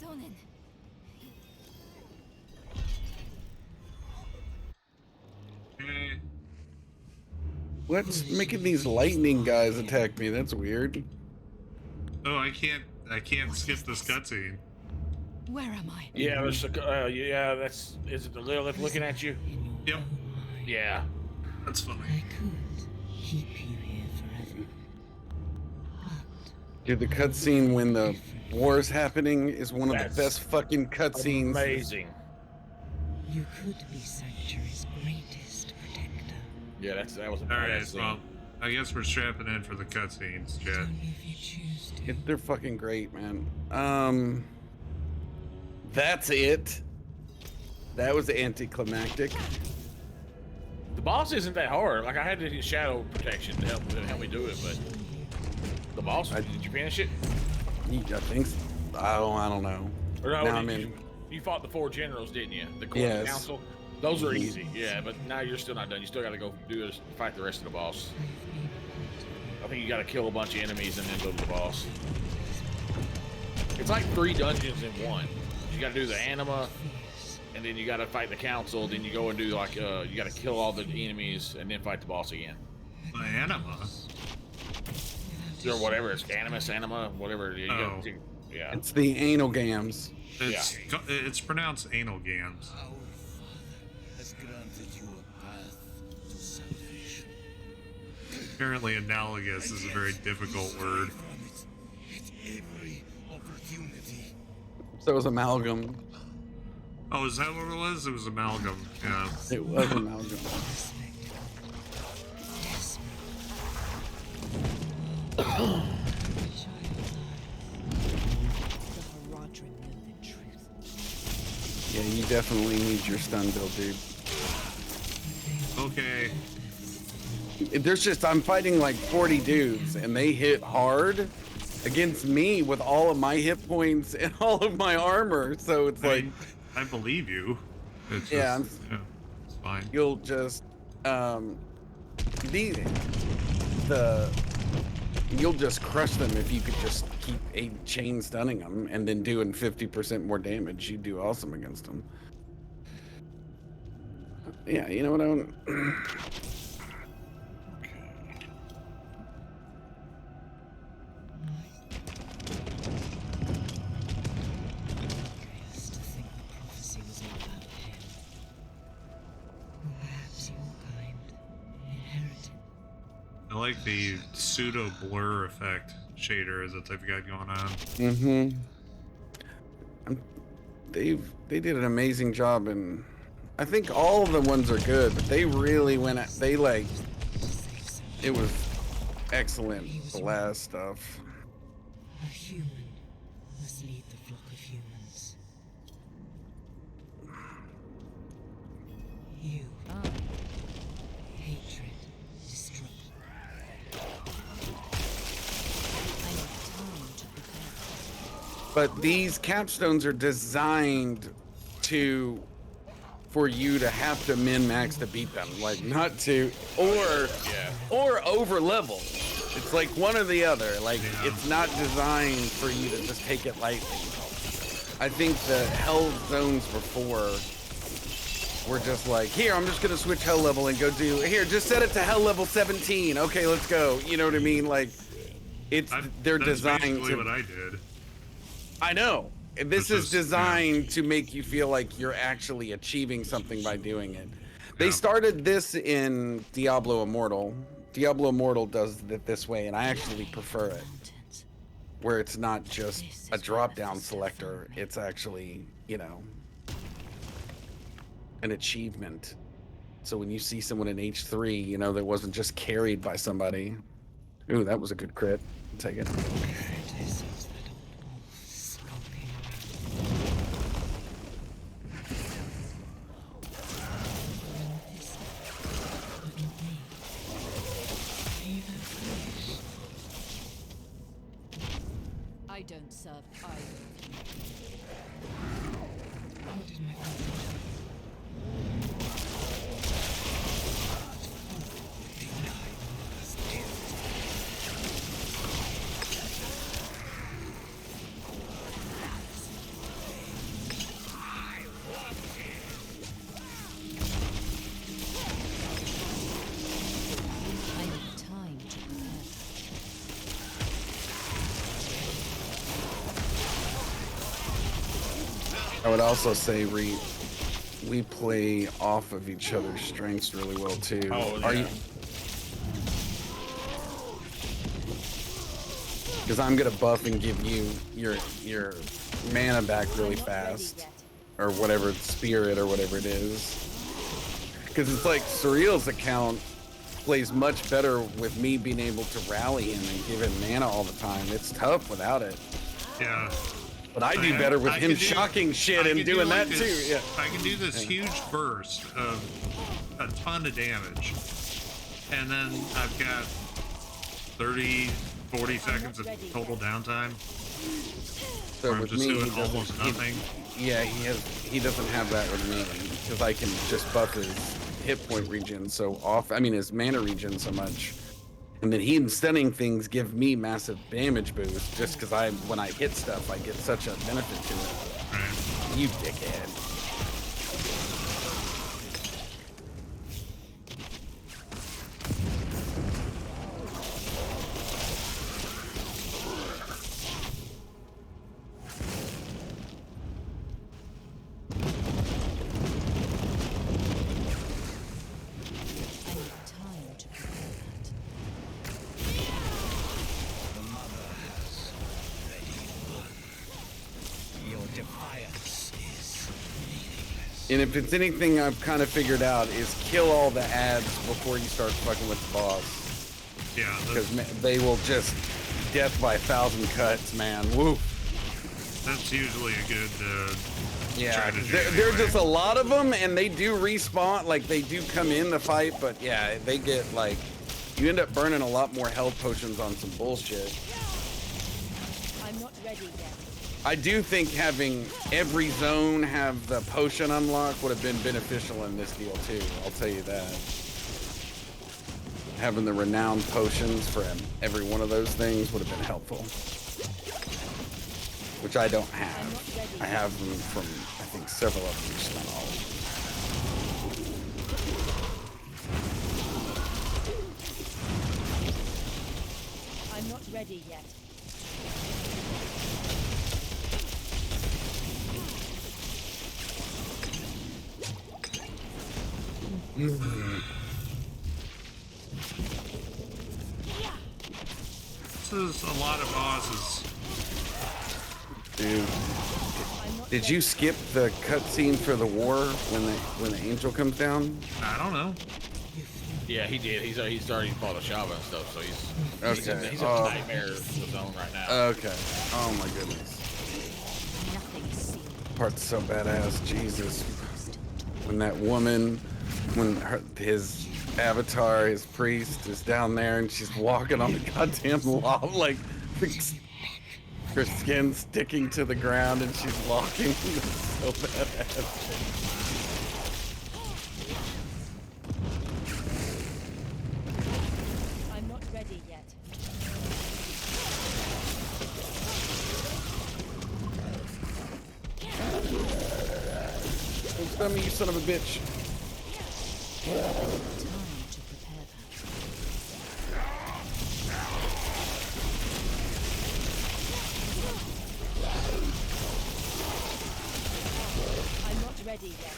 Donan. What's making these lightning guys attack me? That's weird. Oh, I can't skip this cutscene. Where am I? Yeah, yeah, that's. Is it the Lilith looking at you? Yep. Yeah. That's funny. I could keep you here forever. Dude, the cutscene when the war's happening is one of the best fucking cutscenes. Amazing. You could be Sanctuary's greatest protector. Yeah, that was a All right, badass scene. well, I guess we're strapping in for the cutscenes, Chad. Only if you choose to. They're fucking great, man. That's it. That was anticlimactic. The boss isn't that hard. Like I had to get shadow protection to help me do it, but the boss. Did you finish it? I think so. I don't know. Or no, Now I'm in. You fought the 4 generals, didn't you? The Yes. council. Those are easy. Yeah, but now you're still not done. You still got to go fight the rest of the boss. I think you got to kill a bunch of enemies and then go to the boss. It's like 3 dungeons in one. You got to do the anima, and then you got to fight the council. Then you go and do like you got to kill all the enemies and then fight the boss again. The anima. Or whatever it's anima, whatever. You gotta do, yeah. It's the anal gams. It's pronounced anal gams. Has granted you a path to salvation. Apparently, analogous is a very difficult word. Every opportunity. So it was amalgam. Oh, is that what it was? It was amalgam. Yeah. It was amalgam. Yeah, you definitely need your stun build, dude. Okay. There's just, I'm fighting like 40 dudes and they hit hard against me with all of my hit points and all of my armor. So it's like, I believe you. It's just, yeah, it's fine. You'll just, you'll just crush them if you could just keep a chain stunning them and then doing 50% more damage. You'd do awesome against them. Yeah, you know what I want? I like the pseudo blur effect shader that they've got going on. Mm-hmm. They did an amazing job, and I think all of the ones are good, but they really went at, they like, it was excellent, the last stuff. A human must lead the flock of humans. You. Hatred. Destruction. But these capstones are designed for you to have to min-max to beat them, like not to, or over level. It's like one or the other. Like it's not designed for you to just take it lightly. I think the hell zones before were just like, here, I'm just gonna switch hell level and go do, here, just set it to hell level 17. Okay, let's go. You know what I mean? Like, they're designed to. What I did. I know. This is designed to make you feel like you're actually achieving something by doing it. They started this in Diablo Immortal. Diablo Immortal does it this way, and I actually prefer it. Where it's not just a drop-down selector, it's actually, you know, an achievement. So when you see someone in H3, you know, that wasn't just carried by somebody. Ooh, that was a good crit. I'll take it. I don't serve either of you. I need time to prepare. I would also say we play off of each other's strengths really well too. Oh, Are you? Because I'm gonna buff and give you your mana back really fast, or whatever, spirit or whatever it is. Because it's like Surreal's account plays much better with me being able to rally him and give him mana all the time. It's tough without it. Yeah. But I do better with him shocking shit and doing that too. Yeah. I can do this huge burst of a ton of damage, and then I've got 30, 40 seconds of total downtime. So where I'm with just me, doing he doesn't. almost nothing. He doesn't have that with me because I can just buff his hit point regen so off. I mean his mana regen so much. And then he stunning things give me massive damage boost just because when I hit stuff, I get such a benefit to it. Right. You dickhead. And if it's anything I've kind of figured out is kill all the ads before you start fucking with the boss. Yeah. Because they will just death by 1,000 cuts, man. Woo. That's usually a good yeah. strategy. There are just a lot of them, and they do respawn. Like they do come in the fight, but yeah, they get like you end up burning a lot more health potions on some bullshit. I'm not ready yet. I do think having every zone have the potion unlock would have been beneficial in this deal too. I'll tell you that. Having the renowned potions for every one of those things would have been helpful. Which I don't have. I have them from, I think, several of them, just not all of them. I'm not ready yet. This is a lot of bosses. Dude, did you skip the cutscene for the war when the angel comes down? I don't know. Yeah, he did. He's starting to follow Shava and stuff, so he's Okay. he's a nightmare zone right now. Okay. Oh my goodness. Part's so badass. Jesus. When that woman, his avatar, his priest, is down there and she's walking on the goddamn lava, like her skin sticking to the ground and she's walking. It's so badass. I'm not ready yet. Don't stun me, you son of a bitch. I'm not ready yet.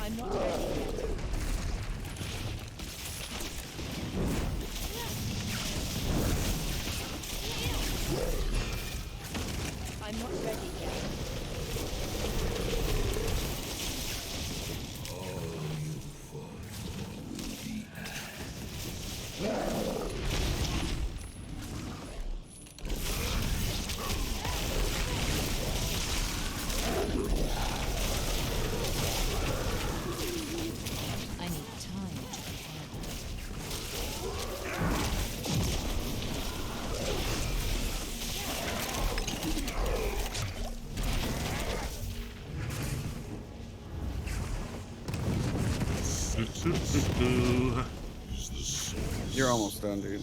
I'm not ready yet. I'm not ready yet. I need time to prepare You're almost done, dude.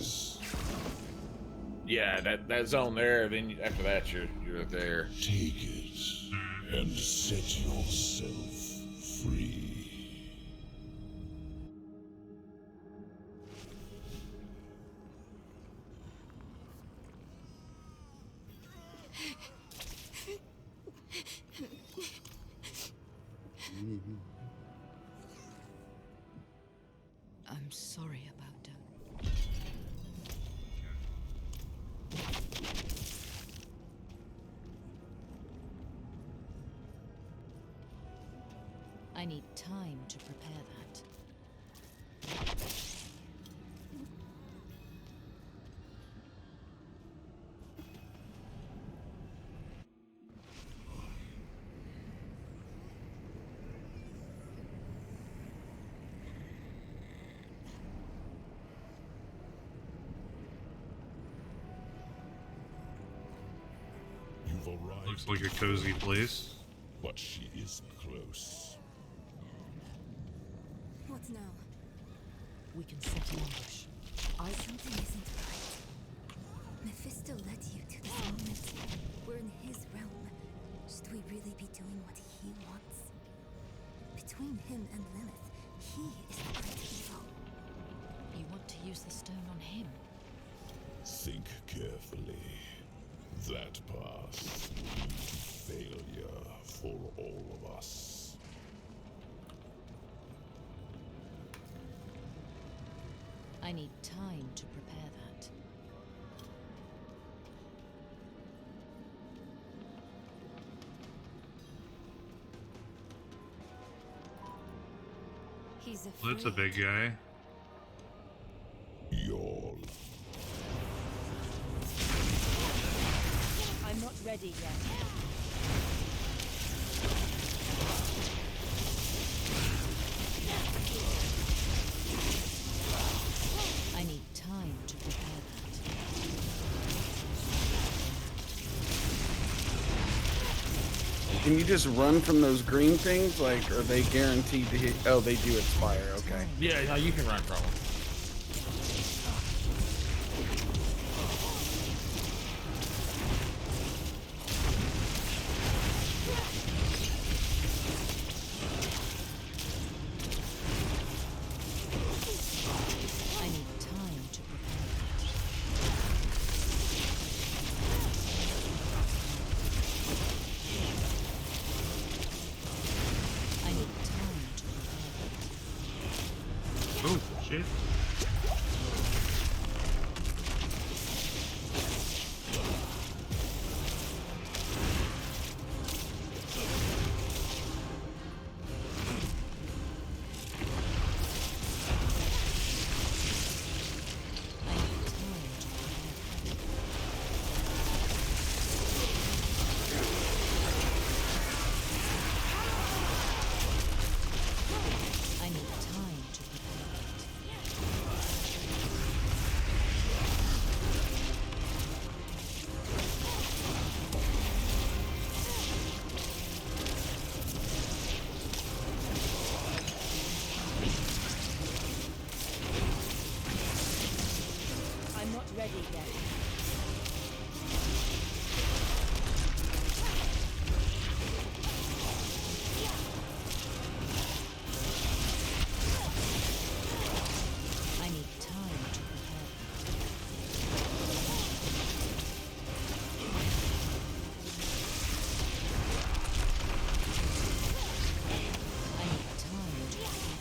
Yeah, that zone there. Then after that, you're there. Take it and set yourself free. I'm sorry about her. I need time to prepare that. You've arrived. Looks like a cozy place. But she is close. What now? We can set an ambush. Something isn't right. Mephisto led you to this moment. We're in his realm. Should we really be doing what he wants? Between him and Lilith, he is the great evil. You want to use the stone on him? Think carefully. That path will be failure for all of us. I need time to prepare that. He's Well, that's a big guy. Y'all. I'm not ready yet. I need time to prepare that. Can you just run from those green things? Like, are they guaranteed to hit? Oh, they do expire. Okay. Yeah, no, you can run from them. I need time to prepare that. Shit. I need time to prepare it. I'm not ready yet. I need time to prepare. I need time to prepare.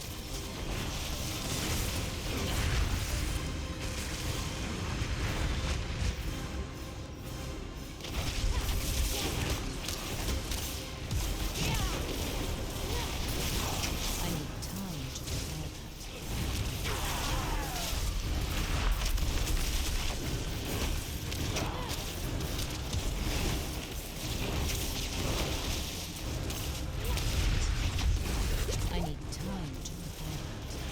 I need time to prepare that. I need time to prepare that.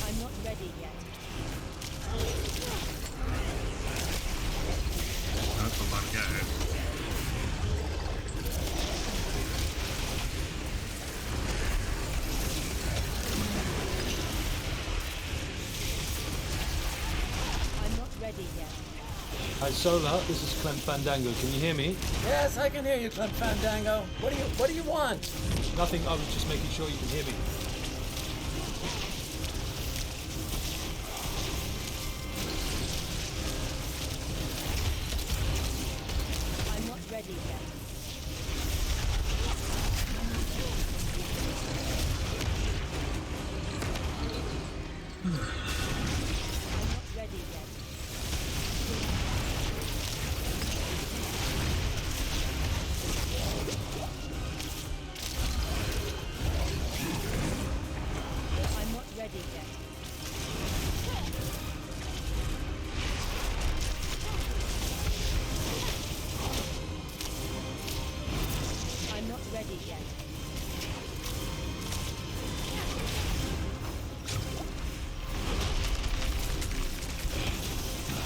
I'm not ready yet. That's a lot of guys. I'm not ready yet. Hi Solar, this is Clem Fandango. Can you hear me? Yes, I can hear you, Clem Fandango. What do you want? Nothing, I was just making sure you can hear me. I'm not ready yet. I'm not ready yet. I'm not ready yet. I'm not ready yet.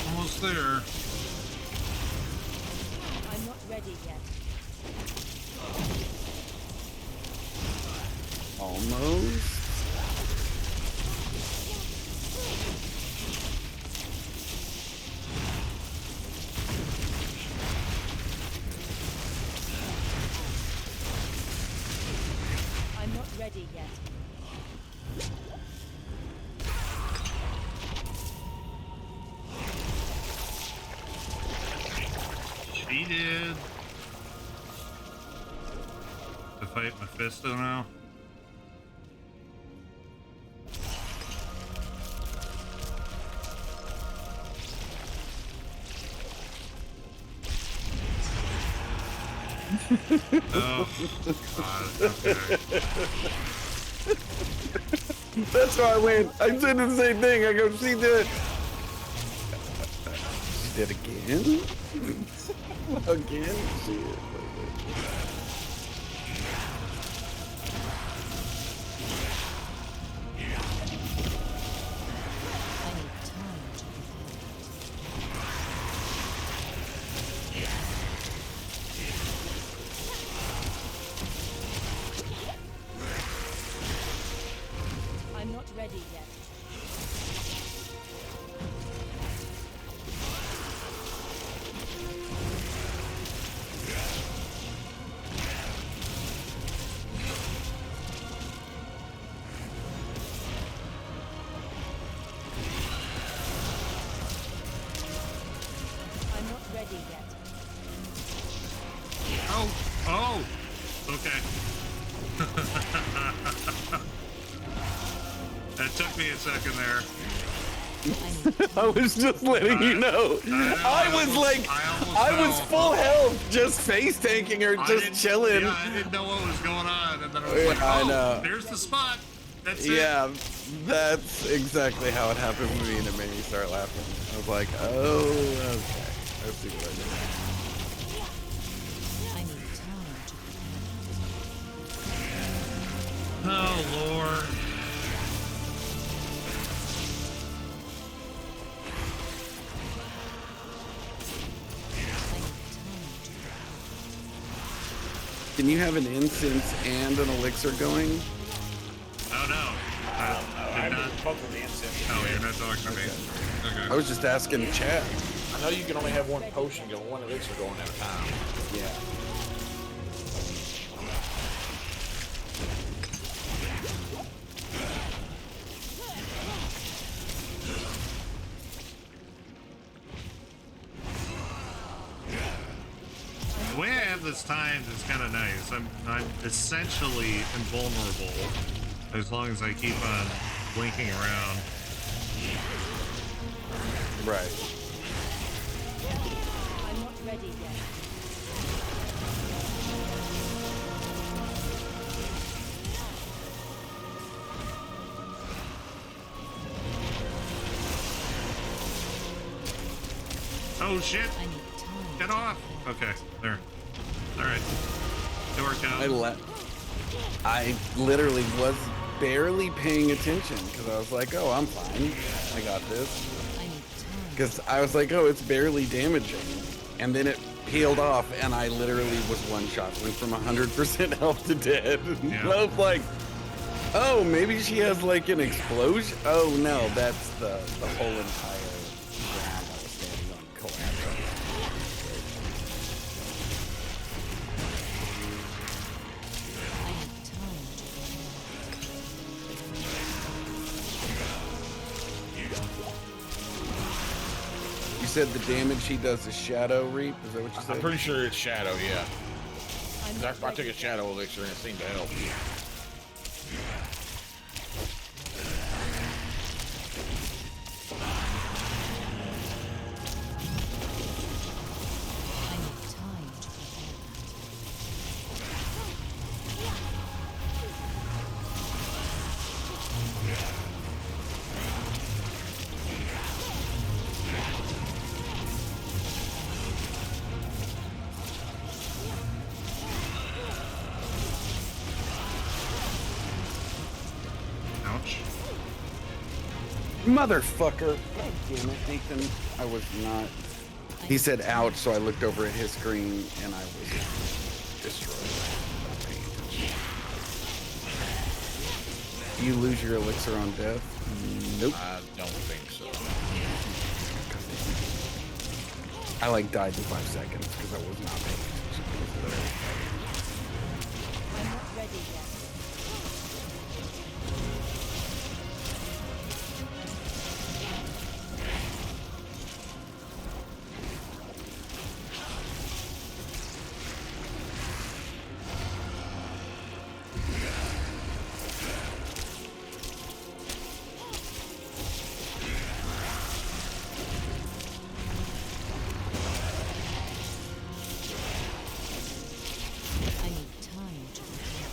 Almost there. I'm not ready yet. Almost. I'm not ready yet. She did. To fight Mephisto now. Oh, God, okay. That's why I went. I said the same thing. I go, she did. She did again? Again? Shit. I need time to prepare. I'm not ready yet. Oh! Okay. That took me a second there. I was just letting you know. I was full health, just face tanking her, just chilling. Yeah, I didn't know what was going on, and then I was like, I oh, know. there's the spot. That's it. Yeah, that's exactly how it happened with me, and it made me start laughing. I was like, oh, okay. I see what I did. Oh, Lord. Can you have an incense and an elixir going? Oh, no. I haven't fucked with the incense. Oh, you're not talking to me. Okay. I was just asking the chat. I know you can only have one potion going, one elixir going at a time. Yeah. The way I have this timed is kind of nice. I'm essentially invulnerable as long as I keep on blinking around. Right. I'm not ready yet. Oh shit! Get off! Okay, there. Alright. It worked out. I literally was barely paying attention because I was like, oh, I'm fine. I got this. Because I was like, oh, it's barely damaging. And then it peeled off, and I literally was one shot. Went from 100% health to dead. Yeah. And I was like, oh, maybe she has like an explosion. Oh, no, that's the whole entire ground I was standing on collapsed. You said the damage he does is Shadow Reap? Is that what you said? I'm pretty sure it's Shadow, yeah. I took a Shadow elixir and it seemed to help. Ouch. Motherfucker. God damn it, Nathan. I was not. He said ouch, so I looked over at his screen and I was destroyed. You lose your elixir on death? Nope. I don't think so. I like died in 5 seconds because I was not paying attention. I'm not ready yet. I need time to prepare.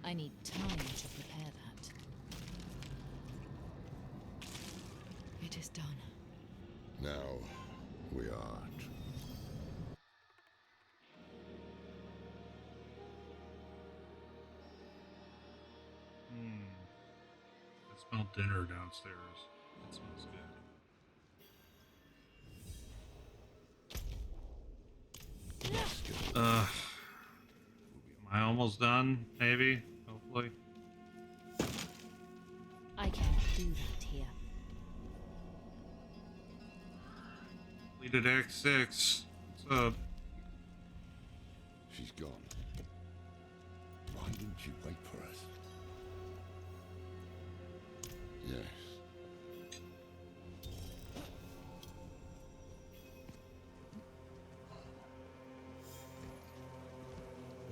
I need time to prepare that. It is done. Now we are. smell dinner downstairs. It smells good. Am I almost done? Maybe? Hopefully. I can't do that here. Completed Act 6. What's up? She's gone. Why didn't you wait for us? Yes.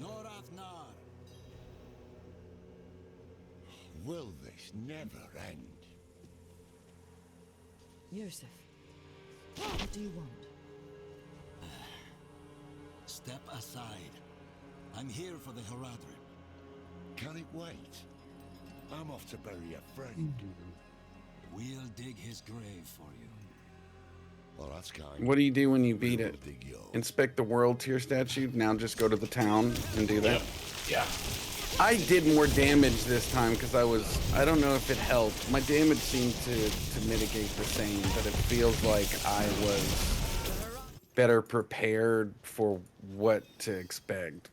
Norathnar. Will this never end? Yusuf, what do you want? Step aside. I'm here for the Haradrim. Can it wait? I'm off to bury a friend. We'll dig his grave for you. Well, that's kind. What do you do when you beat it? Inspect the world tier statue. Now just go to the town and do that. Yeah. I did more damage this time because I don't know if it helped. My damage seemed to mitigate the same, but it feels like I was better prepared for what to expect.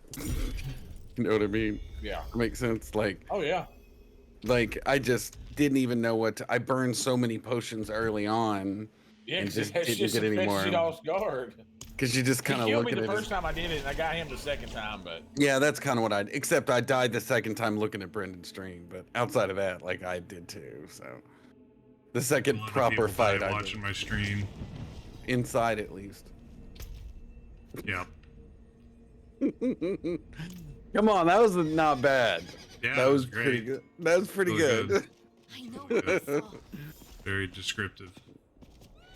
You know what I mean? Yeah. Makes sense? Like, Oh, yeah. like I just didn't even know what to, I burned so many potions early on Yeah, and because just didn't get any more. you off guard. Because you just kind of He killed look me at the it first time I did it, and I got him the second time, but... Yeah, that's kind of what except I died the second time looking at Brendan's stream, but outside of that, like I did too, so. The second proper fight I watching my stream. Inside at least. Yeah. Come on, that was not bad. Yeah, that was great. pretty good. That was pretty It was good. I know what I saw. Very descriptive.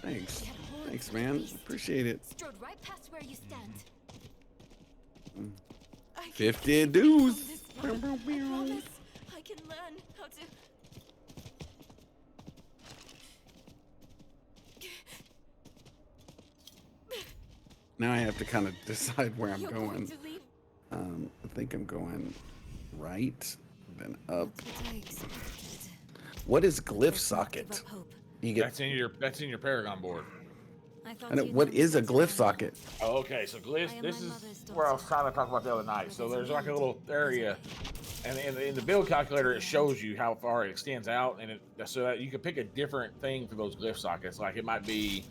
Thanks. Thanks, man. Appreciate it. Strode right past where you stand. 50 dues. I promise I can learn how to... Now I have to kind of decide where I'm You're going. to leave. I think I'm going right, then up. What is glyph socket? You get. That's in your Paragon board. What is a glyph socket? Oh, okay. So glyphs. This is where I was trying to talk about the other night. So there's like a little area, and in the build calculator it shows you how far it extends out, and so that you can pick a different thing for those glyph sockets. Like it might be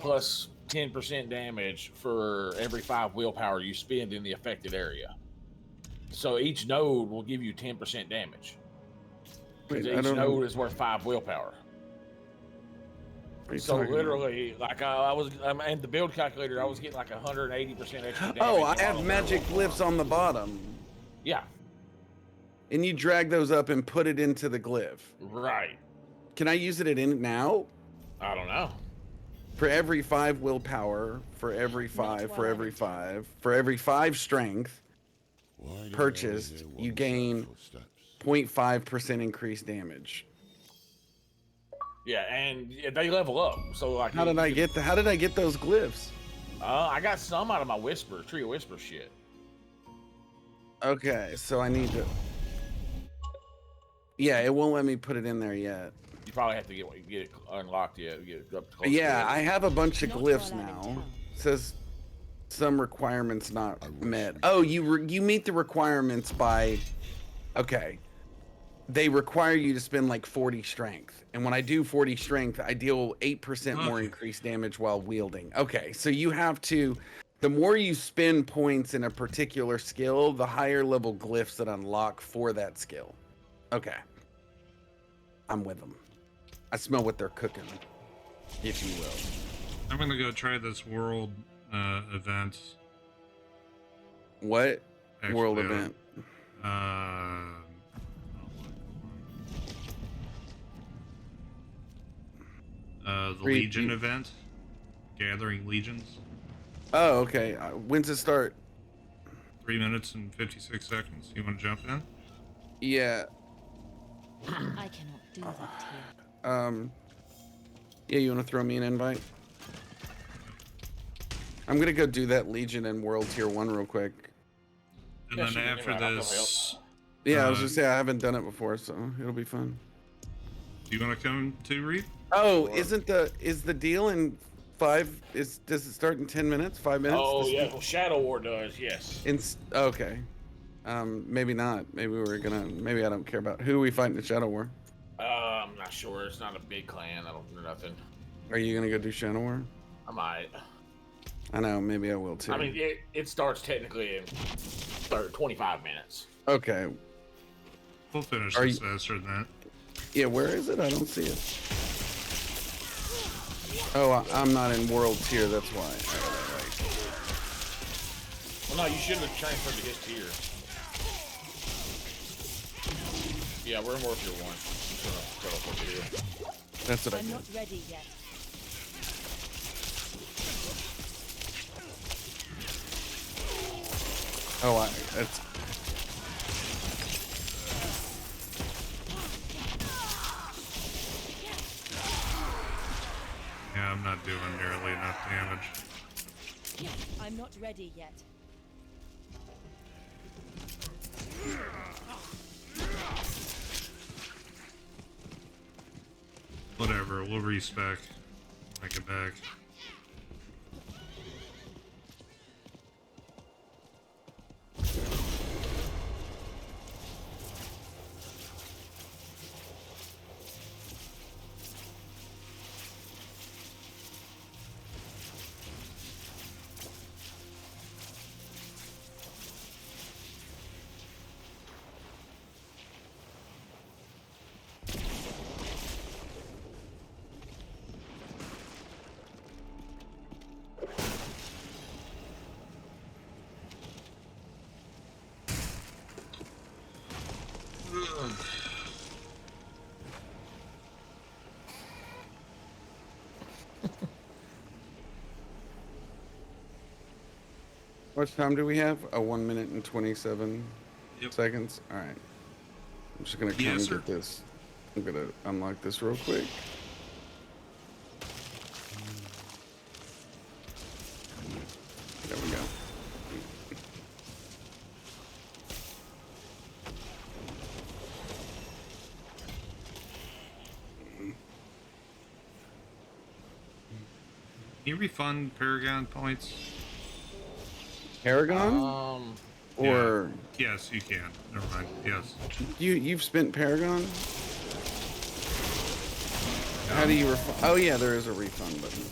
plus 10% damage for every 5 willpower you spend in the affected area. So each node will give you 10% damage. Wait, Each node is worth 5 willpower. So literally, like I'm in the build calculator, I was getting like 180% extra damage. Oh, I have magic glyphs on the bottom. Yeah. And you drag those up and put it into the glyph. Right. Can I use it in now? I don't know. For every 5 willpower, for every 5, for every 5, for every 5 strength purchased, you gain 0.5% increased damage. Yeah, and they level up. So like, How did I get those glyphs? I got some out of my Tree of Whisper shit. Okay, so I need to. Yeah, it won't let me put it in there yet. You probably have to get it unlocked yet. Get it up close Yeah, to it. I have a bunch of glyphs now. It says some requirements not met. Oh, you meet the requirements by. Okay. They require you to spend like 40 strength. And when I do 40 strength, I deal 8% more increased damage while wielding. Okay, so you have to, the more you spend points in a particular skill, the higher level glyphs that unlock for that skill. Okay. I'm with them. I smell what they're cooking, if you will. I'm gonna go try this world event. What Actually, world event? The Legion event. Gathering legions. Oh, okay. When's it start? 3 minutes and 56 seconds. You want to jump in? Yeah. I cannot do that here. Yeah, you want to throw me an invite? I'm gonna go do that Legion and World Tier 1 real quick. And then after this... Yeah, I was just saying I haven't done it before, so it'll be fun. Do you want to come to Reed? Oh, is the deal in 5? Does it start in 10 minutes? 5 minutes? Oh yeah, well, Shadow War does. Yes. Okay. Maybe not. Maybe I don't care about who we fight in the Shadow War. I'm not sure. It's not a big clan. I don't know nothing. Are you gonna go do Shadow War? I might. I know. Maybe I will too. I mean, it starts technically in 25 minutes. Okay. We'll finish this faster than that. Yeah, where is it? I don't see it. Oh, I'm not in world tier. That's why. Well, no, you shouldn't have transferred to his tier. Yeah, we're in world tier 1. That's what I I'm did. not ready yet. Oh, that's. Yeah, I'm not doing nearly enough damage. I'm not ready yet. Whatever, we'll respec. I get back. How much time do we have? 1 minute and 27 seconds. All right. I'm just gonna come and get this. I'm gonna unlock this real quick. There we go. Can you refund Paragon points? Paragon? Or yes, you can. Never mind. Yes. you've spent Paragon? How do you refund? Oh yeah, there is a refund button.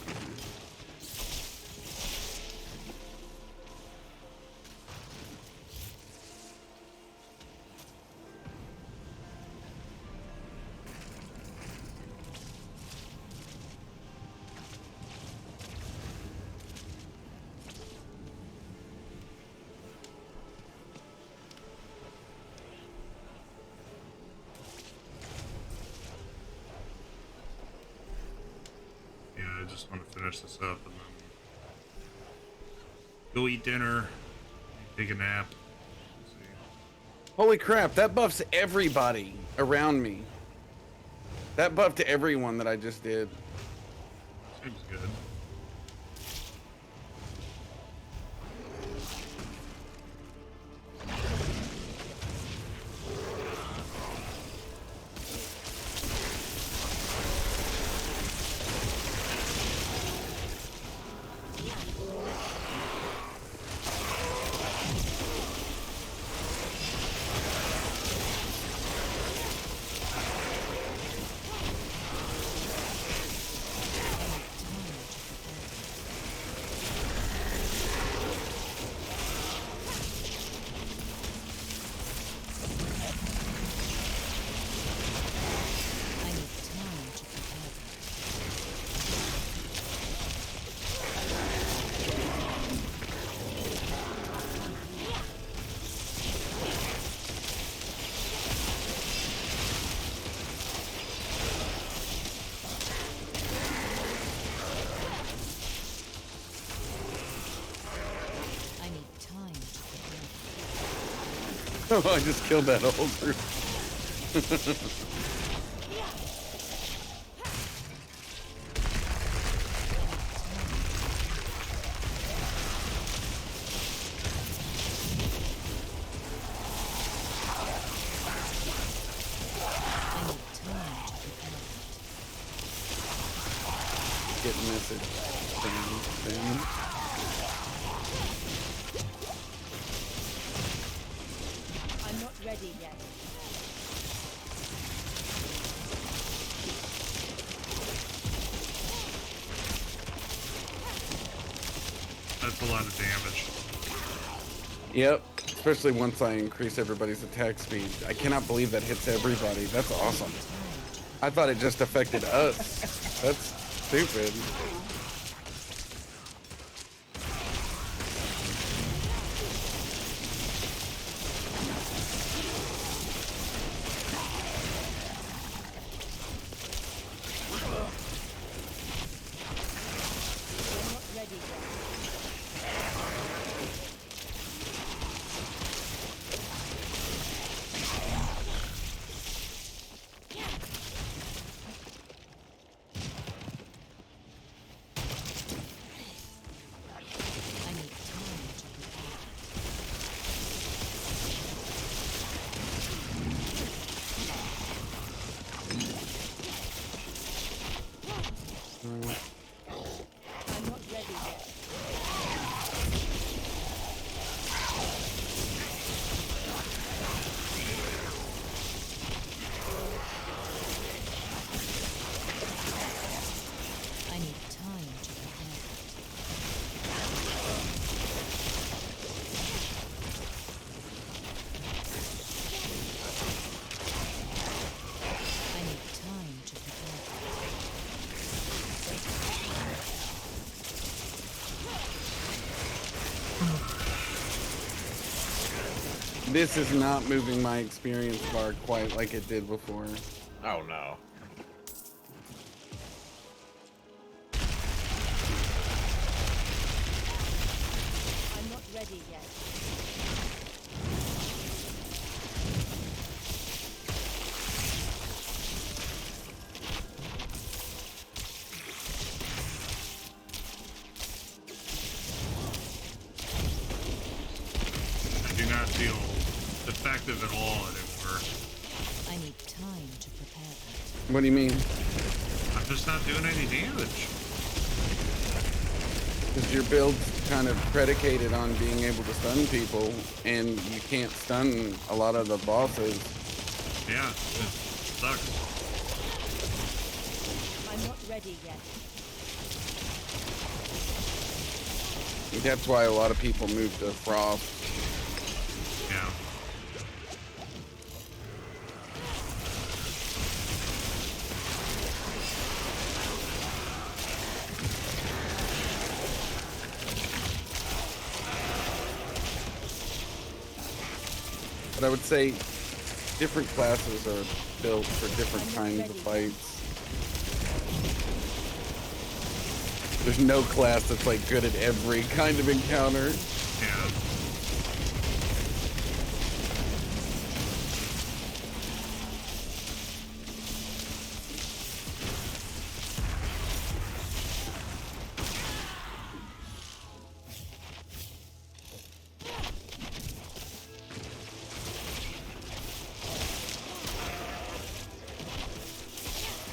I just want to finish this up and then go eat dinner, take a nap. Holy crap, that buffs everybody around me. That buffed everyone that I just did. Seems good. Oh, I just killed that whole group. jacket message thing. I'm not ready yet. That's a lot of damage. Yep, especially once I increase everybody's attack speed. I cannot believe that hits everybody. That's awesome. I thought it just affected us. That's stupid. This is not moving my experience bar quite like it did before. Oh no. I'm not ready yet. I do not feel effective at all anymore. I need time to prepare that. What do you mean? I'm just not doing any damage. Because your build's kind of predicated on being able to stun people, and you can't stun a lot of the bosses. Yeah, it sucks. I'm not ready yet. That's why a lot of people move to Frost. Yeah. But I would say different classes are built for different kinds of fights. There's no class that's like good at every kind of encounter. Yeah.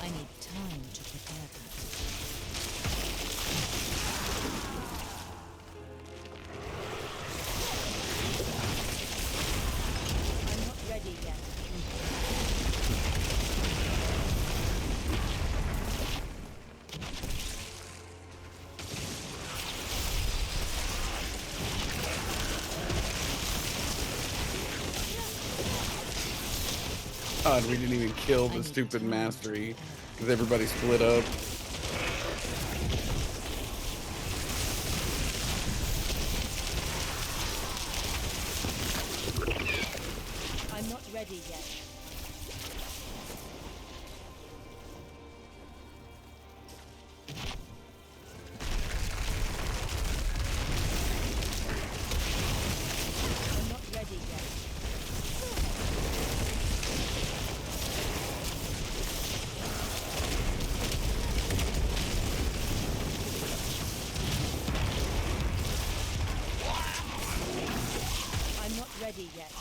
I need time to prepare that. I'm not ready yet. God, we didn't even kill the stupid mastery because everybody split up. I'm not ready yet. I'm not ready yet. I'm not ready yet.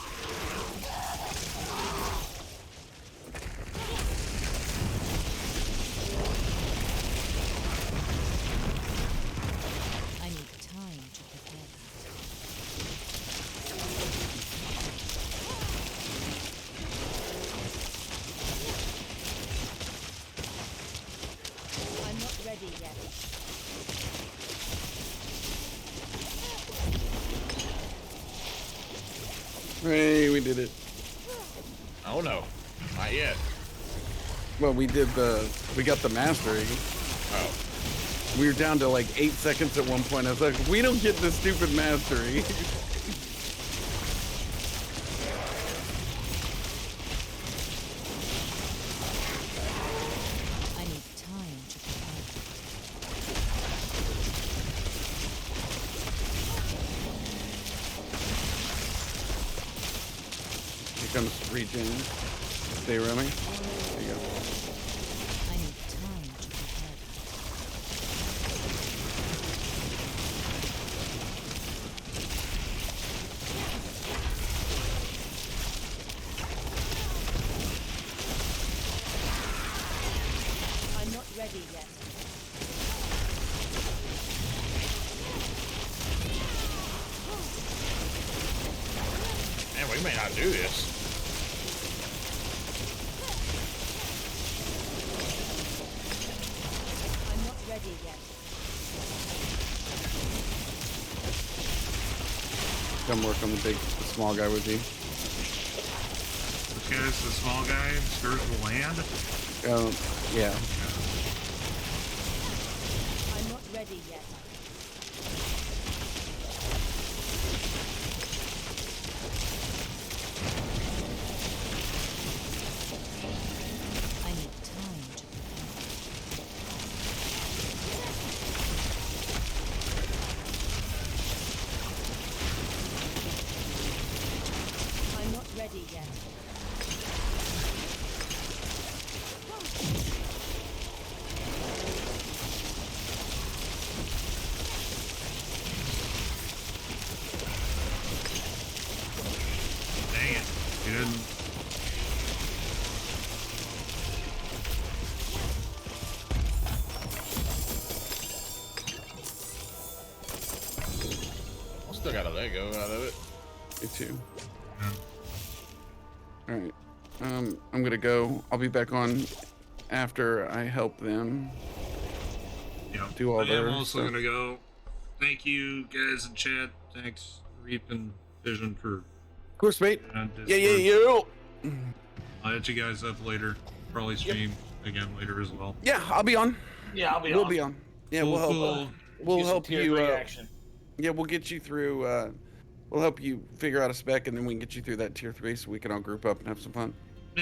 Hey, we did it. Oh no, not yet. Well, we got the mastery. Oh. We were down to like 8 seconds at one point. I was like, we don't get this stupid mastery. I need time to prepare. Here comes regen. Stay running. There you go. I need time to prepare. I'm not ready yet. Man, we may not do this. I'm not ready yet. Come work on the small guy with you. This guy's the small guy, stirs the land. Yeah. I'm not ready yet. I need time to prepare. I'm not ready yet. Dang it. You didn't. I still got a Lego out of it. Me too. All right. I'm gonna go. I'll be back on after I help them. Yeah. Do all I am their also stuff. gonna go. Thank you guys in chat. Thanks Reap and Vision for. Of course, mate. Yeah. I'll hit you guys up later. Probably stream again later as well. Yeah, I'll be on. Yeah, I'll be We'll on. be on. Yeah, Cool, we'll help. cool. We'll Get some help tier you. 3 action. Yeah, we'll get you through. We'll help you figure out a spec, and then we can get you through that tier 3, so we can all group up and have some fun.